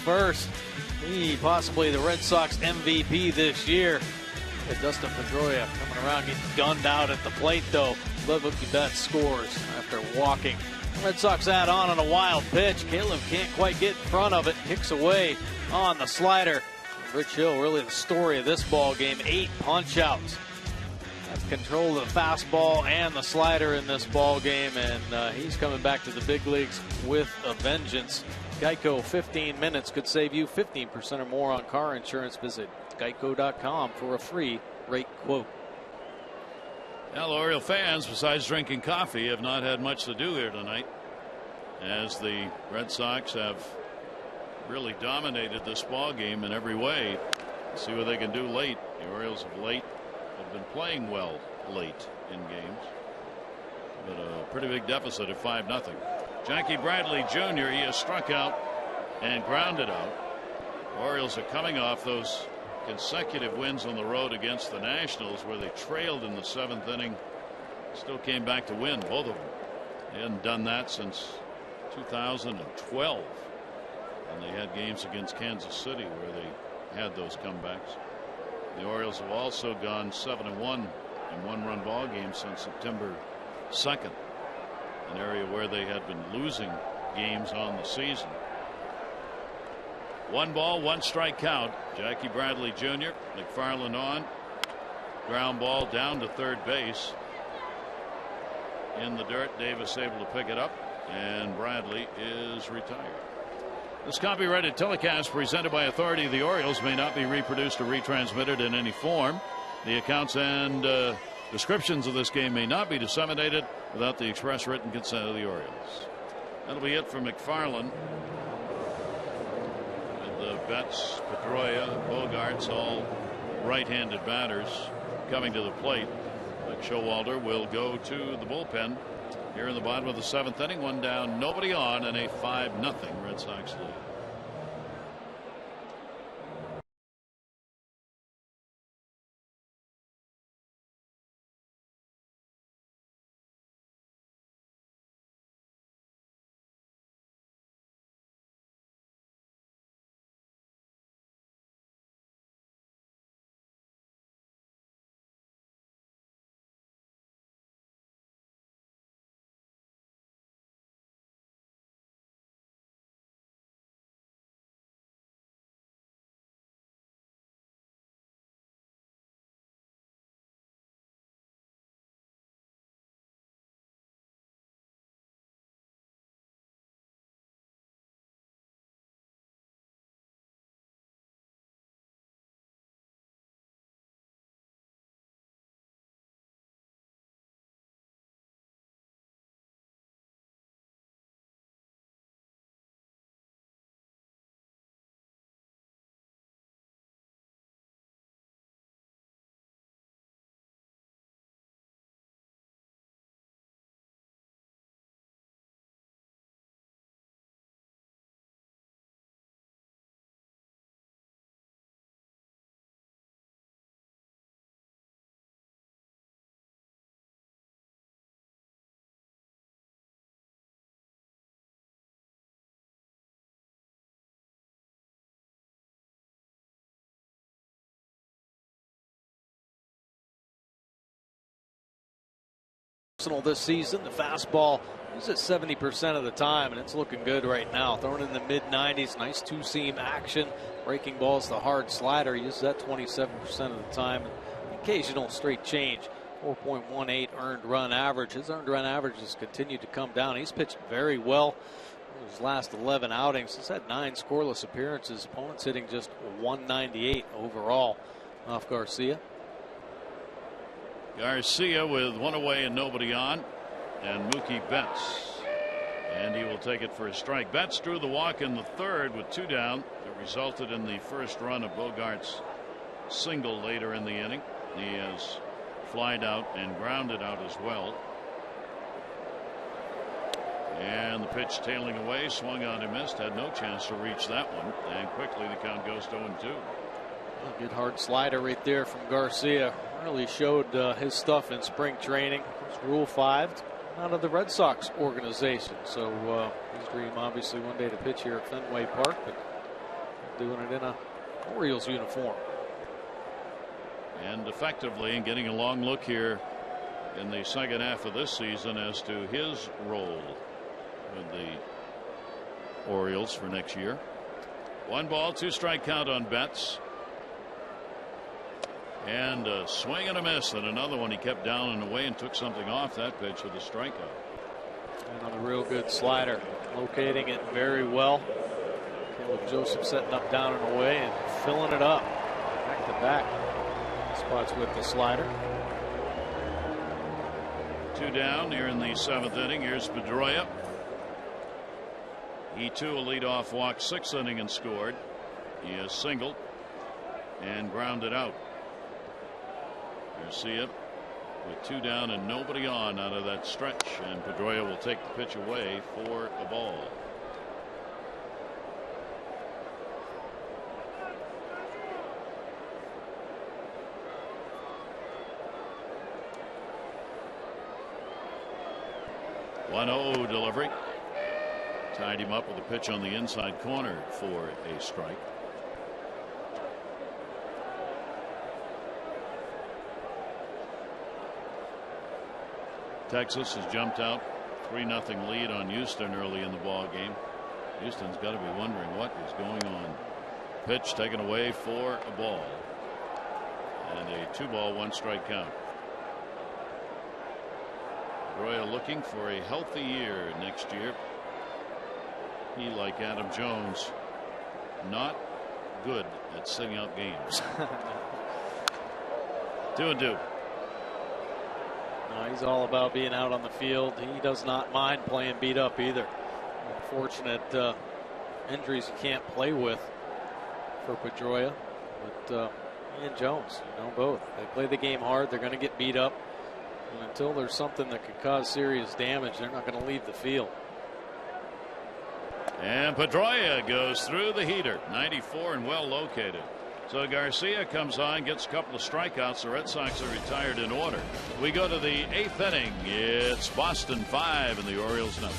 First, possibly the Red Sox MVP this year. Dustin Pedroia coming around, getting gunned out at the plate, though. Levuki Betts scores after walking. Red Sox add on a wild pitch. Caleb can't quite get in front of it. Kicks away on the slider. Rich Hill, really the story of this ball game. 8 punch-outs. Has control of the fastball and the slider in this ball game, and he's coming back to the big leagues with a vengeance. Geico, 15 minutes could save you 15% or more on car insurance. Visit geico.com for a free rate quote. Well, Oriole fans, besides drinking coffee, have not had much to do here tonight, as the Red Sox have really dominated this ball game in every way. See what they can do late. The Orioles have been playing well late in games, but a pretty big deficit of 5-0. Jackie Bradley Jr., he has struck out and grounded out. Orioles are coming off those consecutive wins on the road against the Nationals, where they trailed in the 7th inning, still came back to win both of them. They hadn't done that since 2012, and they had games against Kansas City where they had those comebacks. The Orioles have also gone 7-1 in 1-run ball games since September 2nd, an area where they had been losing games on the season. 1 ball, 1 strike count. Jackie Bradley Jr. McFarland on. Ground ball down to third base. In the dirt. Davis able to pick it up, and Bradley is retired. This copyrighted telecast presented by authority of the Orioles may not be reproduced or retransmitted in any form. The accounts and descriptions of this game may not be disseminated without the express written consent of the Orioles. That'll be it for McFarland. With the Betts, Pedroia, Bogaerts, all right-handed batters coming to the plate. Mike Showalter will go to the bullpen here in the bottom of the 7th inning. 1 down, nobody on, and a 5-0 Red Sox lead. This season, the fastball is at 70% of the time, and it's looking good right now. Throwing in the mid-90s, nice two-seam action. Breaking balls, the hard slider, uses that 27% of the time. Occasional straight change. 4.18 earned run average. His earned run average has continued to come down. He's pitched very well in his last 11 outings. He's had 9 scoreless appearances. Opponents hitting just 198 overall off Garcia. Garcia with 1 away and nobody on, and Mookie Betts, and he will take it for a strike. Betts drew the walk in the 3rd with 2 down. It resulted in the first run of Bogaerts' single later in the inning. He has flied out and grounded out as well. And the pitch tailing away, swung on and missed, had no chance to reach that one, and quickly the count goes to 0-2. A good hard slider right there from Garcia. Really showed his stuff in spring training. It's Rule 5 out of the Red Sox organization. So his dream obviously one day to pitch here at Fenway Park, but doing it in a Orioles uniform. And effectively, and getting a long look here in the second half of this season as to his role with the Orioles for next year. 1 ball, 2 strike count on Betts. And a swing and a miss, and another one he kept down and away and took something off that pitch with a strikeout. Another real good slider, locating it very well. Caleb Joseph setting up down and away and filling it up back to back spots with the slider. 2 down here in the 7th inning. Here's Pedroia. He too a leadoff walk 6th inning and scored. He has singled and grounded out. Garcia with 2 down and nobody on out of that stretch, and Pedroia will take the pitch away for a ball. .1-0 delivery. Tied him up with a pitch on the inside corner for a strike. Texas has jumped out 3-0 lead on Houston early in the ball game. Houston's got to be wondering what is going on. Pitch taken away for a ball. And a 2-ball, 1-strike count. Pedroia looking for a healthy year next year. He, like Adam Jones, not good at sitting out games. 2-2. No, he's all about being out on the field. He does not mind playing beat up either. Unfortunate injuries you can't play with for Pedroia. But he and Jones, both. They play the game hard. They're going to get beat up. And until there's something that could cause serious damage, they're not going to leave the field. And Pedroia goes through the heater. 94 and well located. So Garcia comes on, gets a couple of strikeouts. The Red Sox are retired in order. We go to the 8th inning. It's Boston 5 and the Orioles nothing.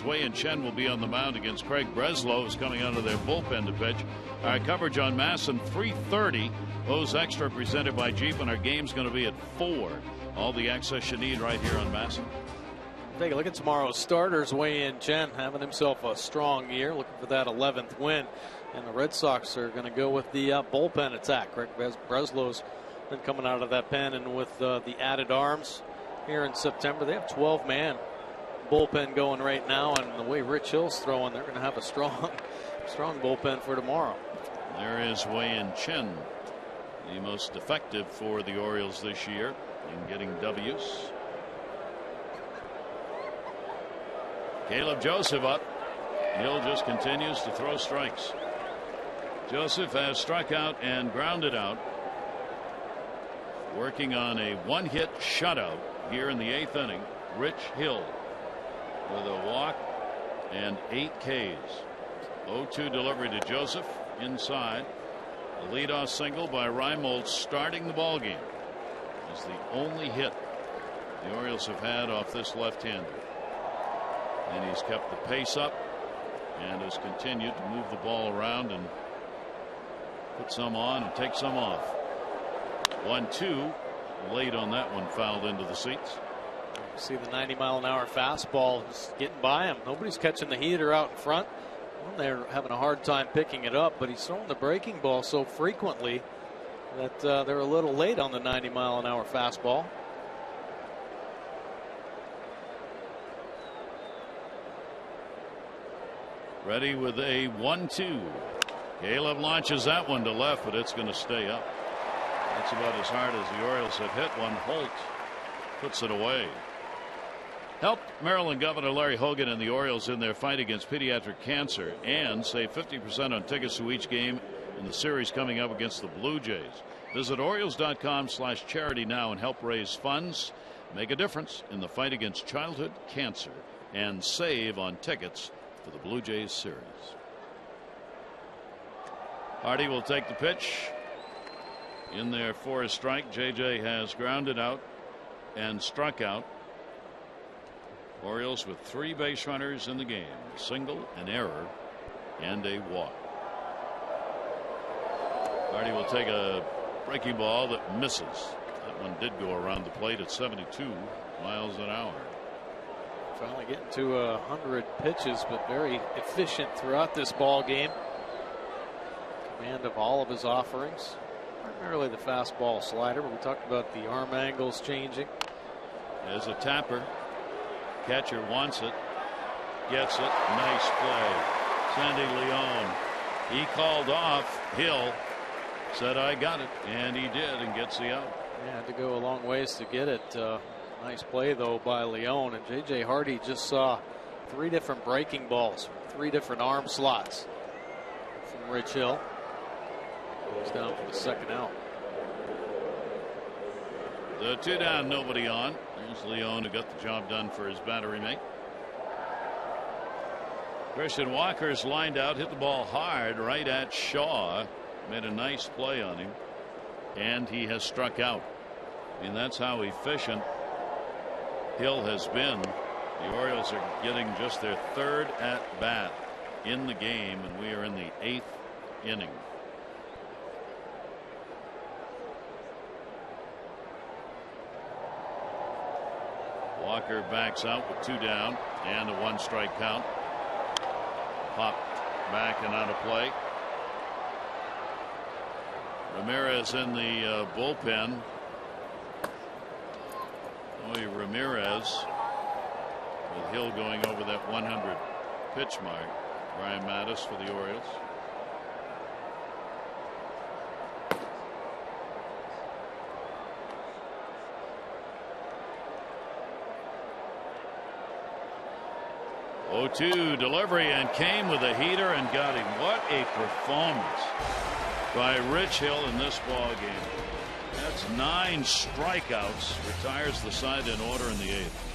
Wei and Chen will be on the mound against Craig Breslow, who's coming out of their bullpen to pitch. Our coverage on Masson 3:30. O's Extra presented by Jeep, and our game's going to be at 4. All the access you need right here on Masson. Take a look at tomorrow's starters. Wei and Chen having himself a strong year, looking for that 11th win. And the Red Sox are going to go with the bullpen attack. Craig Breslow's been coming out of that pen, and with the added arms here in September, they have 12-man bullpen going right now, and the way Rich Hill's throwing, they're going to have a strong bullpen for tomorrow. There is Wei and Chen, the most effective for the Orioles this year in getting W's. Caleb Joseph up. Hill just continues to throw strikes. Joseph has struck out and grounded out, working on a 1-hit shutout here in the 8th inning. Rich Hill with a walk and 8 Ks. 0-2 delivery to Joseph inside. A leadoff single by Reimold starting the ball game. Is the only hit the Orioles have had off this left-hander. And he's kept the pace up and has continued to move the ball around and put some on and take some off. 1-2 late on that one, fouled into the seats. See the 90-mile-an-hour fastball just getting by him. Nobody's catching the heater out in front. Well, they're having a hard time picking it up, but he's throwing the breaking ball so frequently that they're a little late on the 90-mile-an-hour fastball. Ready with a 1-2. Caleb launches that one to left, but it's going to stay up. That's about as hard as the Orioles have hit one. Holt puts it away. Help Maryland Governor Larry Hogan and the Orioles in their fight against pediatric cancer, and save 50% on tickets to each game in the series coming up against the Blue Jays. Visit Orioles.com/charity now and help raise funds, make a difference in the fight against childhood cancer, and save on tickets for the Blue Jays series. Hardy will take the pitch. in there for a strike. JJ has grounded out and struck out. Orioles with 3 base runners in the game, a single, an error, and a walk. Hardy will take a breaking ball that misses. That one did go around the plate at 72 miles an hour. Finally getting to 100 pitches, but very efficient throughout this ball game. Command of all of his offerings, primarily the fastball slider, but we talked about the arm angles changing. As a tapper, catcher wants it, gets it. Nice play. Sandy Leon. He called off. Hill said, "I got it," and he did, and gets the out. Yeah, had to go a long ways to get it. Nice play though by Leon, and JJ Hardy just saw 3 different breaking balls, 3 different arm slots from Rich Hill. Goes down for the second out. The 2 down, nobody on. There's Leon, who got the job done for his battery mate. Christian Walker's lined out, hit the ball hard right at Shaw. Made a nice play on him, and he has struck out. I mean, that's how efficient Hill has been. The Orioles are getting just their 3rd at bat in the game, and we are in the 8th inning. Walker backs out with 2 down and a 1-strike count. Popped back and out of play. Ramirez in the bullpen. Boy, Ramirez, with Hill going over that 100 pitch mark. Brian Mattis for the Orioles. Oh-2 delivery, and came with a heater and got him. What a performance by Rich Hill in this ball game. That's 9 strikeouts. Retires the side in order in the 8th.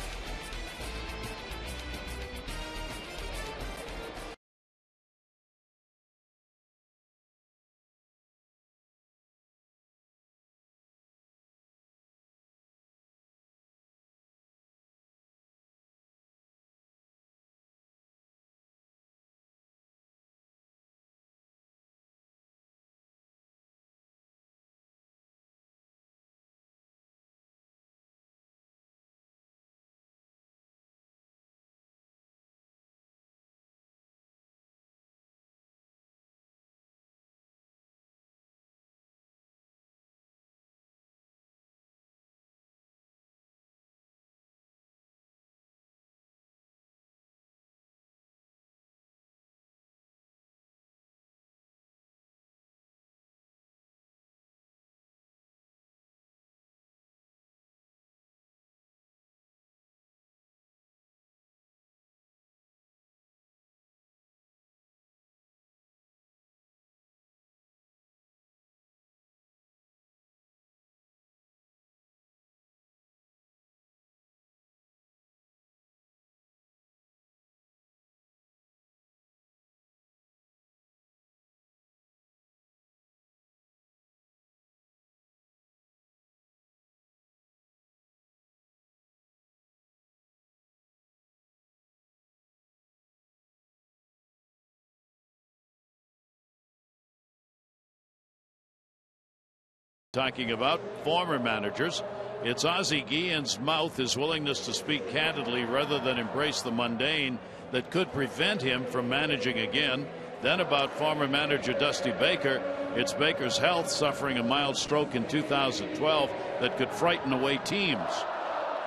Talking about former managers, it's Ozzie Guillen's mouth, his willingness to speak candidly rather than embrace the mundane, that could prevent him from managing again. Then about former manager Dusty Baker, it's Baker's health, suffering a mild stroke in 2012 that could frighten away teams.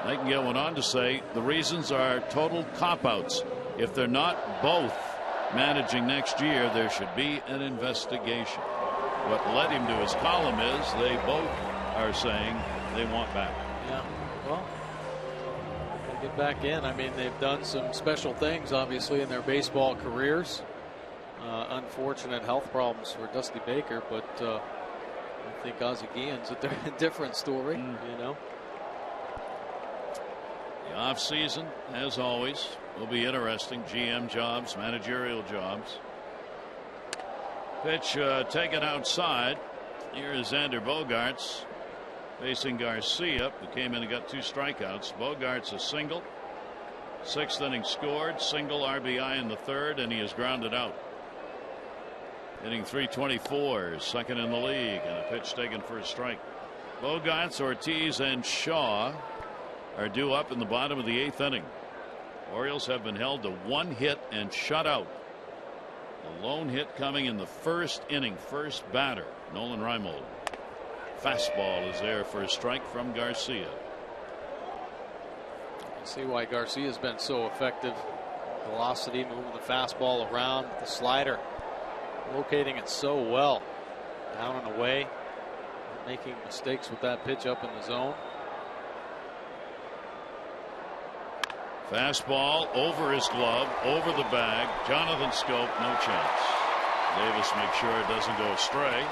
Nightingale went on to say the reasons are total cop-outs. If they're not both managing next year, there should be an investigation. What led him to his column is they both are saying they want back. Yeah, well, they'll get back in. I mean, they've done some special things, obviously, in their baseball careers. Unfortunate health problems for Dusty Baker, but I think Ozzie Guillen's a different story, you know. The offseason, as always, will be interesting. GM jobs, managerial jobs. Pitch taken outside. Here is Xander Bogaerts facing Garcia, who came in and got 2 strikeouts. Bogaerts a single, 6th inning scored, single RBI in the 3rd, and he is grounded out. Hitting .324, 2nd in the league, and a pitch taken for a strike. Bogaerts, Ortiz, and Shaw are due up in the bottom of the 8th inning. Orioles have been held to 1 hit and shut out. A lone hit coming in the 1st inning, first batter, Nolan Reimold. Fastball is there for a strike from Garcia. You can see why Garcia's been so effective. Velocity, moving the fastball around, the slider, locating it so well. Down and away, not making mistakes with that pitch up in the zone. Fastball over his glove, over the bag. Jonathan Scope, no chance. Davis makes sure it doesn't go astray.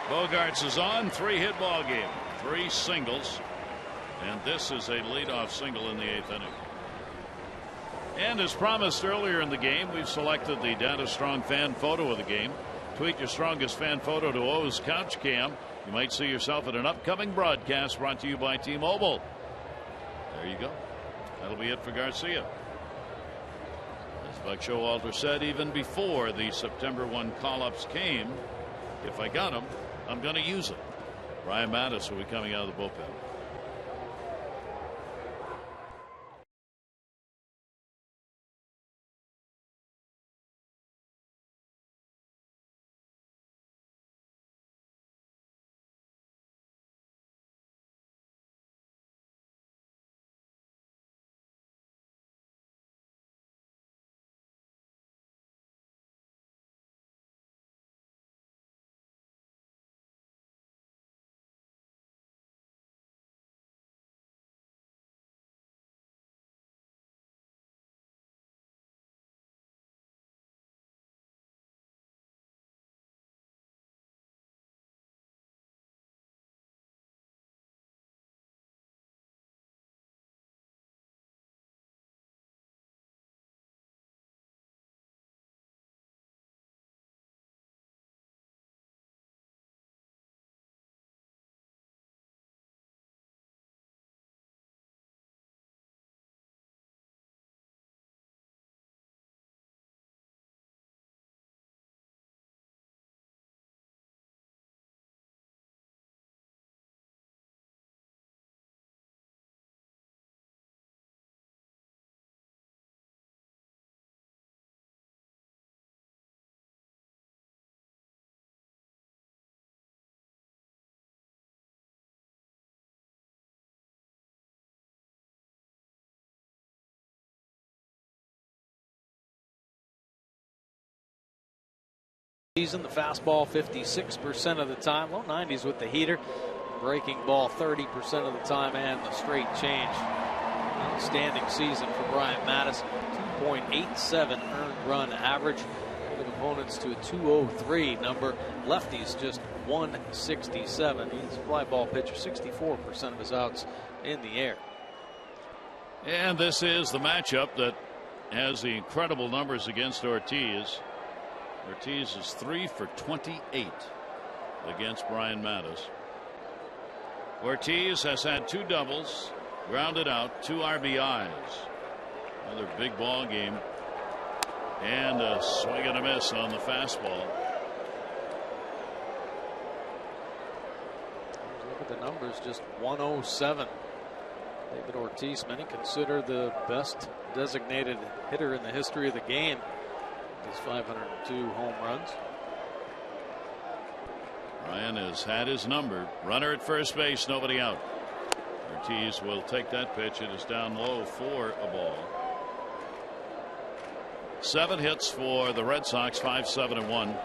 Bogaerts is on, 3-hit ball game, 3 singles, and this is a leadoff single in the 8th inning. And as promised earlier in the game, we've selected the Data Strong fan photo of the game. Tweet your strongest fan photo to O's Couch Cam. You might see yourself at an upcoming broadcast brought to you by T-Mobile. There you go. That'll be it for Garcia. As Buck Showalter said even before the September 1 call-ups came, if I got them, I'm going to use them. Brian Mattis will be coming out of the bullpen. Season, the fastball 56% of the time, low 90s with the heater, breaking ball 30% of the time, and the straight change. Outstanding season for Brian Mattis. 2.87 earned run average, with opponents to a 203 number. Lefties just 167. He's a fly ball pitcher, 64% of his outs in the air. And this is the matchup that has the incredible numbers against Ortiz. Ortiz is 3 for 28 against Brian Mattis. Ortiz has had 2 doubles, grounded out, 2 RBIs. Another big ball game, and a swing and a miss on the fastball. Look at the numbers, just 107. David Ortiz, many consider the best designated hitter in the history of the game. His 502 home runs. Ryan has had his number. Runner at first base, nobody out. Ortiz will take that pitch. It is down low for a ball. 7 hits for the Red Sox, 5-7-1.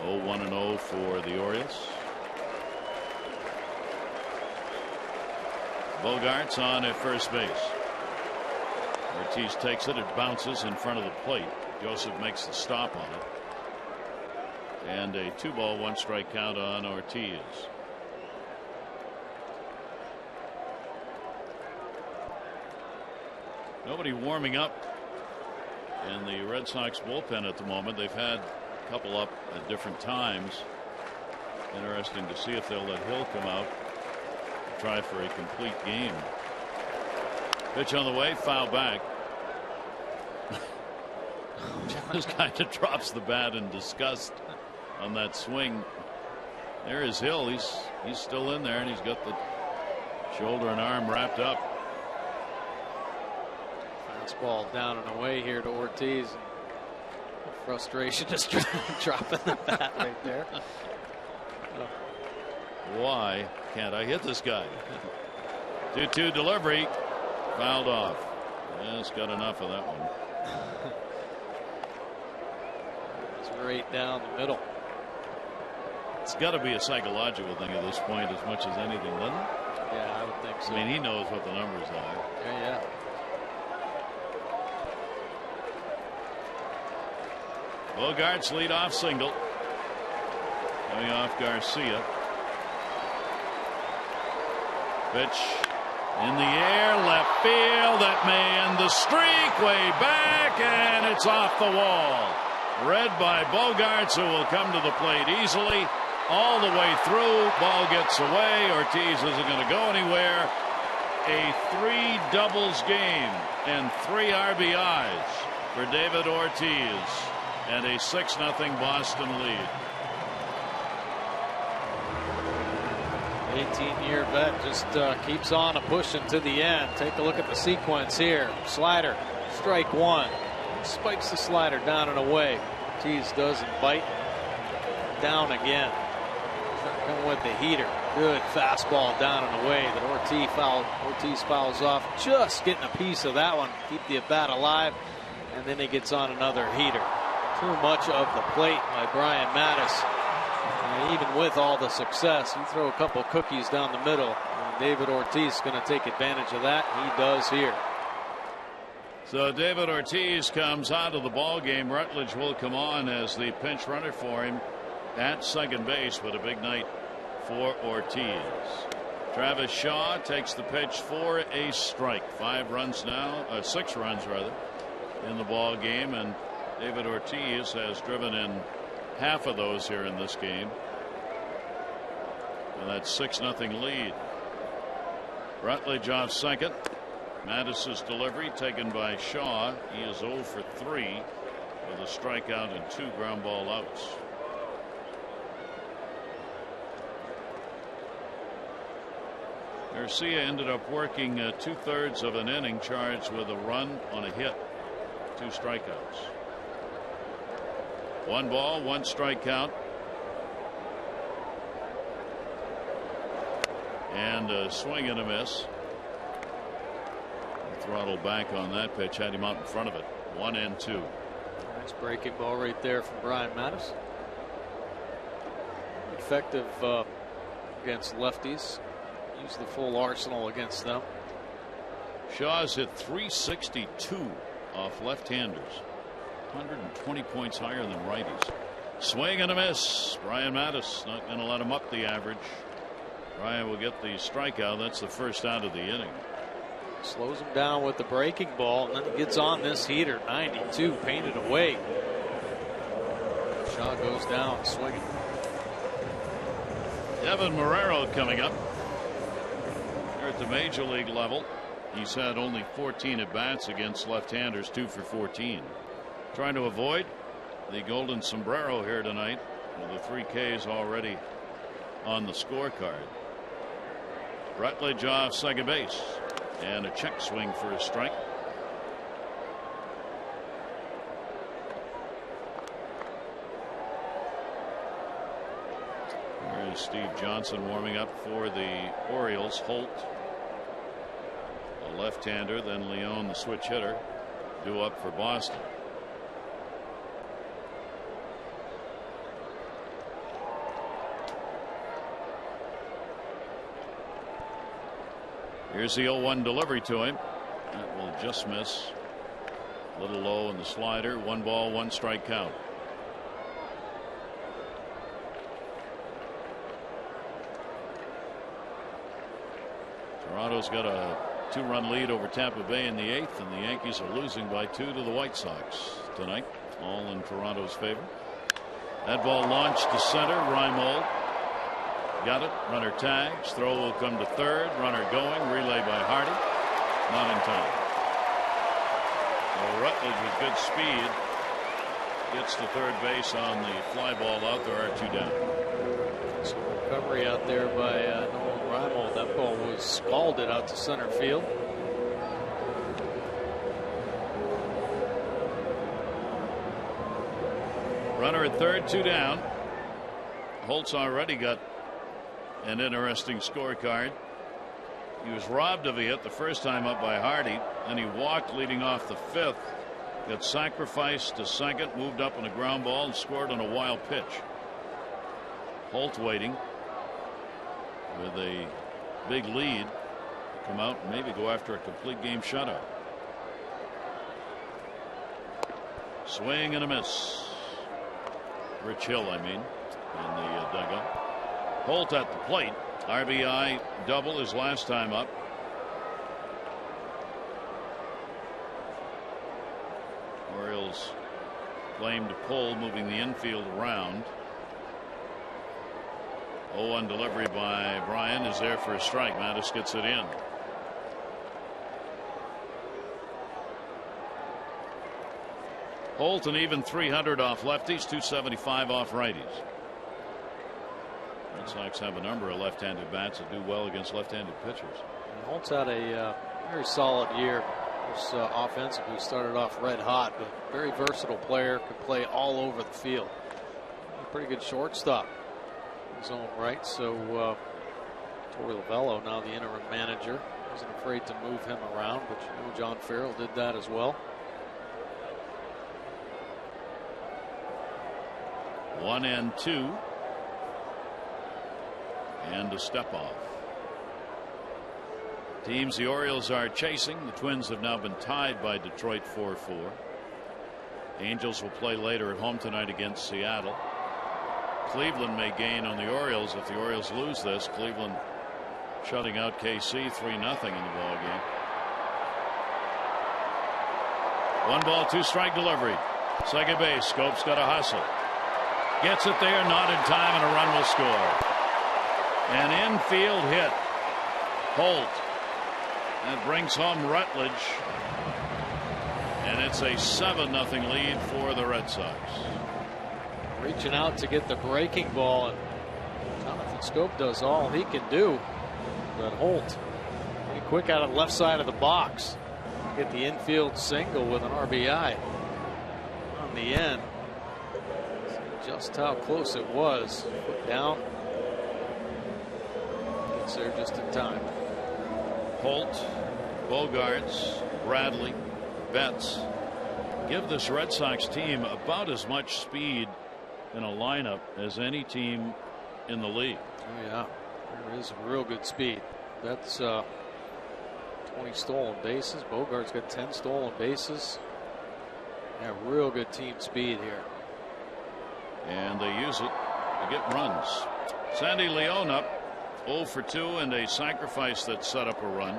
0-1-0 for the Orioles. Bogaerts on at first base. Ortiz takes it. It bounces in front of the plate. Joseph makes the stop on it. And a 2-ball, 1-strike count on Ortiz. Nobody warming up in the Red Sox bullpen at the moment. They've had A couple up at different times. Interesting to see if they'll let Hill come out, try for a complete game. Pitch on the way, foul back. Just kind of drops the bat in disgust on that swing. There is Hill. He's still in there, and he's got the shoulder and arm wrapped up. Fastball down and away here to Ortiz. Frustration just dropping the bat right there. Why can't I hit this guy? 2-2 delivery, fouled off. Just got enough of that one. Right down the middle. It's got to be a psychological thing at this point as much as anything, doesn't it? Yeah, I would think so. I mean, he knows what the numbers are. Yeah. Bogart's leadoff single. Coming off Garcia. Pitch in the air, left field. That may end the streak, way back, and it's off the wall. Read by Bogarts, who will come to the plate easily all the way through. Ball gets away. Ortiz isn't going to go anywhere. A 3 doubles game and 3 RBIs for David Ortiz, and a 6-0 Boston lead. 18-year vet just keeps on pushing to the end. Take a look at the sequence here. Slider, strike 1. Spikes the slider down and away. Ortiz doesn't bite. Down again. Coming with the heater. Good fastball down and away that Ortiz fouls off. Just getting a piece of that one. Keep the at bat alive. And then he gets on another heater. Too much of the plate by Brian Mattis. And even with all the success, you throw a couple cookies down the middle, and David Ortiz is going to take advantage of that. He does here. So David Ortiz comes out of the ball game. Rutledge will come on as the pinch runner for him at second base, but a big night for Ortiz. Travis Shaw takes the pitch for a strike. 6 runs rather in the ball game, and David Ortiz has driven in half of those here in this game. And that's 6-0 lead. Rutledge off second. Mattis's delivery taken by Shaw. He is 0 for 3 with a strikeout and 2 ground ball outs. Garcia ended up working 2/3 of an inning, charged with a run on a hit, 2 strikeouts. 1 ball, 1 strike count. And a swing and a miss. Throttle back on that pitch, had him out in front of it. 1-2. Nice breaking ball right there from Brian Mattis. Effective against lefties. Use the full arsenal against them. Shaw's hit .362 off left-handers. 120 points higher than righties. Swing and a miss. Brian Mattis not going to let him up the average. Brian will get the strikeout. That's the first out of the inning. Slows him down with the breaking ball, and then he gets on this heater. 92 painted away. Shaw goes down swinging. Evan Marrero coming up here at the major league level. He's had only 14 at bats against left-handers, 2 for 14. Trying to avoid the golden sombrero here tonight with the 3 Ks already on the scorecard. Rutledge off second base, and a check swing for a strike. There is Steve Johnson warming up for the Orioles. Holt, a left-hander, then Leone, the switch hitter, due up for Boston. Here's the 0-1 delivery to him. That will just miss. A little low in the slider. 1 ball, 1 strike count. Toronto's got a 2-run lead over Tampa Bay in the 8th, and the Yankees are losing by 2 to the White Sox tonight. All in Toronto's favor. That ball launched to center. Reimold got it. Runner tags. Throw will come to third. Runner going. Relay by Hardy. Not in time. So Rutledge with good speed gets to third base on the fly ball out. There are 2 down. Some recovery out there by Nolan Reimold. That ball was scalded out to center field. Runner at third, 2 down. Holtz already got an interesting scorecard. He was robbed of a hit the first time up by Hardy, and he walked leading off the 5th. Got sacrificed to second, moved up on a ground ball, and scored on a wild pitch. Holt waiting with a big lead to come out and maybe go after a complete game shutout. Swing and a miss. Rich Hill, I mean, in the dugout. Holt at the plate. RBI double his last time up. Orioles claim to pull, moving the infield around. 0-1 delivery by Bryan is there for a strike. Mattis gets it in. Holt an even 300 off lefties, 275 off righties. Red Sox have a number of left-handed bats that do well against left-handed pitchers. And Holt's had a very solid year. Offensively started off red hot, but very versatile player, can play all over the field. A pretty good shortstop in his own right. So Torey Lovullo, now the interim manager, wasn't afraid to move him around, but you know John Farrell did that as well. 1-2. And a step off. Teams the Orioles are chasing. The Twins have now been tied by Detroit 4-4. Angels will play later at home tonight against Seattle. Cleveland may gain on the Orioles if the Orioles lose this. Cleveland shutting out KC 3-0 in the ball game. 1-2 strike delivery. Second base. Scope's got a hustle. Gets it there, not in time, and a run will score. An infield hit. Holt. That brings home Rutledge. And it's a 7-0 lead for the Red Sox. Reaching out to get the breaking ball, and Jonathan Scope does all he can do. But Holt, pretty quick out of the left side of the box. Get the infield single with an RBI on the end. Just how close it was. Put down. Gets there just in time. Holt, Bogarts, Bradley, Betts give this Red Sox team about as much speed in a lineup as any team in the league. Oh yeah, there is real good speed. That's 20 stolen bases. Bogart's got 10 stolen bases. Yeah, real good team speed here. And they use it to get runs. Sandy Leon up 0 for 2 and a sacrifice that set up a run.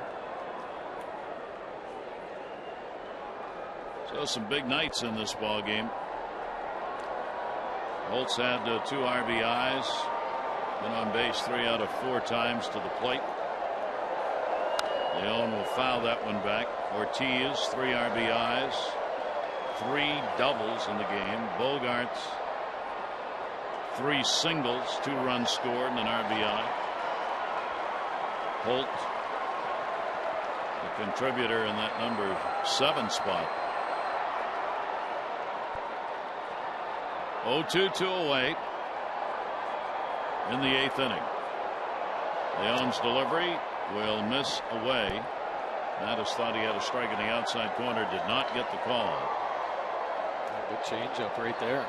So some big nights in this ball game. Holtz had 2 RBIs. Been on base 3 out of 4 times to the plate. Leon will foul that one back. Ortiz 3 RBIs. 3 doubles in the game. Bogarts 3 singles, 2 runs scored, and an RBI. Holt, the contributor in that number 7 spot. 0-2, 2 away in the 8th inning. Leon's delivery will miss away. Mattis thought he had a strike in the outside corner, did not get the call. Good changeup right there.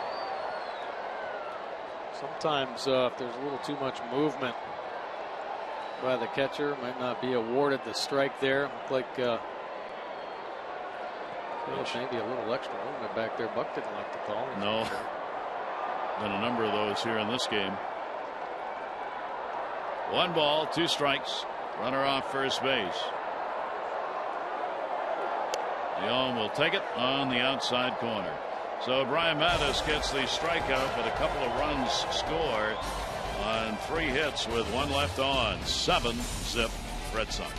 Sometimes if there's a little too much movement by the catcher, might not be awarded the strike there. Looked like maybe a little extra movement back there. Buck didn't like the call. No. Been a number of those here in this game. 1 ball, 2 strikes. Runner off first base. Leon will take it on the outside corner. So Brian Mattis gets the strikeout, but a couple of runs scored on 3 hits with 1 left on. 7-zip Red Sox.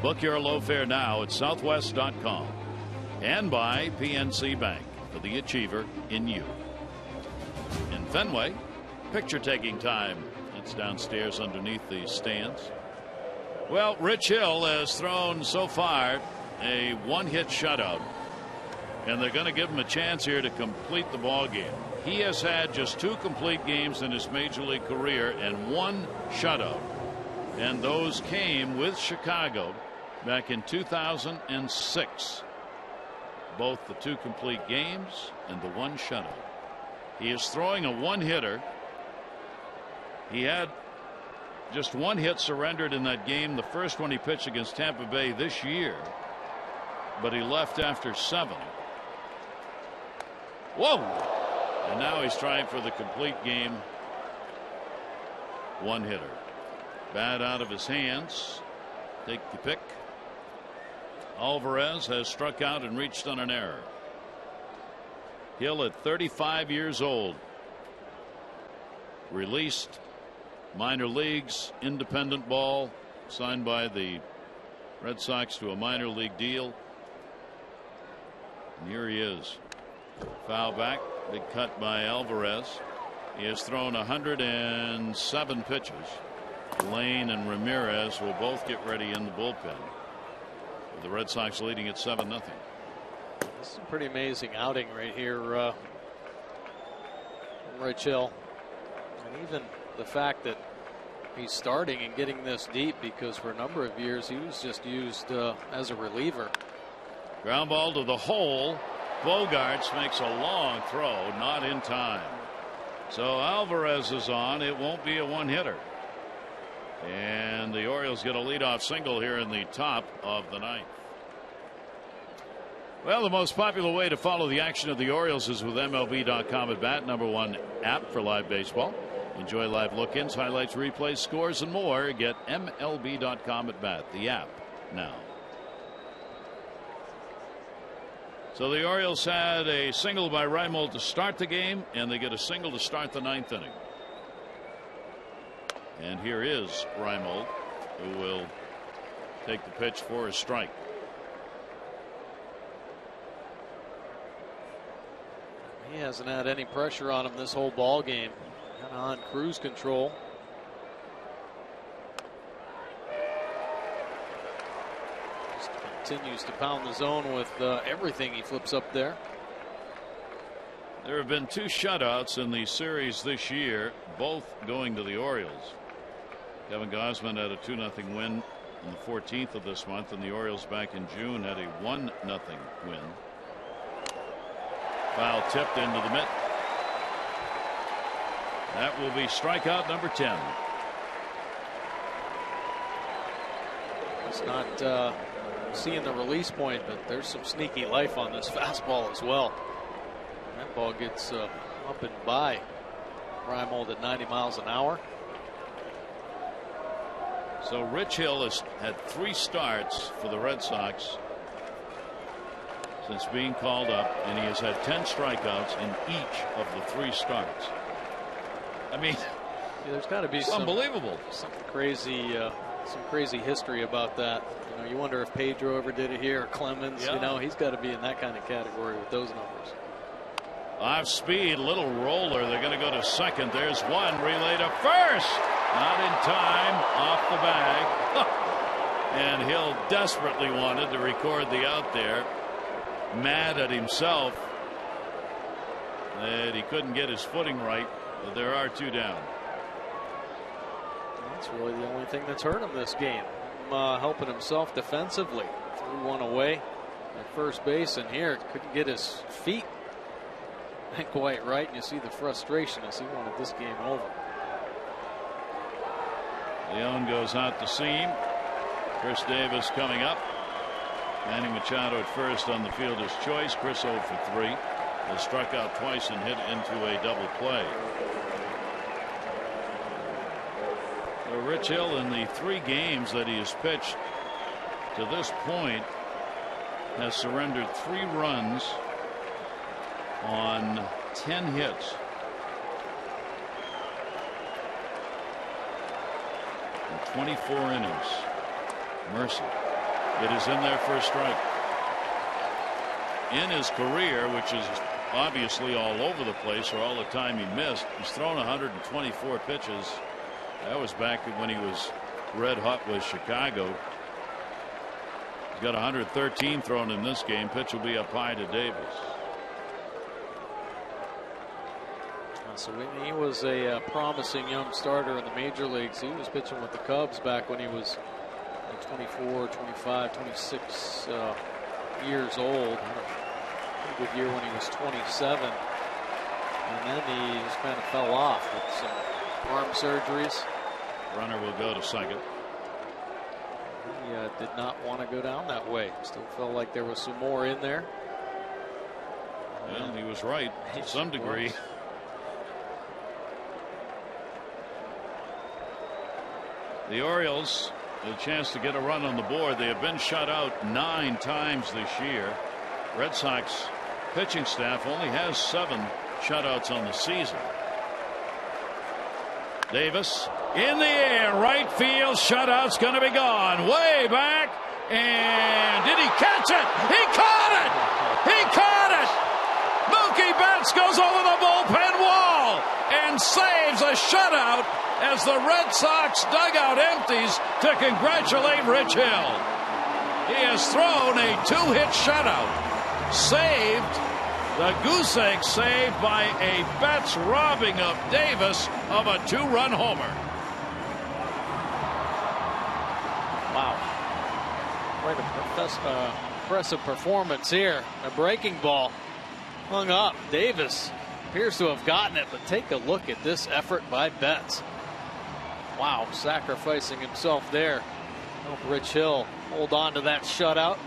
Book your low fare now at southwest.com and by PNC Bank for the achiever in you. In Fenway, picture taking time. It's downstairs underneath the stands. Well, Rich Hill has thrown so far a 1-hit shutout, and they're going to give him a chance here to complete the ball game. He has had just 2 complete games in his major league career and 1 shutout, and those came with Chicago back in 2006. Both the 2 complete games and the 1 shutout. He is throwing a 1-hitter. He had just 1 hit surrendered in that game, the first one he pitched against Tampa Bay this year, but he left after 7. Whoa! And now he's trying for the complete game 1-hitter. Bat out of his hands. Take the pick. Alvarez has struck out and reached on an error. Hill at 35 years old. Released minor leagues, independent ball, signed by the Red Sox to a minor league deal. And here he is. Foul back. Big cut by Alvarez. He has thrown 107 pitches. Lane and Ramirez will both get ready in the bullpen. The Red Sox leading at 7-0. This is a pretty amazing outing right here, Rich Hill. And even the fact that he's starting and getting this deep, because for a number of years he was just used as a reliever. Ground ball to the hole. Bogaerts makes a long throw, not in time. So Alvarez is on. It won't be a 1-hitter. And the Orioles get a leadoff single here in the top of the 9th. Well, the most popular way to follow the action of the Orioles is with MLB.com at bat, #1 app for live baseball. Enjoy live look-ins, highlights, replays, scores, and more. Get MLB.com at bat, the app, now. So the Orioles had a single by Reimold to start the game, and they get a single to start the 9th inning. And here is Reimold, who will take the pitch for a strike. He hasn't had any pressure on him this whole ball game. Kind of on cruise control. Just continues to pound the zone with everything he flips up there. There have been 2 shutouts in the series this year, both going to the Orioles. Kevin Gausman had a 2-0 win on the 14th of this month, and the Orioles back in June had a 1-0 win. Foul tipped into the mitt. That will be strikeout number 10. He's not seeing the release point, but there's some sneaky life on this fastball as well. That ball gets up and by Reimold at 90 miles an hour. So Rich Hill has had 3 starts for the Red Sox since being called up, and he has had 10 strikeouts in each of the 3 starts. I mean, yeah, there's got to be unbelievable. Some crazy history about that. You know, you wonder if Pedro ever did it here, or Clemens. Yeah. You know, he's got to be in that kind of category with those numbers. Off speed, little roller. They're going to go to second. There's one. Relay to first. Not in time. Off the bag. And Hill desperately wanted to record the out there. Mad at himself that he couldn't get his footing right. But there are 2 down. That's really the only thing that's hurt him this game. Helping himself defensively. Threw one away at first base, and here couldn't get his feet quite right, and you see the frustration as he wanted this game over. Leon goes out to seam. Chris Davis coming up. Manny Machado at first on the fielder's choice. Chris 0 for 3. Has struck out twice and hit into a double play. So Rich Hill, in the 3 games that he has pitched to this point, has surrendered 3 runs on 10 hits. In 24 innings. Mercy. It is in there for a strike. In his career, which is obviously all over the place for all the time he missed, he's thrown 124 pitches. That was back when he was red hot with Chicago. He's got 113 thrown in this game. Pitch will be up high to Davis. So he was a promising young starter in the major leagues. He was pitching with the Cubs back when he was 24, 25, 26 years old. Had a pretty good year when he was 27. And then he just kind of fell off with some arm surgeries. Runner will go to second. He did not want to go down that way. Still felt like there was some more in there. Well, he was right to some degree. The Orioles, a chance to get a run on the board. They have been shut out 9 times this year. Red Sox pitching staff only has 7 shutouts on the season. Davis in the air, right field, shutout's going to be gone. Way back, and did he catch it? He caught it! He caught it! Mookie Betts goes over the bullpen wall and saves a shutout as the Red Sox dugout empties to congratulate Rich Hill. He has thrown a 2-hit shutout. Saved, the goose egg saved by a Betts robbing of Davis of a 2-run homer. Wow. Quite an impressive performance here. A breaking ball hung up. Davis appears to have gotten it, but take a look at this effort by Betts. Wow, sacrificing himself there. Help Rich Hill hold on to that shutout.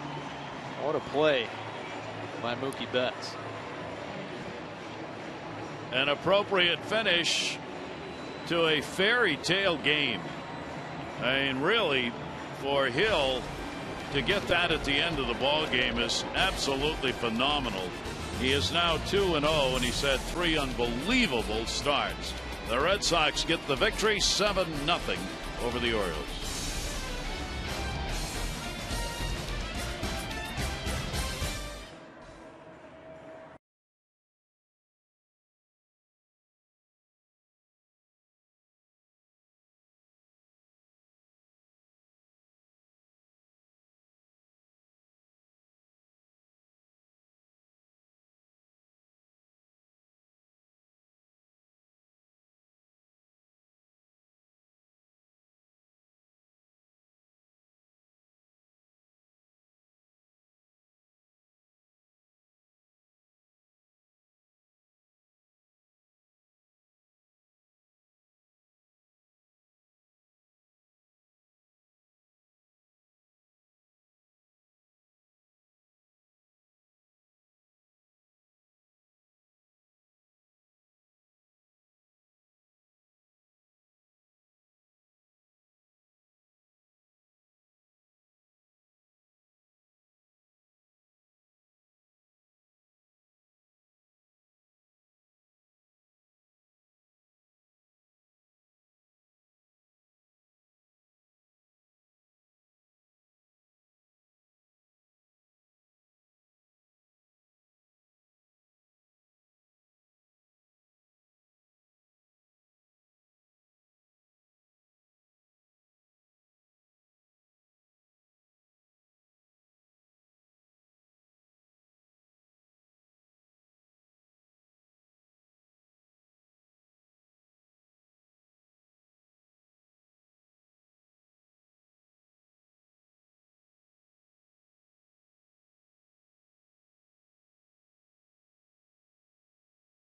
What a play by Mookie Betts. An appropriate finish to a fairy tale game. I mean, really, for Hill to get that at the end of the ball game is absolutely phenomenal. He is now 2-0, and he's had 3 unbelievable starts. The Red Sox get the victory 7-0 over the Orioles.